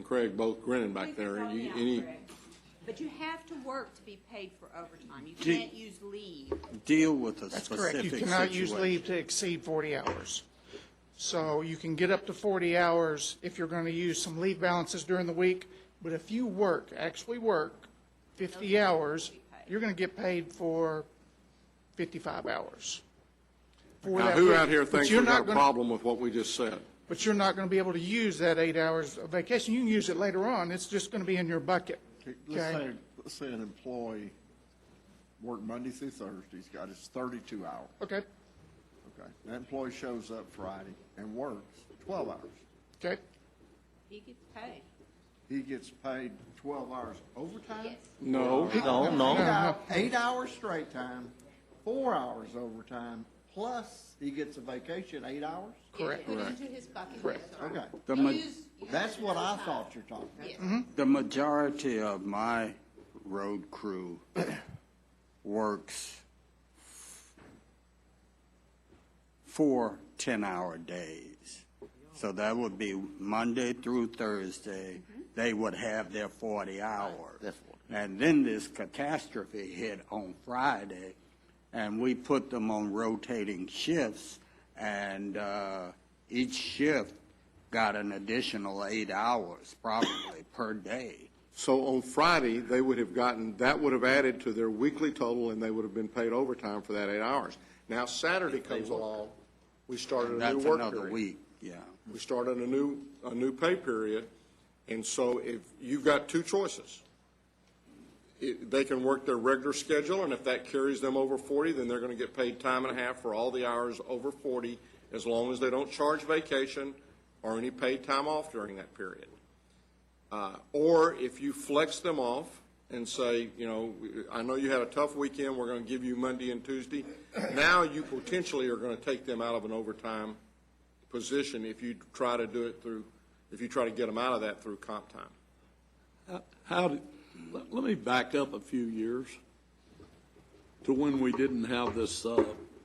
B: Craig both grinning back there.
D: But you have to work to be paid for overtime. You
C: Do-
D: can't use leave.
C: Deal with a
S: That's
C: specific
S: correct. You cannot use
C: situation.
S: leave to exceed 40 hours. So you can get up to 40 hours if you're going to use some leave balances during the week. But if you actually work 50 hours, you're going to get paid for 55 hours. For
B: Now,
S: that
B: who
S: week.
B: out here
S: But
B: thinks
S: you're
B: we've got
S: not
B: a
S: gonna-
B: problem with what we just said?
S: But you're not going to be able to use that 8 hours of vacation. You can use it later on. It's just going to be in your bucket. Okay?
K: Let's say an employee worked Monday through Thursday, he's got his 32 hours.
S: Okay,
K: Okay, that employee shows up Friday and works 12 hours.
S: okay.
D: He gets paid.
K: He gets paid 12 hours overtime?
D: Yes.
B: No.
J: No.
K: 8 hours straight time, 4 hours overtime, plus he gets a vacation 8 hours?
S: Correct.
D: Put into his bucket.
S: Correct.
D: Yes, sir.
K: Okay,
C: The
D: You
C: ma-
D: use- you
K: that's
D: have
K: what I
D: overtime.
K: thought you're talking about.
D: Yes.
C: The majority of my road crew works 4 10-hour days. So that would be Monday through Thursday. They would have their 40 hours.
J: That's what.
C: And then this catastrophe hit on Friday, and we put them on rotating shifts, and each shift got an additional 8 hours probably per day.
B: So on Friday, they would have gotten, that would have added to their weekly total, and they would have been paid overtime for that 8 hours. Now, Saturday comes along, we started a new
C: That's
B: work
C: another
B: period.
C: week, yeah.
B: We started a new pay period, and so if, you've got two choices. They can work their regular schedule, and if that carries them over 40, then they're going to get paid time and a half for all the hours over 40, as long as they don't charge vacation or any paid time off during that period. Or if you flex them off and say, you know, I know you had a tough weekend, we're going to give you Monday and Tuesday. Now you potentially are going to take them out of an overtime position if you try to do it through, if you try to get them out of that through comp time.
F: Let me back up a few years to when we didn't have this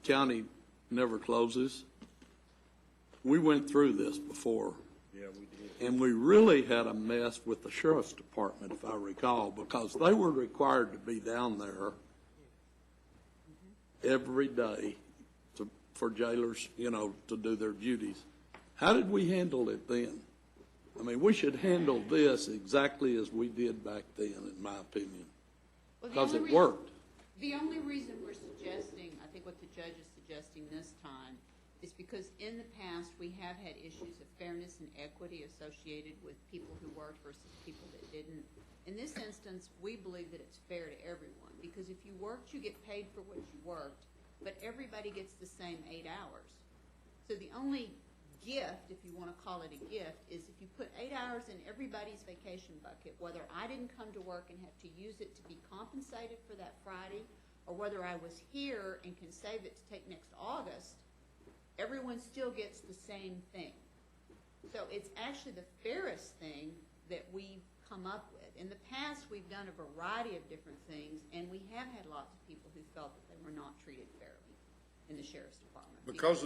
F: county never closes. We went through this before.
C: Yeah, we did.
F: And we really had a mess with the sheriff's department, if I recall, because they were required to be down there every day for jailers, you know, to do their duties. How did we handle it then? I mean, we should handle this exactly as we did back then, in my opinion,
D: Well, the
F: because
D: only
F: it
D: reason-
F: worked.
D: The only reason we're suggesting, I think what the judge is suggesting this time, is because in the past, we have had issues of fairness and equity associated with people who worked versus people that didn't. In this instance, we believe that it's fair to everyone, because if you worked, you get paid for what you worked, but everybody gets the same 8 hours. So the only gift, if you want to call it a gift, is if you put 8 hours in everybody's vacation bucket, whether I didn't come to work and have to use it to be compensated for that Friday, or whether I was here and can save it to take next August, everyone still gets the same thing. So it's actually the fairest thing that we've come up with. In the past, we've done a variety of different things, and we have had lots of people who felt that they were not treated fairly in the sheriff's department.
B: Because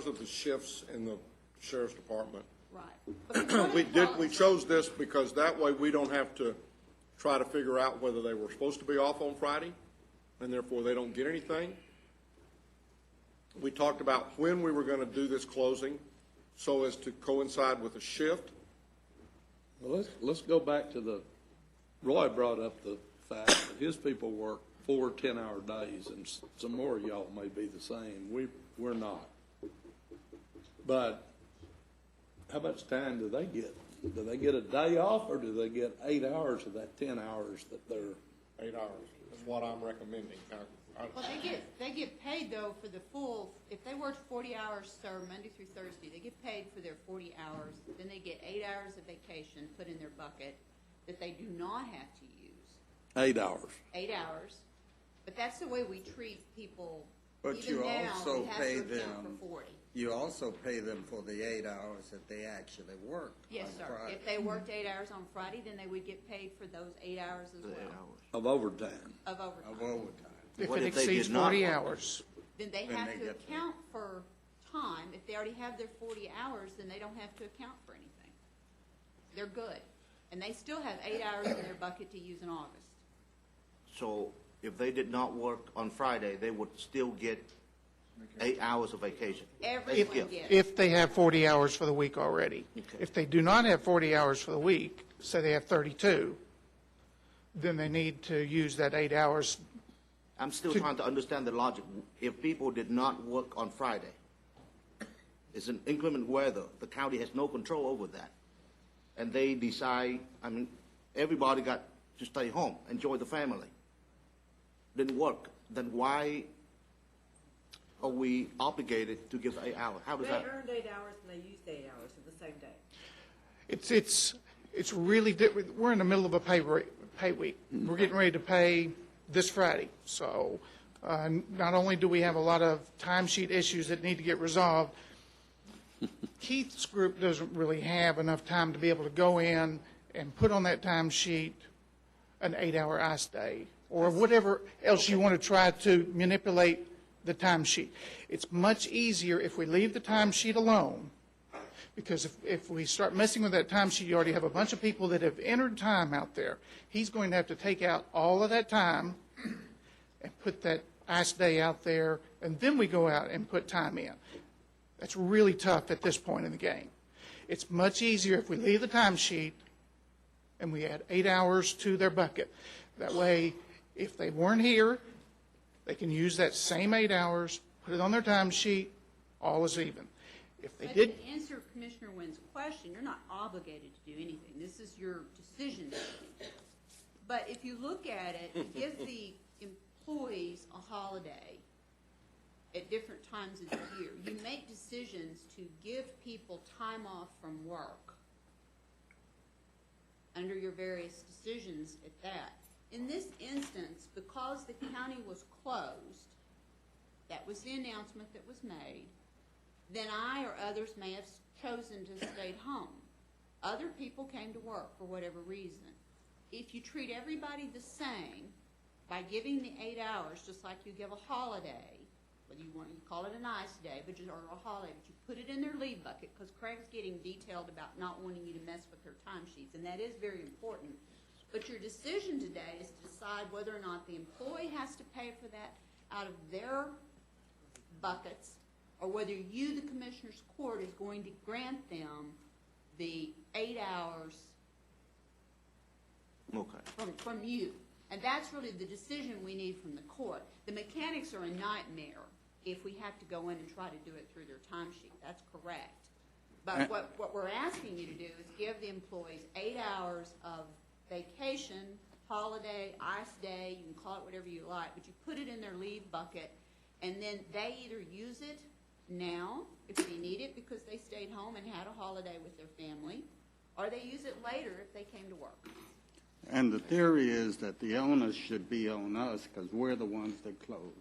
B: of the shifts in the sheriff's department.
D: Right.
B: We chose this because that way we don't have to try to figure out whether they were supposed to be off on Friday, and therefore they don't get anything. We talked about when we were going to do this closing so as to coincide with a shift.
F: Well, let's go back to Roy brought up the fact that his people work 4 10-hour days, and some more of y'all may be the same. We're not. But how much time do they get? Do they get a day off, or do they get 8 hours of that 10 hours that they're?
B: 8 hours is what I'm recommending.
D: Well, they get paid though for the full, if they worked 40 hours, sir, Monday through Thursday, they get paid for their 40 hours, then they get 8 hours of vacation put in their bucket that they do not have to use.
F: 8 hours.
D: 8 hours. But that's the way we treat people.
C: But
D: Even
C: you
D: now,
C: also
D: we have
C: pay
D: to account
C: them,
D: for 40.
C: you also pay them for the 8 hours that they actually work.
D: Yes,
C: on
D: sir.
C: Friday.
D: If they worked 8 hours on Friday, then they would get paid for those 8 hours as well.
F: Of overtime.
D: Of overtime.
C: Of overtime.
U: If
J: What
U: it
J: if they
U: exceeds
J: did not
U: 40
J: work?
U: hours.
D: Then they
C: Then
D: have
C: they
D: to
C: get the-
D: account for time. If they already have their 40 hours, then they don't have to account for anything. They're good. And they still have 8 hours in their bucket to use in August.
J: So if they did not work on Friday, they would still get 8 hours of vacation.
D: Everyone
J: If-
D: gets.
U: If they have 40 hours for the week already. If they do not have 40 hours for the week, say they have 32, then they need to use that 8 hours.
J: I'm still trying to understand the logic. If people did not work on Friday, it's an inclement weather. The county has no control over that. And they decide, I mean, everybody got to stay home, enjoy the family. Didn't work. Then why are we obligated to give 8 hours? How does
N: They
J: that?
N: earned 8 hours and they used 8 hours in the same day.
U: It's really, we're in the middle of a pay week. We're getting ready to pay this Friday. So not only do we have a lot of timesheet issues that need to get resolved, Keith's group doesn't really have enough time to be able to go in and put on that timesheet an 8-hour ice day or whatever else you want to try to manipulate the timesheet. It's much easier if we leave the timesheet alone, because if we start messing with that timesheet, you already have a bunch of people that have entered time out there. He's going to have to take out all of that time and put that ice day out there, and then we go out and put time in. That's really tough at this point in the game. It's much easier if we leave the timesheet and we add 8 hours to their bucket. That way, if they weren't here, they can use that same 8 hours, put it on their timesheet, all is even. If they
D: But
U: did,
D: to answer Commissioner Wynn's question, you're not obligated to do anything. This is your decision making. But if you look at it, it gives the employees a holiday at different times of the year. You make decisions to give people time off from work under your various decisions at that. In this instance, because the county was closed, that was the announcement that was made, then I or others may have chosen to stay home. Other people came to work for whatever reason. If you treat everybody the same by giving the 8 hours, just like you give a holiday, whether you want to call it a nice day, or a holiday, but you put it in their leave bucket, because Craig's getting detailed about not wanting you to mess with their timesheets, and that is very important. But your decision today is to decide whether or not the employee has to pay for that out of their buckets, or whether you, the Commissioners Court, is going to grant them the 8 hours from you. And that's really the decision we need from the court. The mechanics are a nightmare if we have to go in and try to do it through their timesheet. That's correct. But what we're asking you to do is give the employees 8 hours of vacation, holiday, ice day, you can call it whatever you like, but you put it in their leave bucket, and then they either use it now, if they need it because they stayed home and had a holiday with their family, or they use it later if they came to work.
C: And the theory is that the onus should be on us because we're the ones that closed.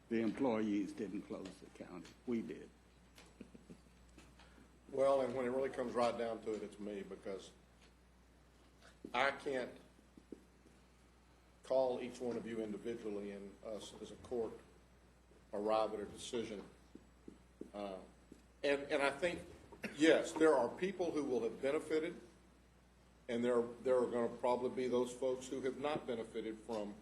C: The employees didn't close the county. We did.
B: Well, and when it really comes right down to it, it's me, because I can't call each one of you individually and us as a court arrive at a decision. And I think, yes, there are people who will have benefited, and there are going to probably be those folks who have not benefited from,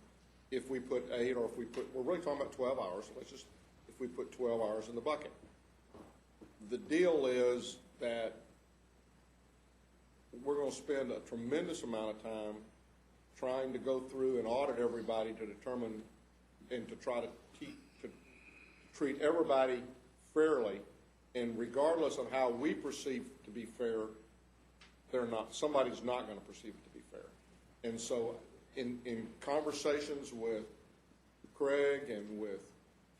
B: if we put 8 or if we put, we're really talking about 12 hours, let's just, if we put 12 hours in the bucket. The deal is that we're going to spend a tremendous amount of time trying to go through and audit everybody to determine and to try to treat everybody fairly, and regardless of how we perceive to be fair, somebody's not going to perceive it to be fair. And so in conversations with Craig and with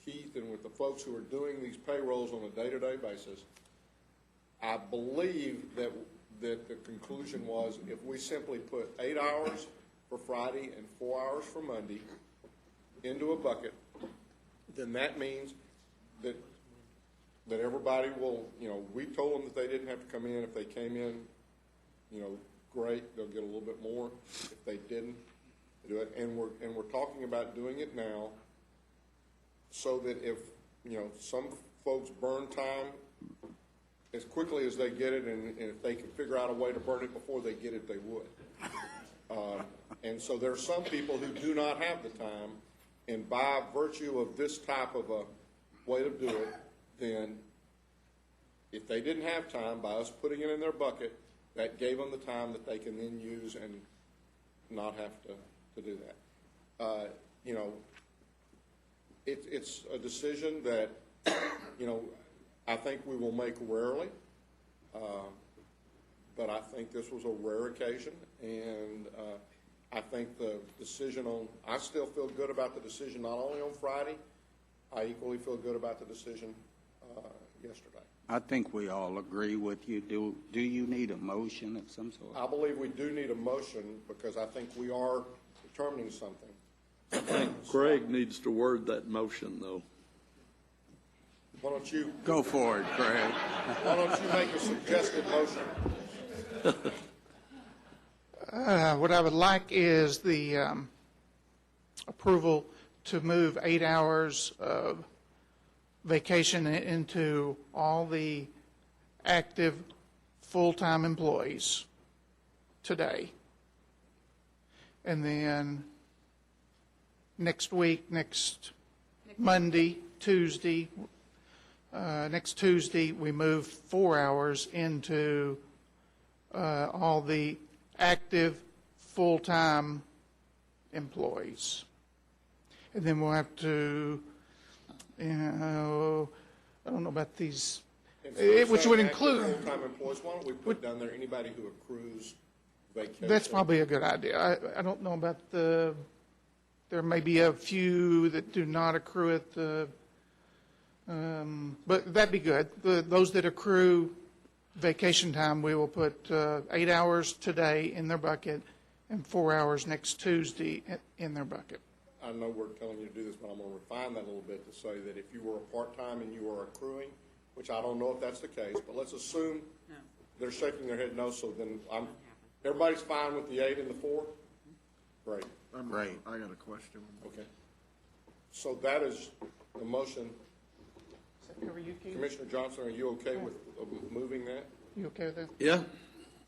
B: Keith and with the folks who are doing these payrolls on a day-to-day basis, I believe that the conclusion was if we simply put 8 hours for Friday and 4 hours for Monday into a bucket, then that means that everybody will, we told them that they didn't have to come in. If they came in, great, they'll get a little bit more. If they didn't, do it. And we're talking about doing it now so that if, some folks burn time as quickly as they get it, and if they can figure out a way to burn it before they get it, they would. And so there are some people who do not have the time, and by virtue of this type of a way to do it, then if they didn't have time, by us putting it in their bucket, that gave them the time that they can then use and not have to do that. It's a decision that, I think we will make rarely, but I think this was a rare occasion, and I think the decision I still feel good about the decision not only on Friday, I equally feel good about the decision yesterday.
C: I think we all agree with you. Do you need a motion of some sort?
B: I believe we do need a motion because I think we are determining something.
F: I think Craig needs to word that motion, though.
B: Why don't you
C: go for it, Craig?
B: Why don't you make a suggested motion?
P: What I would like is the approval to move 8 hours of vacation into all the active full-time employees today. And then next week, next Monday, Tuesday, next Tuesday, we move 4 hours into all the active full-time employees. And then we'll have to, I don't know about these, which would include.
B: Full-time employees. Why don't we put down there anybody who accrues vacation?
P: That's probably a good idea. I don't know about there may be a few that do not accrue it, but that'd be good. Those that accrue vacation time, we will put 8 hours today in their bucket and 4 hours next Tuesday in their bucket.
B: I know we're telling you to do this, but I'm going to refine that a little bit to say that if you were a part-time and you are accruing, which I don't know if that's the case, but let's assume they're shaking their head no, so then everybody's fine with the 8 and the 4? Great.
K: Great. I got a question.
B: Okay. So that is the motion. Commissioner Johnson, are you okay with moving that?
P: You okay with that?
F: Yeah.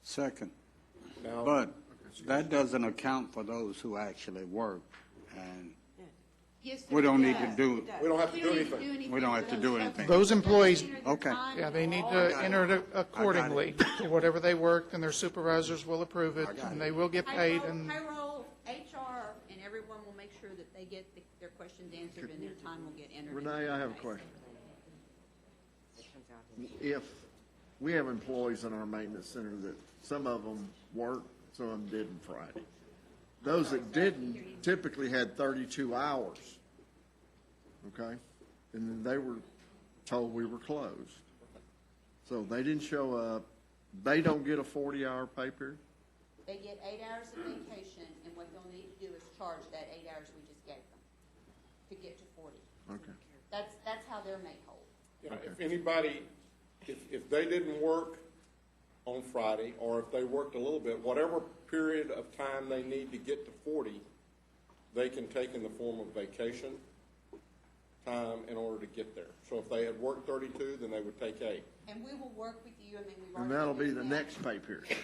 C: Second.
B: Now,
C: But that doesn't account for those who actually work, and we don't need to do.
B: We don't have to do anything.
C: We don't have to do anything.
P: Those employees,
C: Okay.
P: yeah, they need to enter it accordingly to whatever they worked, and their supervisors will approve it, and they will get paid. And
D: Payroll, HR, and everyone will make sure that they get their questions answered and their time will get entered.
K: Renee, I have a question. If we have employees in our maintenance center that some of them worked, some of them didn't Friday. Those that didn't typically had 32 hours, okay? And then they were told we were closed. So they didn't show up. They don't get a 40-hour pay period?
D: They get 8 hours of vacation, and what they'll need to do is charge that 8 hours we just gave them to get to 40.
K: Okay.
D: That's how they're made whole.
B: If anybody, if they didn't work on Friday, or if they worked a little bit, whatever period of time they need to get to 40, they can take in the form of vacation time in order to get there. So if they had worked 32, then they would take 8.
D: And we will work with you, we've
K: And
D: already.
K: that'll be the next pay period?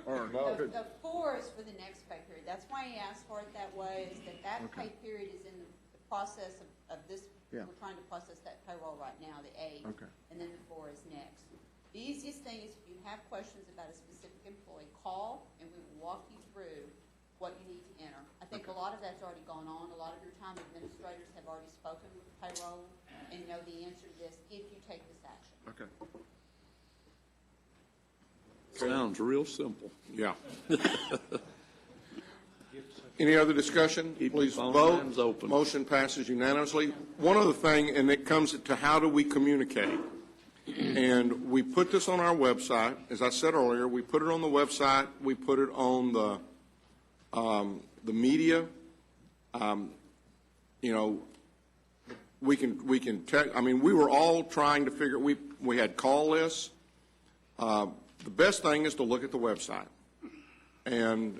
K: Or
B: No.
D: The 4 is for the next pay period. That's why he asked for it that way, is that
K: Okay.
D: pay period is in the process of this.
K: Yeah.
D: We're trying to process that payroll right now, the 8.
K: Okay.
D: And then the 4 is next. The easiest thing is if you have questions about a specific employee, call and we will walk you through what you need to enter. I think a lot of that's already gone on. A lot of your time administrators have already spoken with payroll and know the answer to this if you take this action.
K: Okay.
F: Sounds real simple.
B: Yeah. Any other discussion? Please
F: phone
B: vote.
F: lines open.
B: Motion passes unanimously. One other thing, and it comes to how do we communicate? And we put this on our website. As I said earlier, we put it on the website. We put it on the media. You know, we can check. I mean, we were all trying to figure. We had call lists. The best thing is to look at the website, and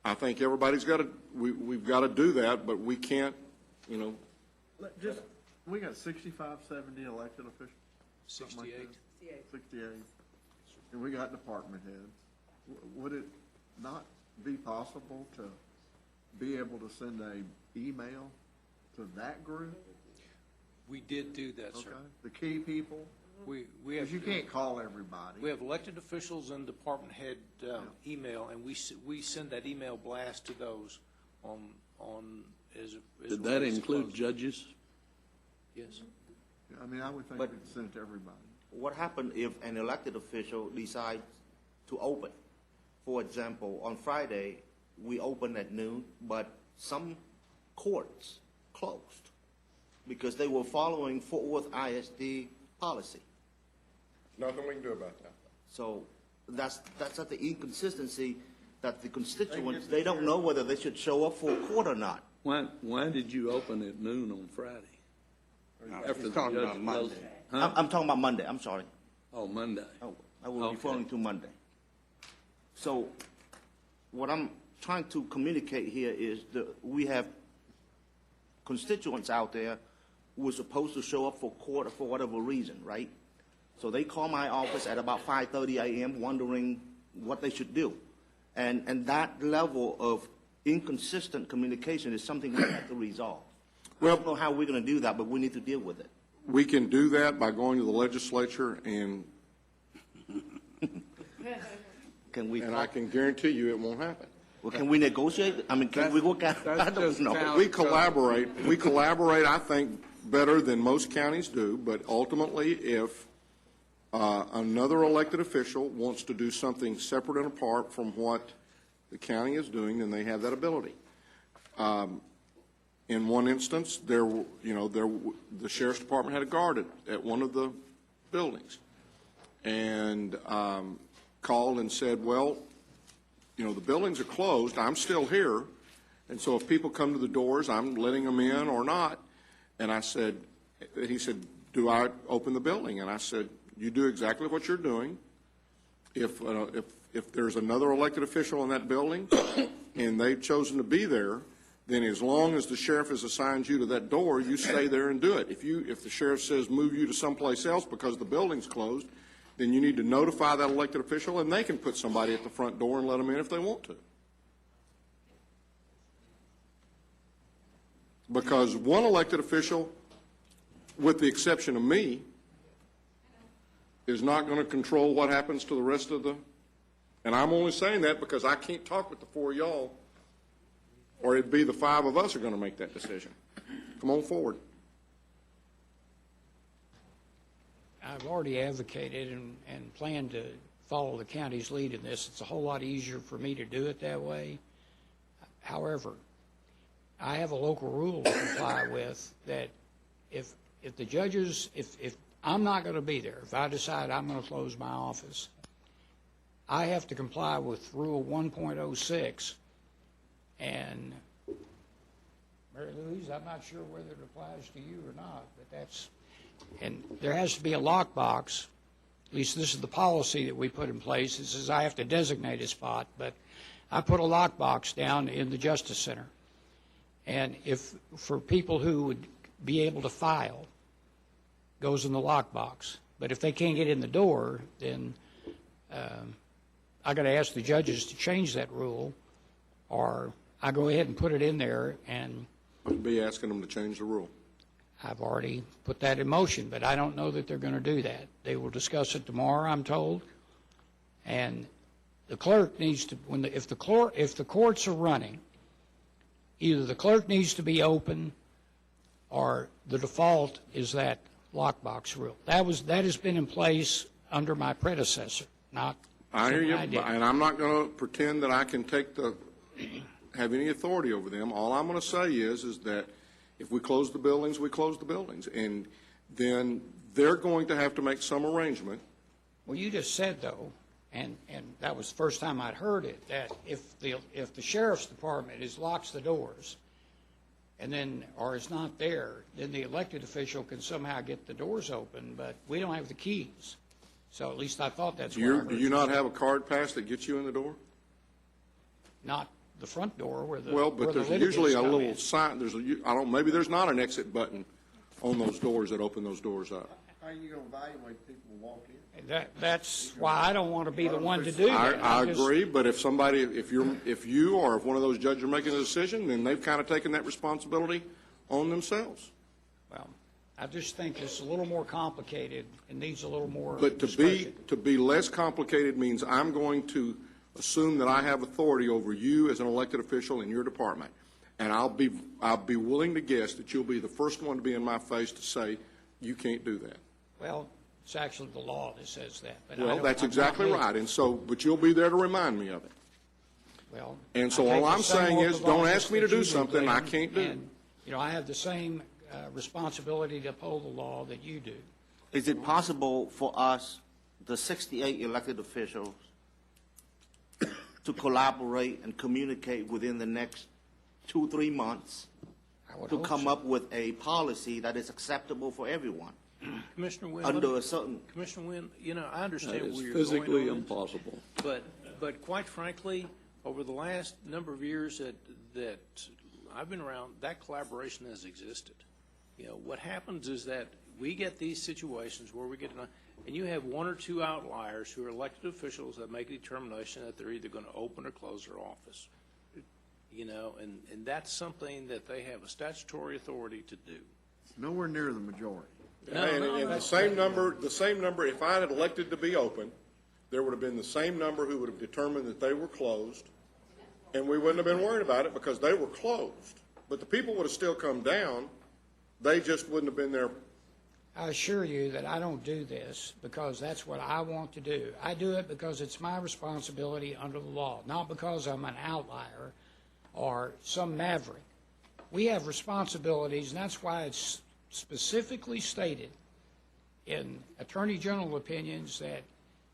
B: I think everybody's got to. We've got to do that, but we can't. You know.
K: We got 65, 70 elected officials.
L: 68.
K: 68. And we got department heads. Would it not be possible to be able to send a email to that group?
L: We did do that, sir.
K: Okay. The key people?
L: We
K: Because
L: have.
K: you can't call everybody.
L: We have elected officials and department head email, and we send that email blast to those on as.
F: Did that include judges?
L: Yes.
K: I mean, I would think
J: But-
K: we'd send it to everybody.
J: What happens if an elected official decides to open? For example, on Friday, we opened at noon, but some courts closed because they were following Fort Worth ISD policy.
B: Nothing we can do about that.
J: So that's at the inconsistency that the constituents, they don't know whether they should show up for a court or not.
F: Why did you open at noon on Friday? After the
J: talking
F: judge
J: about Monday.
F: closed? Huh?
J: I'm talking about Monday, I'm sorry.
F: Oh, Monday.
J: Oh, I was
F: Okay.
J: referring to Monday. So what I'm trying to communicate here is that we have constituents out there who are supposed to show up for court for whatever reason, right? So they call my office at about 5:30 a.m. wondering what they should do. And that level of inconsistent communication is something we have to resolve. I don't know how we're going to do that, but we need to deal with it.
B: We can do that by going to the legislature and
J: Can we?
B: I can guarantee you it won't happen.
J: Well, can we negotiate? I mean, can we work out? I don't know.
B: We collaborate. We collaborate, I think, better than most counties do, but ultimately, if another elected official wants to do something separate and apart from what the county is doing, then they have that ability. In one instance, the sheriff's department had a guard at one of the buildings, and called and said, well, the buildings are closed, I'm still here, and so if people come to the doors, I'm letting them in or not. And he said, do I open the building? And I said, you do exactly what you're doing. If there's another elected official in that building and they've chosen to be there, then as long as the sheriff has assigned you to that door, you stay there and do it. If the sheriff says move you to someplace else because the building's closed, then you need to notify that elected official, and they can put somebody at the front door and let them in if they want to. Because one elected official, with the exception of me, is not going to control what happens to the rest of the, and I'm only saying that because I can't talk with the four of y'all, or it'd be the five of us are going to make that decision. Come on forward.
O: I've already advocated and plan to follow the county's lead in this. It's a whole lot easier for me to do it that way. However, I have a local rule to comply with that if the judges, if I'm not going to be there, if I decide I'm going to close my office, I have to comply with Rule 1.06. And Mary Louise, I'm not sure whether it applies to you or not, but that's, and there has to be a lockbox. At least this is the policy that we put in place. It says I have to designate a spot, but I put a lockbox down in the Justice Center. And if, for people who would be able to file, goes in the lockbox. But if they can't get in the door, then I got to ask the judges to change that rule, or I go ahead and put it in there, and
B: I'd be asking them to change the rule.
O: I've already put that in motion, but I don't know that they're going to do that. They will discuss it tomorrow, I'm told. And the clerk needs to, if the courts are running, either the clerk needs to be open, or the default is that lockbox rule. That has been in place under my predecessor, not
B: I hear you,
O: something I did.
B: and I'm not going to pretend that I can take have any authority over them. All I'm going to say is that if we close the buildings, we close the buildings. And then they're going to have to make some arrangement.
O: Well, you just said, though, and that was the first time I'd heard it, that if the sheriff's department locks the doors and then, or is not there, then the elected official can somehow get the doors open, but we don't have the keys. So at least I thought that's what I heard.
B: Do you not have a card pass that gets you in the door?
O: Not the front door where the
B: Well, but
O: where the
B: there's usually a
O: litigants come
B: little
O: in.
B: sign, maybe there's not an exit button on those doors that open those doors up.
K: How are you going to evaluate people who walk in?
O: That's why I don't want to be the one to do that.
B: I agree, but if somebody, if you or if one of those judges are making a decision, then they've kind of taken that responsibility on themselves.
O: Well, I just think it's a little more complicated and needs a little more
B: But
O: discussion.
B: to be less complicated means I'm going to assume that I have authority over you as an elected official in your department. And I'll be willing to guess that you'll be the first one to be in my face to say, you can't do that.
O: Well, it's actually the law that says that. But
B: Well, that's exactly right. And so, but you'll be there to remind me of it.
O: Well,
B: And so
O: I take
B: all
O: the
B: I'm
O: same
B: saying
O: oath
B: is,
O: of
B: don't
O: office
B: ask me
O: that
B: to do
O: you
B: something I
O: Glenn,
B: can't do.
O: and, I have the same responsibility to uphold the law that you do.
J: Is it possible for us, the 68 elected officials, to collaborate and communicate within the next 2-3 months to come up with a policy that is acceptable for everyone?
L: Commissioner Wynn,
J: Under a certain,
L: Commissioner Wynn, I understand
F: That is
L: where you're going
F: physically
L: on this,
F: impossible.
L: but quite frankly, over the last number of years that I've been around, that collaboration has existed. What happens is that we get these situations where we get, and you have one or two outliers who are elected officials that make a determination that they're either going to open or close their office. And that's something that they have a statutory authority to do.
K: Nowhere near the majority.
B: And the same number, if I had elected to be open, there would have been the same number who would have determined that they were closed, and we wouldn't have been worried about it because they were closed. But the people would have still come down, they just wouldn't have been there.
O: I assure you that I don't do this because that's what I want to do. I do it because it's my responsibility under the law, not because I'm an outlier or some maverick. We have responsibilities, and that's why it's specifically stated in Attorney General opinions that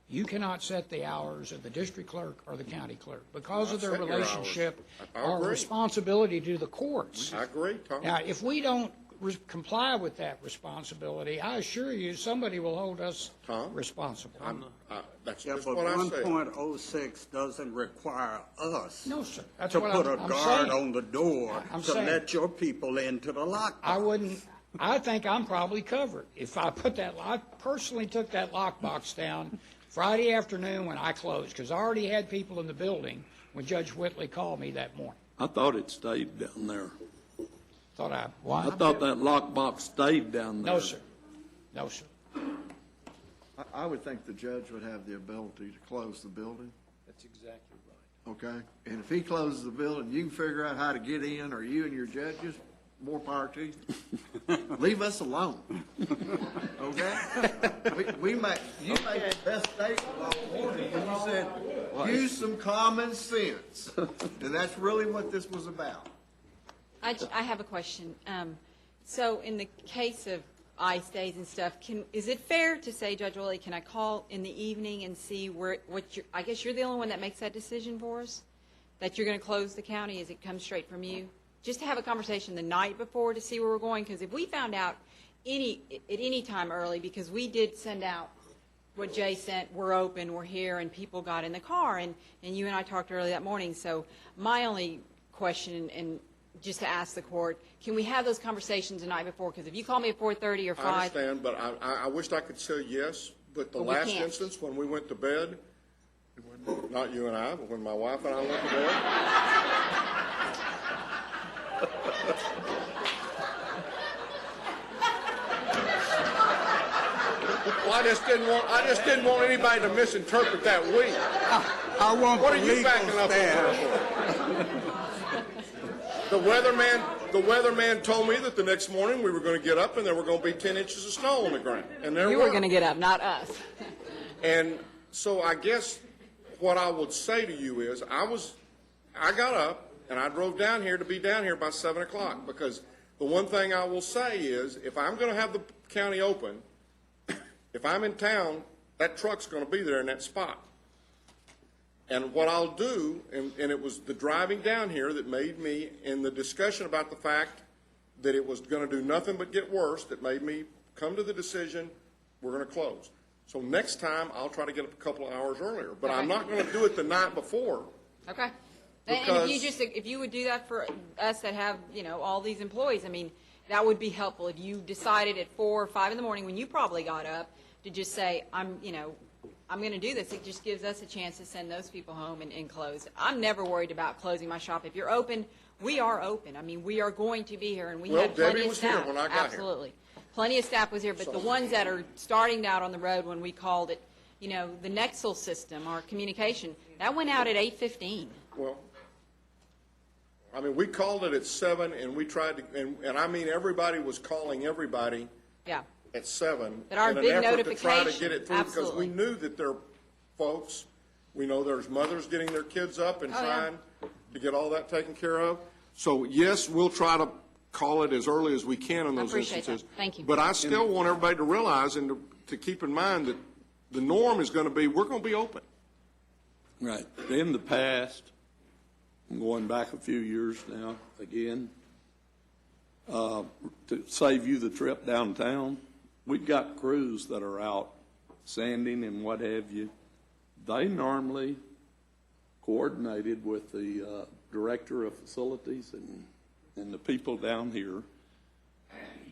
O: you cannot set the hours of the district clerk or the county clerk because of their
B: Set your hours.
O: relationship
B: I
O: or
B: agree.
O: responsibility to the courts.
B: I agree, Tom.
O: Now, if we don't comply with that responsibility, I assure you, somebody will hold us responsible.
B: That's
C: Yeah,
B: just
C: but
B: what I said.
C: 1.06 doesn't require us
O: No, sir. That's
C: to
O: what
C: put
O: I'm
C: a guard
O: saying.
C: on the door
O: I'm
C: to
O: saying.
C: let your people into the lockbox.
O: I think I'm probably covered. If I I personally took that lockbox down Friday afternoon when I closed, because I already had people in the building when Judge Whitley called me that morning.
F: I thought it stayed down there.
O: Why?
F: I thought that lockbox stayed down there.
O: No, sir. No, sir.
K: I would think the judge would have the ability to close the building,
L: That's exactly right.
K: okay? And if he closes the building, you can figure out how to get in, or you and your judges, more power to you. Leave us alone, okay? You made the best statement all morning when you said, use some common sense. And that's really what this was about.
I: I have a question. So in the case of ice days and stuff, is it fair to say, Judge Willie, can I call in the evening and see I guess you're the only one that makes that decision for us? That you're going to close the county? Is it come straight from you? Just to have a conversation the night before to see where we're going? Because if we found out at any time early, because we did send out what Jay sent, we're open, we're here, and people got in the car, and you and I talked early that morning. So my only question, and just to ask the court, can we have those conversations the night before? Because if you call me at 4:30 or 5...
B: I understand, but I wished I could say yes, but the
I: But we
B: last
I: can't.
B: instance, when we went to bed, not you and I, but when my wife and I went to bed, well, I just didn't want anybody to misinterpret that we.
C: I want
B: What
C: the
B: are you
C: legal
B: backing up on
C: staff.
B: her for? The weatherman told me that the next morning we were going to get up and there were going to be 10 inches of snow on the ground. And there
I: You
B: were.
I: were going to get up, not us.
B: And so I guess what I would say to you is I got up and I drove down here to be down here by 7 o'clock, because the one thing I will say is, if I'm going to have the county open, if I'm in town, that truck's going to be there in that spot. And what I'll do, and it was the driving down here that made me, in the discussion about the fact that it was going to do nothing but get worse, that made me come to the decision, we're going to close. So next time, I'll try to get up a couple of hours earlier. But I'm not going to do it the night before.
I: Okay. And if you would do that for us that have, all these employees, I mean, that would be helpful. If you decided at 4 or 5 in the morning, when you probably got up, to just say, I'm going to do this. It just gives us a chance to send those people home and close. I'm never worried about closing my shop. If you're open, we are open. I mean, we are going to be here, and we have plenty
B: Debbie
I: of
B: was
I: staff.
B: here when I got here.
I: Absolutely. Plenty of staff was here, but the ones that are starting out on the road, when we called it, the Nexel system, our communication, that went out at 8:15.
B: Well, I mean, we called it at 7, and we tried to, and I mean, everybody was calling everybody
I: Yeah.
B: at 7
I: But our
B: in an
I: big
B: effort to try to
I: notification-
B: get it through, because
I: absolutely.
B: we knew that there are folks, we know there's mothers getting their kids up and
I: Oh, yeah.
B: trying to get all that taken care of. So, yes, we'll try to call it as early as we can in
I: I
B: those
I: appreciate that.
B: instances.
I: Thank you.
B: But I still want everybody to realize and to keep in mind that the norm is going to be, we're going to be open.
F: Right. In the past, I'm going back a few years now, again, to save you the trip downtown, we've got crews that are out sanding and what have you. They normally coordinated with the director of facilities and the people down here.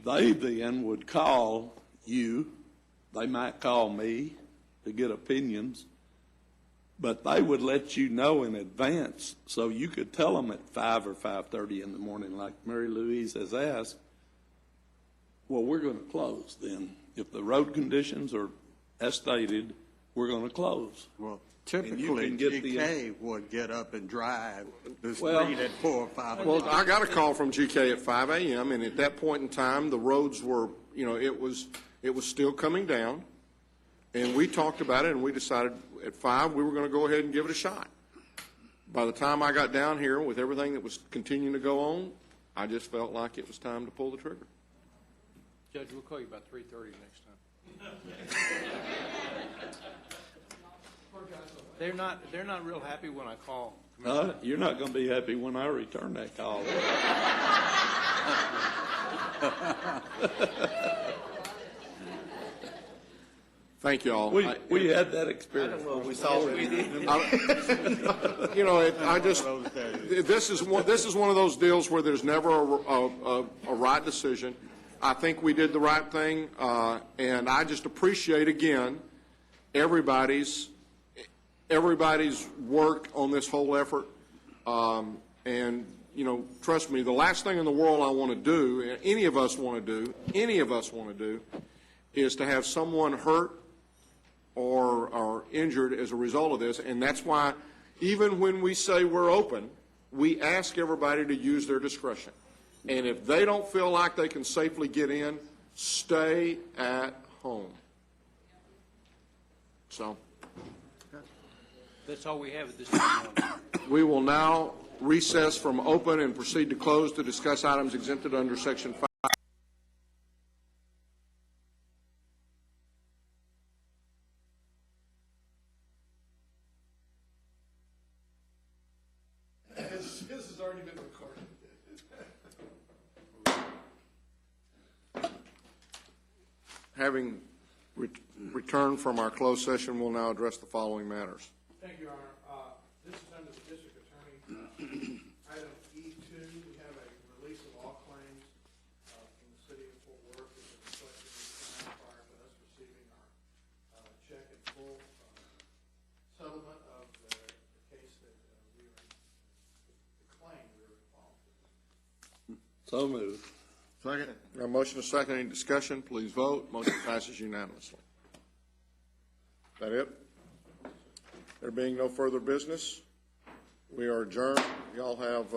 F: They then would call you. They might call me to get opinions, but they would let you know in advance so you could tell them at 5 or 5:30 in the morning, like Mary Louise has asked, well, we're going to close then. If the road conditions are as stated, we're going to close.
C: Well,
F: And you
C: typically,
F: can get the-
C: GK would get up and drive the
B: Well-
C: street at 4 or 5
B: Well,
C: o'clock.
B: I got a call from GK at 5 a.m., and at that point in time, the roads were, it was still coming down. And we talked about it, and we decided at 5 we were going to go ahead and give it a shot. By the time I got down here with everything that was continuing to go on, I just felt like it was time to pull the trigger.
L: Judge, we'll call you about 3:30 next time. They're not real happy when I call.
F: You're not going to be happy when I return that call.
B: Thank you all.
F: We had that experience.
B: This is one of those deals where there's never a right decision. I think we did the right thing, and I just appreciate, again, everybody's work on this whole effort. And, trust me, the last thing in the world I want to do, and any of us want to do, is to have someone hurt or injured as a result of this. And that's why, even when we say we're open, we ask everybody to use their discretion. And if they don't feel like they can safely get in, stay at home. So,
L: That's all we have at this time.
B: we will now recess from open and proceed to close to discuss items exempted under Section 5.
K: This has already been recorded.
B: Having returned from our closed session, we'll now address the following matters.
P: Thank you, Your Honor. This is under the district attorney. Item E2, we have a release of all claims from the city of Fort Worth that were requested prior to us receiving our check in full settlement of the case that we were, the claim we were involved with.
F: So moved.
B: Second. A motion is second. Any discussion? Please vote. Motion passes unanimously. Is that it? There being no further business, we are adjourned. Y'all have